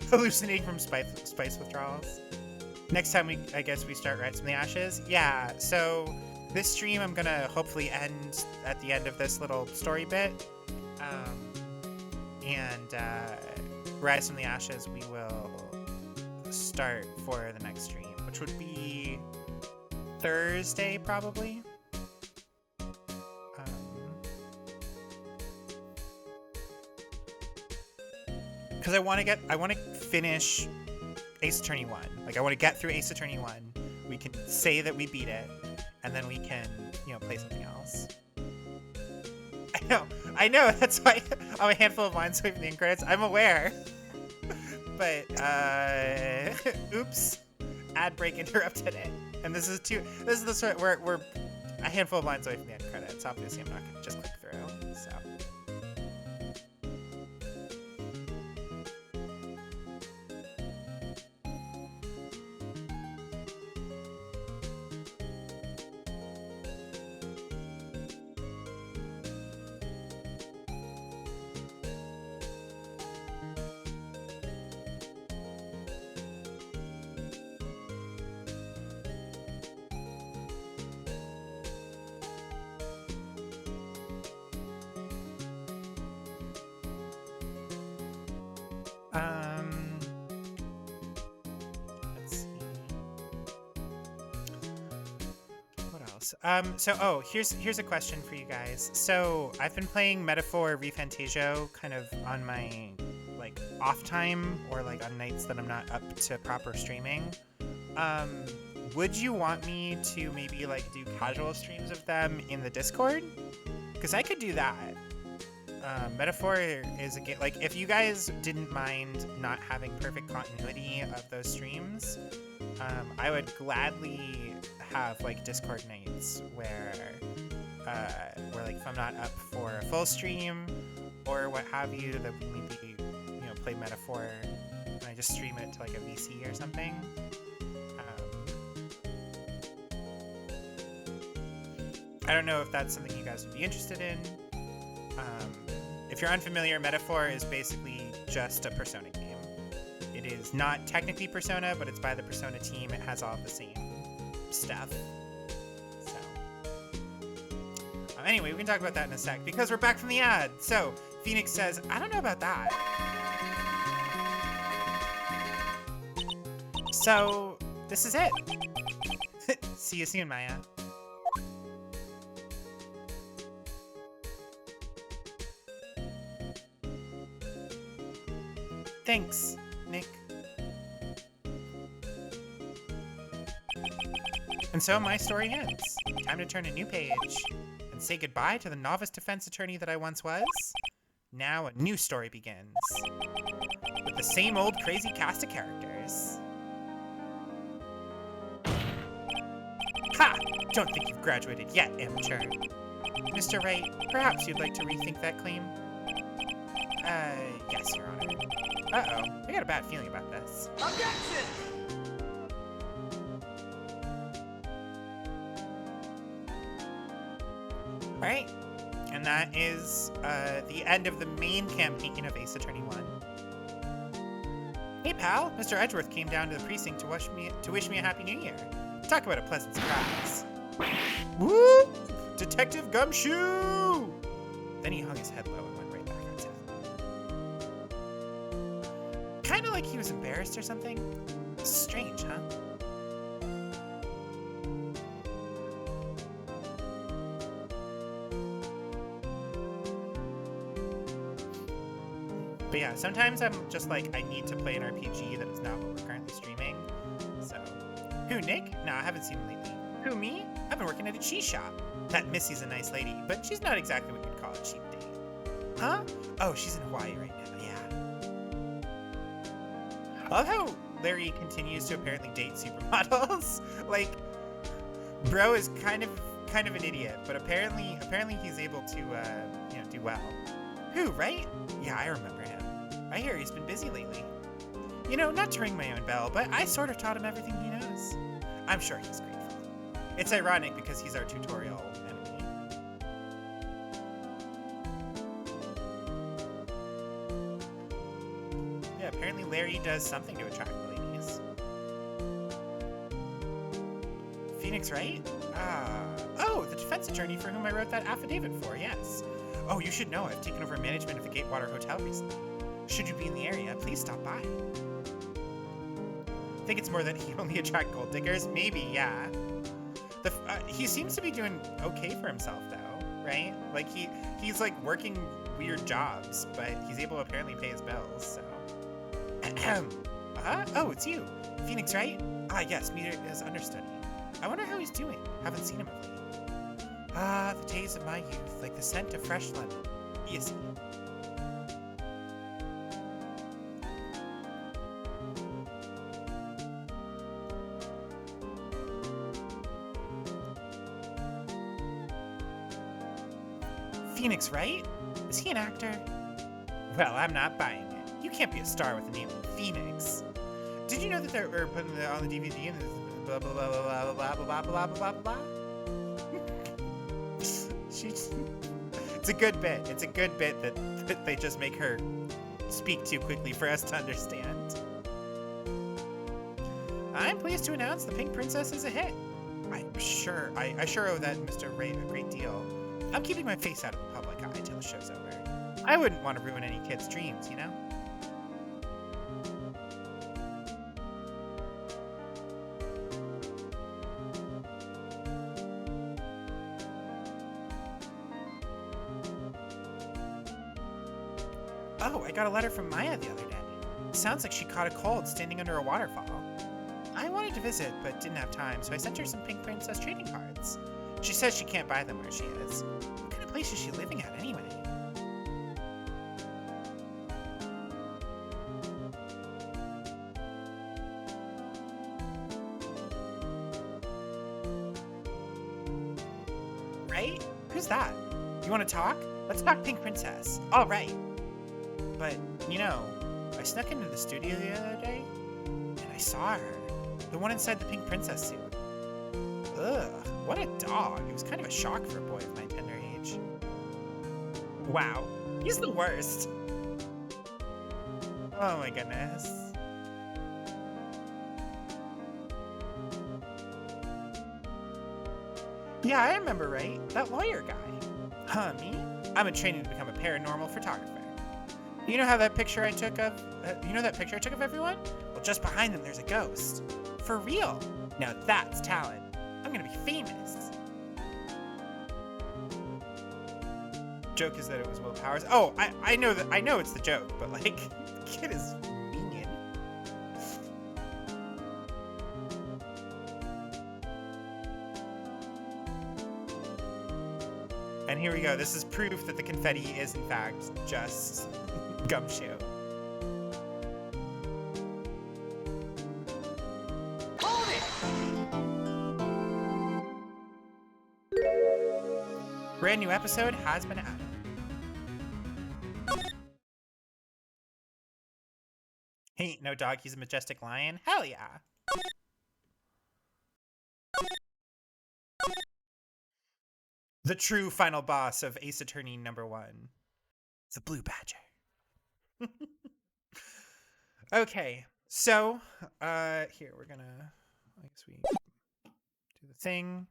Hallucinating from spice withdrawals. Next time I guess we start Rise from the Ashes. Yeah, so this stream I'm gonna hopefully end at the end of this little story bit. And Rise from the Ashes we will start for the next stream, which would be Thursday probably. Because I want to finish Ace Attorney 1. Like, I want to get through Ace Attorney 1. We can say that we beat it, and then we can, play something else. I know, that's why I'm a handful of lines away from the end credits. I'm aware. But, oops. Ad break interrupted it. And this is the sort where we're a handful of lines away from the end credits. Obviously, I'm not going to just click through, so. Let's see. What else? Here's a question for you guys. So I've been playing Metaphor ReFantasio kind of on my off time or on nights that I'm not up to proper streaming. Would you want me to maybe do casual streams of them in the Discord? Because I could do that. Metaphor is a game, if you guys didn't mind not having perfect continuity of those streams, I would gladly have Discord nights where if I'm not up for a full stream or what have you, that we maybe play Metaphor and I just stream it to a VC or something. I don't know if that's something you guys would be interested in. If you're unfamiliar, Metaphor is basically just a Persona game. It is not technically Persona, but it's by the Persona team. It has all of the same stuff. So, anyway, we can talk about that in a sec, because we're back from the ad. So, Phoenix says, I don't know about that. So, this is it. See you soon, Maya. Thanks, Nick. And so my story ends. Time to turn a new page and say goodbye to the novice defense attorney that I once was. Now a new story begins. With the same old crazy cast of characters. Ha! Don't think you've graduated yet, amateur. Mr. Wright, perhaps you'd like to rethink that claim? Yes, Your Honor. Uh-oh, I got a bad feeling about this. Objection! Alright, and that is the end of the main campaign of Ace Attorney 1. Hey pal, Mr. Edgeworth came down to the precinct to wish me a Happy New Year. Talk about a pleasant surprise. Woo! Detective Gumshoe! Then he hung his head low and went right back on his head. Kinda like he was embarrassed or something. Strange, huh? But yeah, sometimes I'm just like, I need to play an RPG that is not what we're currently streaming. So, who, Nick? No, I haven't seen him lately. Who, me? I've been working at a cheese shop. That Missy's a nice lady, but she's not exactly what you'd call a cheap date. Huh? Oh, she's in Hawaii right now, yeah. I love how Larry continues to apparently date supermodels. Like, bro is kind of an idiot, but apparently he's able to, do well. Who, right? Yeah, I remember him. I hear he's been busy lately. You know, not to ring my own bell, but I sort of taught him everything he knows. I'm sure he's grateful. It's ironic because he's our tutorial enemy. Yeah, apparently Larry does something to attract the ladies. Phoenix, right? Oh, the defense attorney for whom I wrote that affidavit for, yes. Oh, you should know I've taken over management of the Gatewater Hotel recently. Should you be in the area, please stop by. Think it's more that he only attract gold diggers? Maybe, yeah. He seems to be doing okay for himself, though, right? Like, he's like working weird jobs, but he's able to apparently pay his bills, so. Oh, it's you. Phoenix, right? Ah, yes, meet his understudy. I wonder how he's doing. Haven't seen him of late. Ah, the days of my youth, like the scent of fresh lemon. Easy. Phoenix, right? Is he an actor? Well, I'm not buying it. You can't be a star with the name of Phoenix. Did you know that they're putting it on the DVD and blah blah blah blah blah blah blah blah blah blah? It's a good bit. It's a good bit that they just make her speak too quickly for us to understand. I'm pleased to announce The Pink Princess is a hit. I sure owe that Mr. Ray a great deal. I'm keeping my face out of the public eye till the show's over. I wouldn't want to ruin any kid's dreams, you know? Oh, I got a letter from Maya the other day. Sounds like she caught a cold standing under a waterfall. I wanted to visit, but didn't have time, so I sent her some Pink Princess trading cards. She says she can't buy them where she is. What kind of place is she living at anyway? Right? Who's that? You want to talk? Let's talk Pink Princess. All right. But, you know, I snuck into the studio the other day, and I saw her. The one inside the Pink Princess suit. Ugh, what a dog. It was kind of a shock for a boy of my tender age. Wow, he's the worst. Oh my goodness. Yeah, I remember, right? That lawyer guy. Huh, me? I'm in training to become a paranormal photographer. You know that picture I took of everyone? Well, just behind them there's a ghost. For real. Now that's talent. I'm gonna be famous. Joke is that it was Will Powers. Oh, I know it's the joke, but like, the kid is mean. And here we go. This is proof that the confetti is in fact just gumshoe. Hold it! Brand new episode has been added. He ain't no dog, he's a majestic lion. Hell yeah. The true final boss of Ace Attorney #1. It's a blue badger. Okay, so here we're gonna, I guess we do the thing.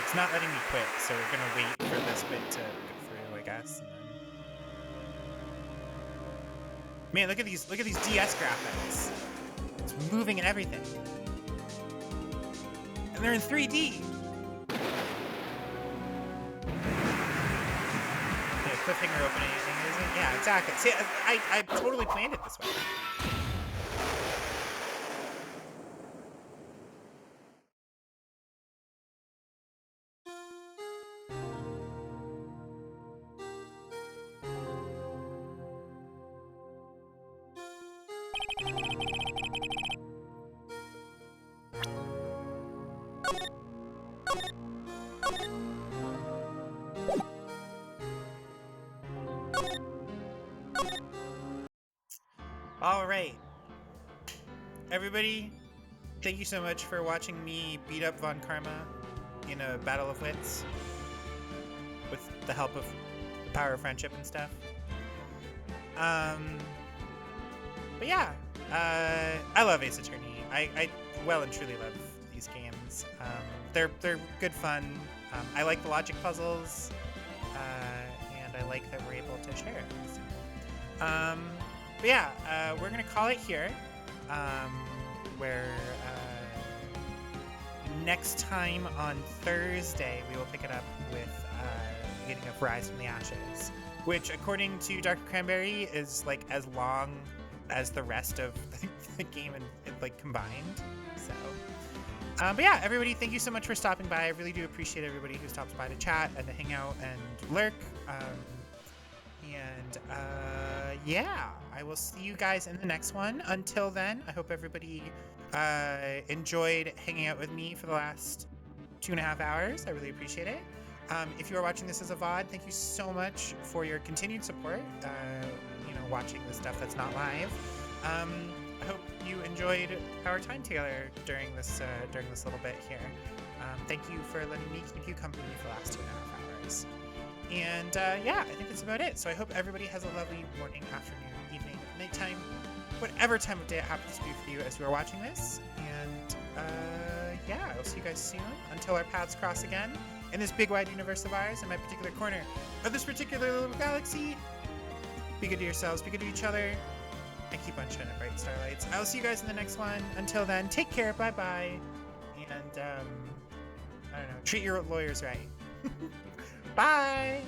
It's not letting me quit, so we're gonna wait for this bit to go through, I guess. And then... Man, look at these DS graphics. It's moving and everything. And they're in 3D. Cliffhanger opening, isn't it? Yeah, exactly. See, I totally planned it this way. All right. Everybody, thank you so much for watching me beat up Von Karma in a battle of wits with the help of the power of friendship and stuff. But yeah, I love Ace Attorney. I well and truly love these games. They're good fun. I like the logic puzzles, and I like that we're able to share it. So, but yeah, we're gonna call it here. Where next time on Thursday we will pick it up with the beginning of Rise from the Ashes, which according to Dr. Cranberry is like as long as the rest of the game and like combined. So but yeah, everybody, thank you so much for stopping by. I really do appreciate everybody who stops by to chat and to hang out and lurk. Yeah, I will see you guys in the next one. Until then, I hope everybody enjoyed hanging out with me for the last 2.5 hours. I really appreciate it. If you are watching this as a VOD, thank you so much for your continued support. Watching the stuff that's not live. I hope you enjoyed our time together during this little bit here. Thank you for letting me keep you company for the last 2.5 hours. And yeah, I think that's about it. So I hope everybody has a lovely morning, afternoon, evening, nighttime, whatever time of day it happens to be for you as you are watching this. And yeah, I will see you guys soon until our paths cross again in this big wide universe of ours, in my particular corner of this particular little galaxy. Be good to yourselves, be good to each other, and keep on shining bright starlights. I will see you guys in the next one. Until then, take care, bye-bye, and I don't know, treat your lawyers right. Bye!